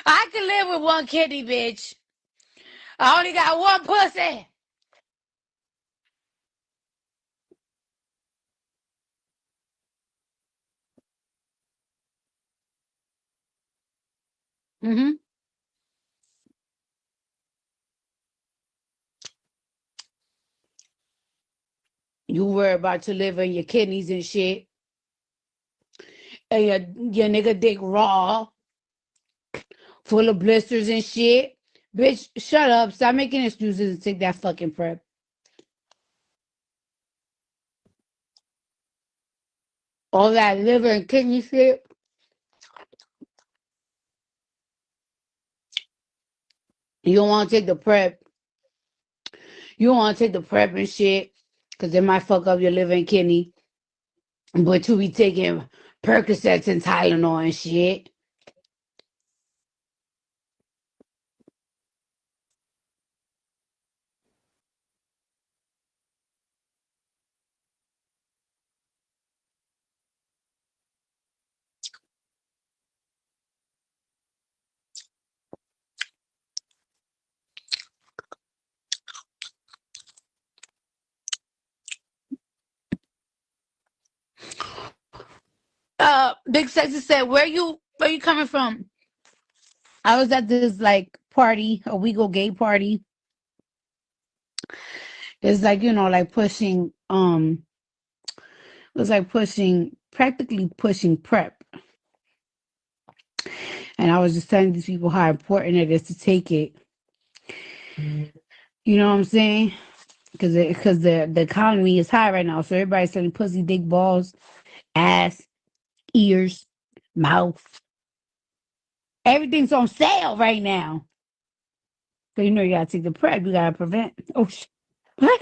I can live with one kidney, bitch. I only got one pussy. Mm-hmm. You worry about your liver and your kidneys and shit. And your nigga dick raw, full of blisters and shit. Bitch, shut up. Stop making excuses and take that fucking prep. All that liver and kidney shit. You don't want to take the prep. You don't want to take the prep and shit. Because it might fuck up your liver and kidney. But you be taking Percocets and Tylenol and shit. Big Sexy said, where you coming from? I was at this like party, a We Go Gay party. It's like, like pushing it was like practically pushing PrEP. And I was just telling these people how important it is to take it. You know what I'm saying? Because the economy is high right now, so everybody's selling pussy, dick, balls, ass, ears, mouth. Everything's on sale right now. So you gotta take the PrEP. You gotta prevent. Oh shit! What?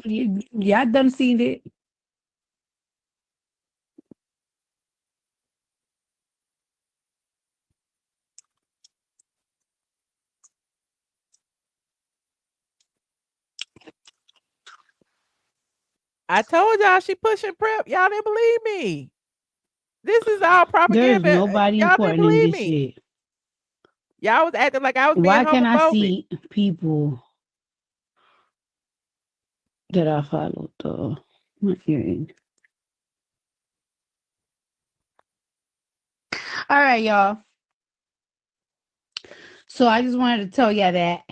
Yeah, I done seen it. I told y'all she pushing PrEP. Y'all didn't believe me. This is all propaganda. There's nobody Y'all didn't important in believe this me. shit. Y'all was acting like I was being Why can't I homophobic. see people that I follow though? Not hearing. All right, y'all. So I just wanted to tell y'all that.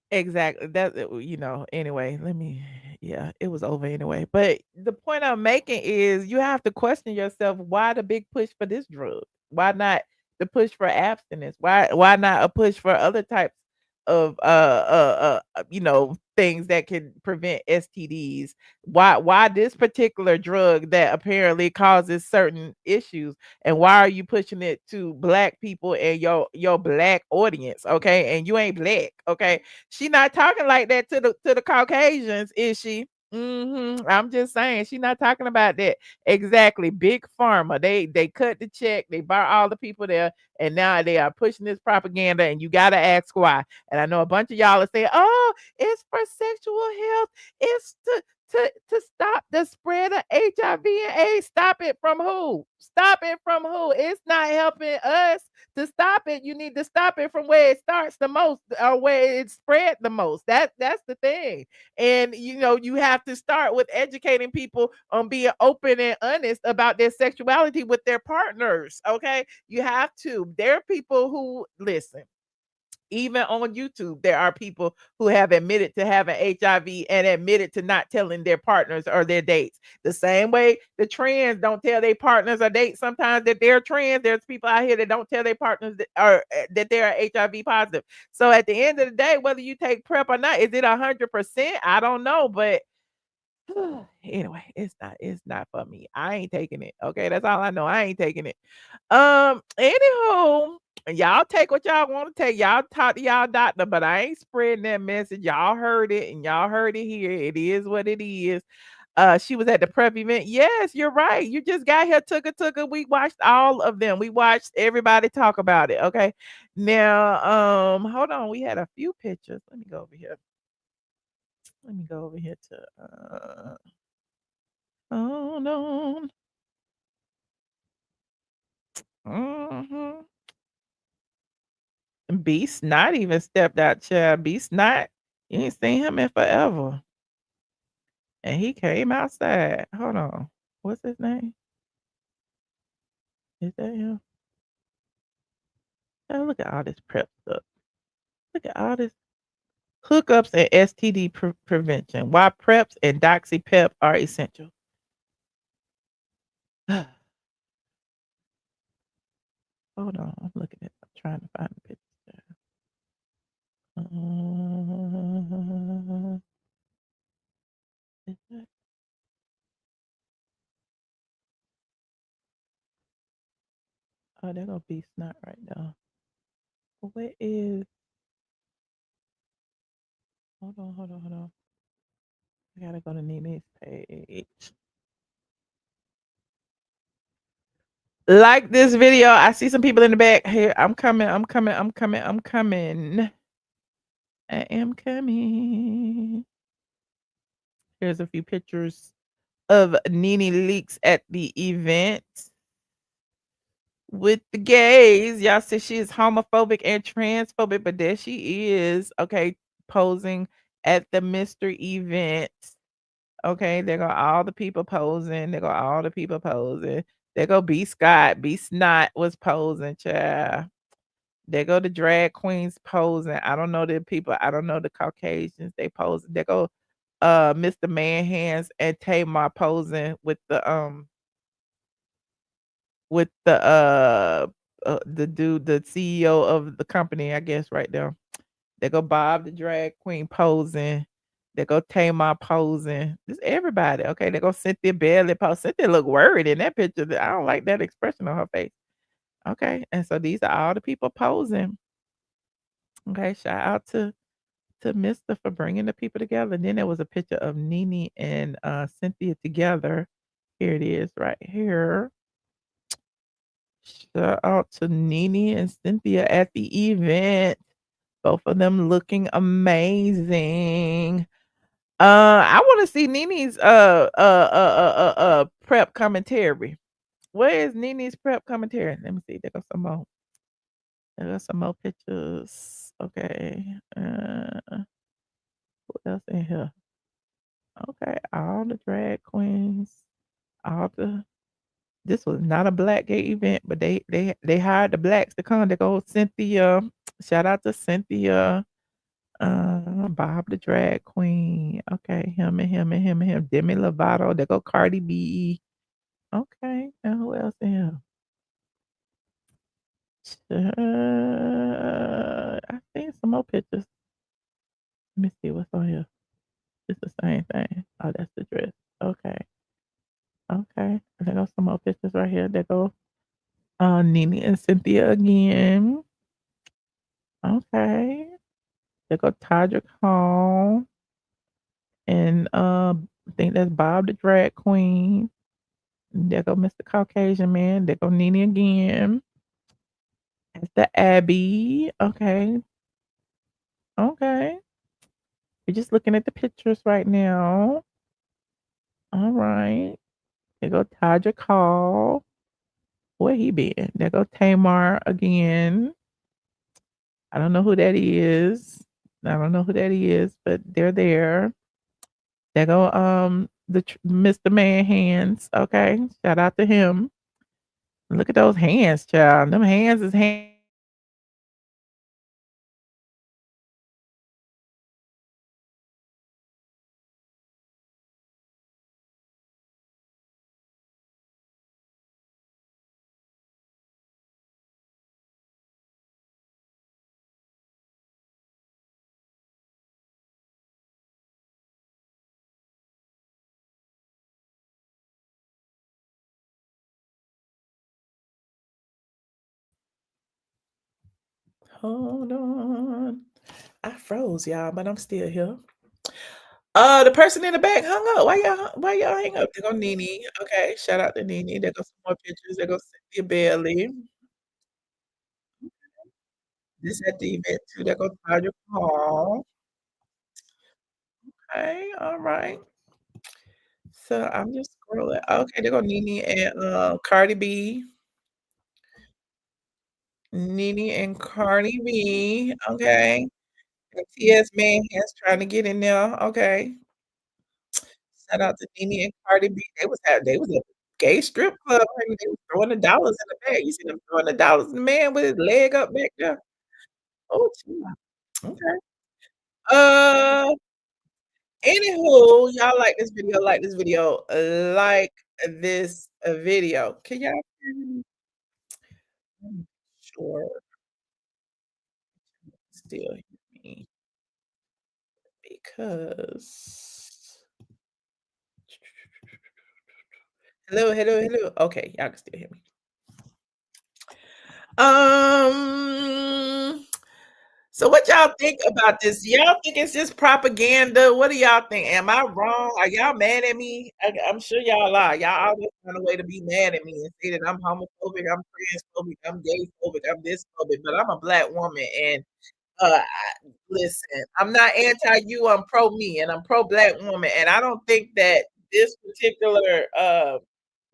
Exactly. That anyway, it was over anyway. But the point I'm making is you have to question yourself, why the big push for this drug? Why not the push for abstinence? Why not a push for other types of things that can prevent STDs? Why this particular drug that apparently causes certain issues, and why are you pushing it to black people and your black audience? Okay, and you ain't black. Okay, she not talking like that to the Caucasians, is she? I'm just saying she not talking about that. Exactly. Big pharma. They cut the check, they bought all the people there, and now they are pushing this propaganda, and you gotta ask why. And I know a bunch of y'all are saying, oh, it's for sexual health, it's to stop the spread of HIV and AIDS. Stop it from who? Stop it from who? It's not helping us to stop it. You need to stop it from where it starts the most, or where it spread the most. That's the thing. And you have to start with educating people on being open and honest about their sexuality with their partners. Okay, you have to. There are people who listen. Even on YouTube, there are people who have admitted to having HIV and admitted to not telling their partners or their dates. The same way the trans don't tell their partners or dates sometimes that they're trans. There's people out here that don't tell their partners that they're HIV positive. So at the end of the day, whether you take PrEP or not, is it 100%? I don't know, but anyway, it's not for me. I ain't taking it. Okay, that's all I know. I ain't taking it. Anywho, y'all take what y'all want to take. Y'all talk to y'all doctor, but I ain't spreading that message. Y'all heard it, and y'all heard it here. It is what it is. She was at the PrEP event. Yes, you're right. You just got here, took her. We watched all of them. We watched everybody talk about it. Okay. Now, hold on. We had a few pictures. Let me go over here. Let me go over here to hold on. Beast not even stepped out, child. Beast not. You ain't seen him in forever. And he came outside. Hold on. What's his name? Is that him? Oh, look at all this PrEP stuff. Look at all this hookups and STD prevention. Why PrEPs and doxy-pep are essential. Hold on. I'm looking at. I'm trying to find the picture. Oh, they're gonna be snot right now. What is? Hold on. I gotta go to Nene's page. Like this video. I see some people in the back here. I'm coming. I am coming. Here's a few pictures of Nene Leakes at the event with the gays. Y'all say she is homophobic and transphobic, but there she is. Okay, posing at the Mistr events. Okay, there go all the people posing. There go all the people posing. There go B Scott. B Snot was posing, child. There go the drag queens posing. I don't know the people. I don't know the Caucasians. They posing. There go Mr. Man Hands and Tamar posing with the dude, the CEO of the company, I guess, right there. There go Bob the drag queen posing. There go Tamar posing. Just everybody. Okay, there go Cynthia Bailey pose. Cynthia look worried in that picture. I don't like that expression on her face. Okay, and so these are all the people posing. Okay, shout out to Mistr for bringing the people together. Then there was a picture of Nene and Cynthia together. Here it is, right here. Shout out to Nene and Cynthia at the event. Both of them looking amazing. I want to see Nene's prep commentary. Where is Nene's prep commentary? Let me see. There goes some more. There goes some more pictures. Okay. What else in here? Okay, all the drag queens, all the. This was not a black gay event, but they hired the blacks to come. They go Cynthia. Shout out to Cynthia. Bob the drag queen. Okay, him and him and him and him. Demi Lovato. There go Cardi B. Okay, and who else in here? I think some more pictures. Let me see what's on here. It's the same thing. Oh, that's the dress. Okay. Okay. There go some more pictures right here. There go Nene and Cynthia again. Okay. There go Todrick Hall. And I think that's Bob the drag queen. There go Mr. Caucasian man. There go Nene again. That's the Abby. Okay. Okay. We're just looking at the pictures right now. All right. There go Todrick Hall. Where he been? There go Tamar again. I don't know who that is. I don't know who that is, but they're there. There go Mr. Man Hands. Okay. Shout out to him. Look at those hands, child. Them hands is hands. Hold on. I froze, y'all, but I'm still here. The person in the back hung up. Why y'all hang up? There go Nene. Okay, shout out to Nene. There go some more pictures. There go Cynthia Bailey. This at the event too. There go Tanya Paul. Okay, all right. So I'm just scrolling. Okay, there go Nene and Cardi B. Nene and Cardi B. Okay. And TS Man has trying to get in there. Okay. Shout out to Nene and Cardi B. They was at a gay strip club, honey. They was throwing the dollars in the bag. You see them throwing the dollars. The man with his leg up back there. Oh, child. Okay. Uh, Anywho, y'all like this video, like this video. Can y'all hear me? Sure, still hear me because hello, hello, hello. Okay, y'all can still hear me. Um, so what y'all think about this? Y'all think it's just propaganda? What do y'all think? Am I wrong? Are y'all mad at me? I'm sure y'all are. Y'all always find a way to be mad at me and say that I'm homophobic, I'm transphobic, I'm gay phobic, I'm this phobic, but I'm a black woman and listen, I'm not anti you, I'm pro me, and I'm pro black woman, and I don't think that this particular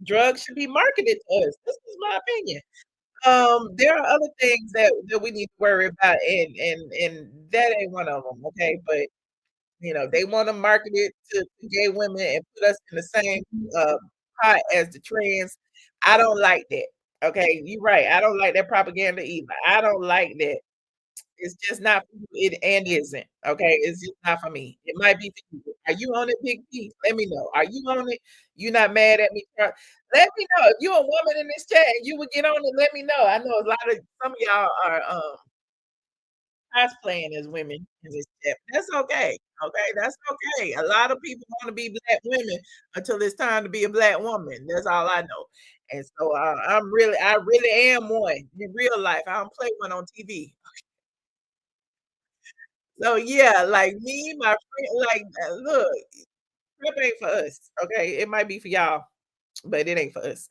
drug should be marketed to us. This is my opinion. There are other things that we need to worry about, and that ain't one of them. Okay, but You know, they want to market it to gay women and put us in the same uh, pot as the trans. I don't like that. Okay, you're right. I don't like that propaganda either. I don't like that. It's just not for you, it and isn't, okay? It's just not for me. It might be for you. Are you on it, Big P? Let me know. Are you on it? You not mad at me? Let me know. If you're a woman in this chat and you would get on it, let me know. I know a lot of some of y'all are cosplaying as women in this chat. That's okay. Okay, that's okay. A lot of people want to be black women until it's time to be a black woman. That's all I know. And so I really am one in real life. I don't play one on TV. So yeah, like me, my friend, like look, prep ain't for us. Okay, it might be for y'all, but it ain't for us.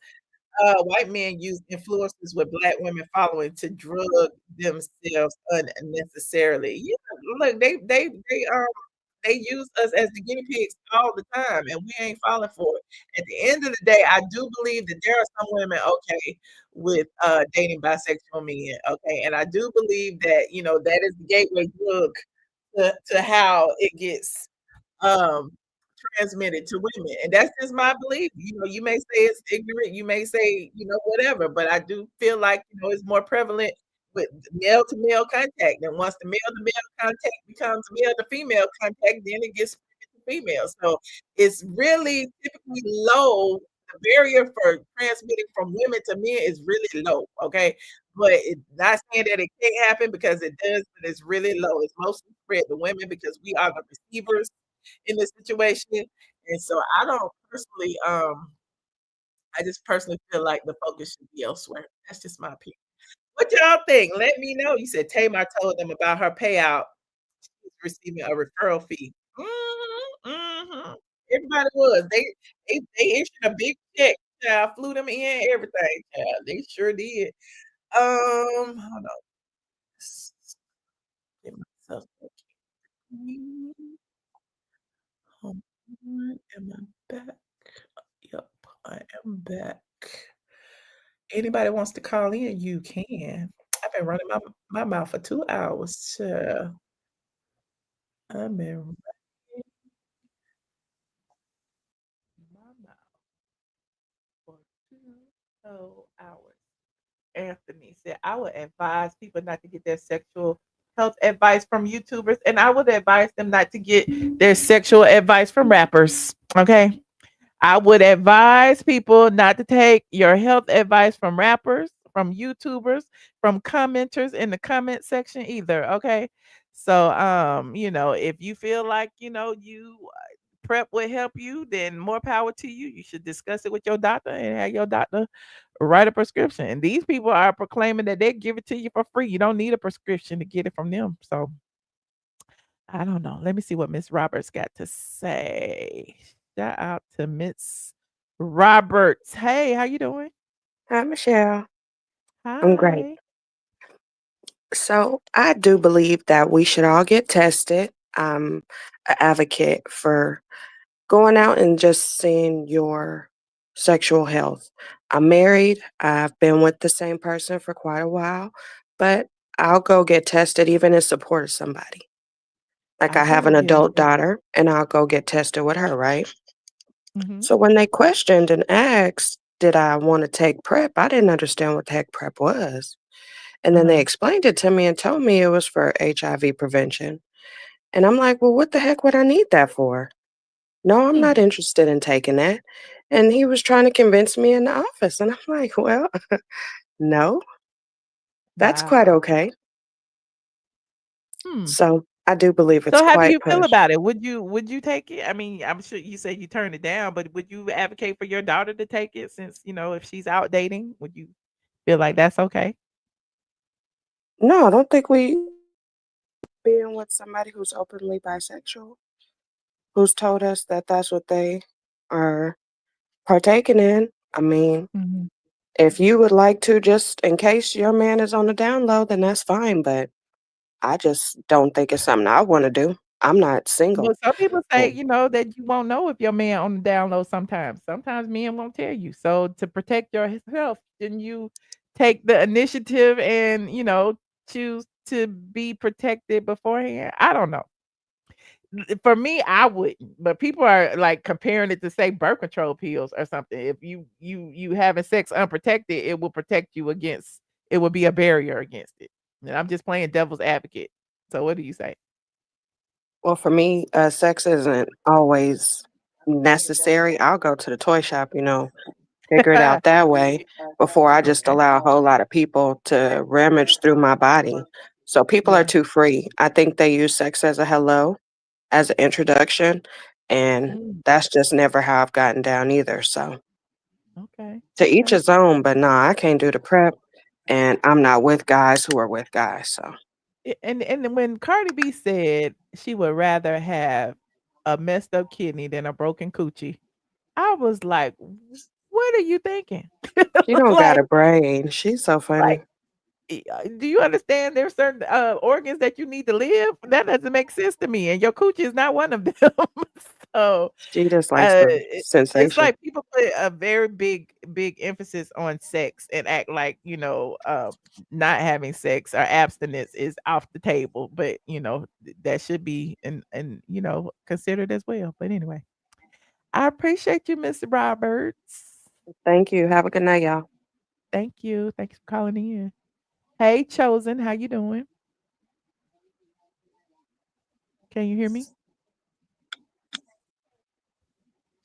White men use influences with black women following to drug themselves unnecessarily. Yeah, look, they use us as the guinea pigs all the time, and we ain't falling for it. At the end of the day, I do believe that there are some women okay with dating bisexual men, okay, and I do believe that that is the gateway drug to how it gets um transmitted to women. And that's just my belief. You may say it's ignorant, you may say, whatever, but I do feel like, it's more prevalent with male to male contact. And once the male to male contact becomes male to female contact, then it gets female. So it's really typically low. The barrier for transmitting from women to men is really low. Okay. But it's not saying that it can't happen because it does, but it's really low. It's mostly spread to women because we are the receivers in this situation. And so I just personally feel like the focus should be elsewhere. That's just my opinion. What y'all think? Let me know. You said Tamar told them about her payout. She's receiving a referral fee. Everybody was. They issued a big check. Child, flew them in, everything. Child. They sure did. Hold on. Get myself hold on. Am I back? Yep, I am back. Anybody wants to call in, you can. I've been running my mouth for 2 hours. I've been running my mouth for 2 whole hours. Anthony said, I would advise people not to get their sexual health advice from YouTubers, and I would advise them not to get their sexual advice from rappers. Okay. I would advise people not to take your health advice from rappers, from YouTubers, from commenters in the comment section either. Okay. So, if you feel like, you prep would help you, then more power to you. You should discuss it with your doctor and have your doctor write a prescription. And these people are proclaiming that they give it to you for free. You don't need a prescription to get it from them. So I don't know. Let me see what Miss Roberts got to say. Shout out to Miss Roberts. Hey, how you doing? Hi, Michelle. I'm great. Hi. So I do believe that we should all get tested. I'm an advocate for going out and just seeing your sexual health. I'm married. I've been with the same person for quite a while, but I'll go get tested even in support of somebody. Like I have an totally adult agree. daughter and I'll go get tested with her, right? Mhm. So when they questioned and asked, did I want to take PrEP? I didn't understand what the heck PrEP was. And then they Uh-huh. explained it to me and told me it was for HIV prevention. And I'm like, well, what the heck would I need that for? No, I'm not Hmm. interested in taking that. And he was trying to convince me in the office. And I'm like, well, no, that's quite Wow. okay. Hmm. So I do believe it's So how do quite you feel pushed. about it? Would you take it? I mean, I'm sure you said you turned it down, but would you advocate for your daughter to take it since, if she's out dating, would you feel like that's okay? No, I don't think we being with somebody who's openly bisexual, who's told us that that's what they are partaking in. I mean, Mhm. if you would like to, just in case your man is on the down low, then that's fine. But I just don't think it's something I want to do. I'm not Well, single. some people say, Well, that you won't know if your man on the down low sometimes. Sometimes men won't tell you. So to protect your health, shouldn't you take the initiative and, choose to be protected beforehand? I don't know. For me, I wouldn't, but people are like comparing it to say birth control pills or something. If you having sex unprotected, it will protect you against. It will be a barrier against it. And I'm just playing devil's advocate. So what do you say? Well, for me, sex isn't always necessary. I'll go to the toy shop, figure it out that way before I just Okay. allow a whole lot of people to rummage through my body. So people are Yeah. too free. I think they use sex as a hello, as an introduction, and Mm, that's just never how I've gotten down either. So okay. to each Okay. his own, but nah, I can't do the prep, and I'm not with guys who are with guys. So And when Cardi B said she would rather have a messed up kidney than a broken coochie, I was like, what are you thinking? she don't got like a brain. She's so like funny. do you understand there's certain organs that you need to live? That doesn't make sense to me. And your coochie is not one of them. So She just likes the it's sensation. like people put a very big emphasis on sex and act like, not having sex or abstinence is off the table. But that should be and considered as well. But anyway, I appreciate you, Mr. Roberts. Thank you. Have a good night, y'all. Thank you. Thanks for calling in. Hey, Chosen, how you doing? Can you hear me?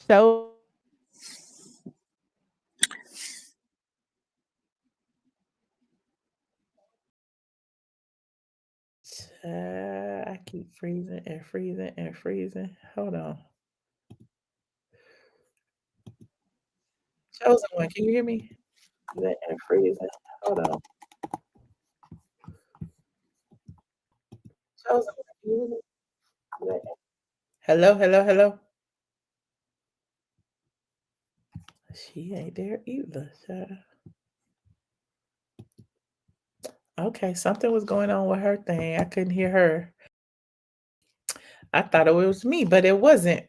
So I keep freezing and freezing and freezing. Hold on. Chosen one, can you hear me? Freezing and freezing. Hold on. Chosen one, can you hear me? Hello, hello, hello. She ain't there either. Child. Okay, something was going on with her thing. I couldn't hear her. I thought it was me, but it wasn't.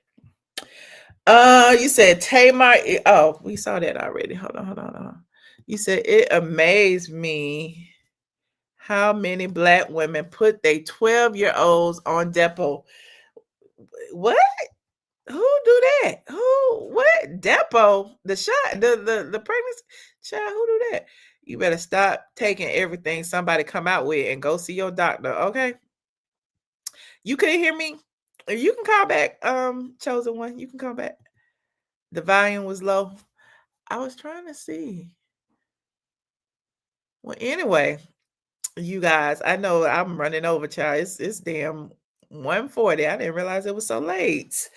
You said Tamar. Oh, we saw that already. Hold on, hold on, hold on. You said it amazed me how many black women put their 12-year-olds on depot. What? Who do that? Who? What? Depot? The shot? The pregnancy child? Who do that? You better stop taking everything somebody come out with and go see your doctor. Okay. You couldn't hear me. You can call back. Chosen one. You can call back. The volume was low. I was trying to see. Well, anyway, you guys, I know I'm running over, child. It's damn 1:40. I didn't realize it was so late.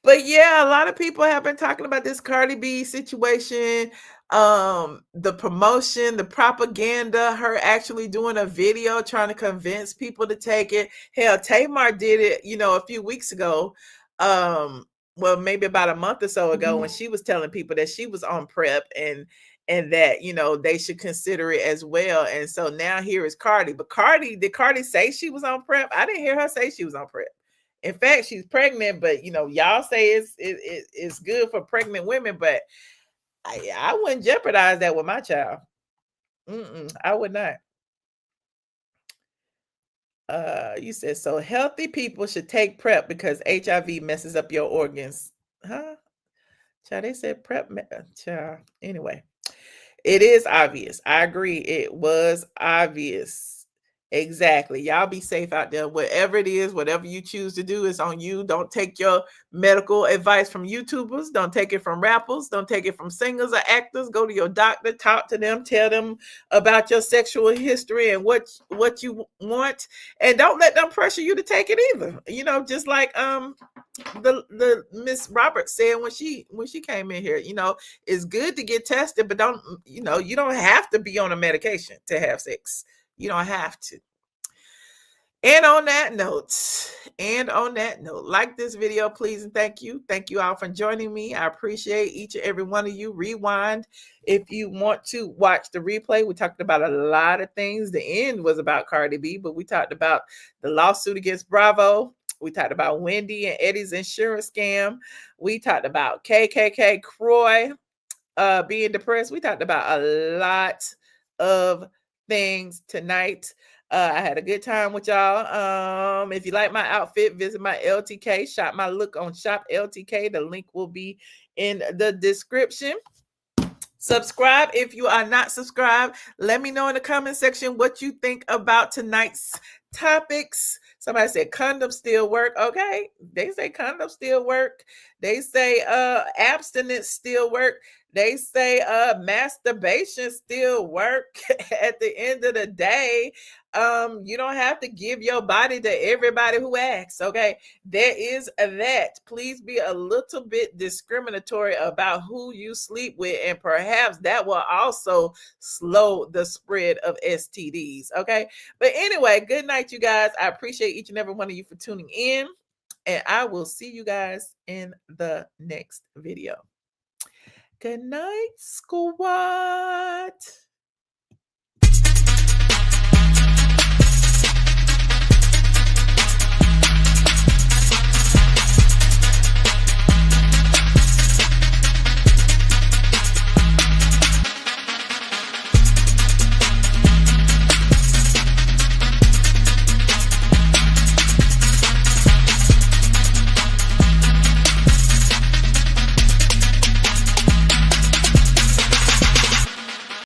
But yeah, a lot of people have been talking about this Cardi B situation, the promotion, the propaganda, her actually doing a video trying to convince people to take it. Hell, Tamar did it, a few weeks ago. Well, maybe about a month or so ago when she was telling people that she was on PrEP and that they should consider it as well. And so now here is Cardi. But did Cardi say she was on PrEP? I didn't hear her say she was on PrEP. In fact, she's pregnant, but y'all say it's good for pregnant women, but I wouldn't jeopardize that with my child. I would not. You said so healthy people should take PrEP because HIV messes up your organs. Huh? Child, they said PrEP. Child. Anyway, it is obvious. I agree. It was obvious. Exactly. Y'all be safe out there. Whatever it is, whatever you choose to do is on you. Don't take your medical advice from YouTubers. Don't take it from rappers. Don't take it from singers or actors. Go to your doctor, talk to them, tell them about your sexual history and what you want. And don't let them pressure you to take it either. Just like the Miss Roberts said when she came in here, it's good to get tested, but don't you don't have to be on a medication to have sex. You don't have to. And on that note, like this video, please and thank you. Thank you all for joining me. I appreciate each and every one of you. Rewind if you want to watch the replay. We talked about a lot of things. The end was about Cardi B, but we talked about the lawsuit against Bravo. We talked about Wendy and Eddie's insurance scam. We talked about KKK Kroy being depressed. We talked about a lot of things tonight. I had a good time with y'all. If you like my outfit, visit my LTK, shop my look on Shop LTK. The link will be in the description. Subscribe if you are not subscribed. Let me know in the comment section what you think about tonight's topics. Somebody said condoms still work. Okay, they say condoms still work. They say abstinence still work. They say masturbation still work. At the end of the day, you don't have to give your body to everybody who asks. Okay, there is that. Please be a little bit discriminatory about who you sleep with, and perhaps that will also slow the spread of STDs. Okay, but anyway, good night, you guys. I appreciate each and every one of you for tuning in, and I will see you guys in the next video. Good night, squad.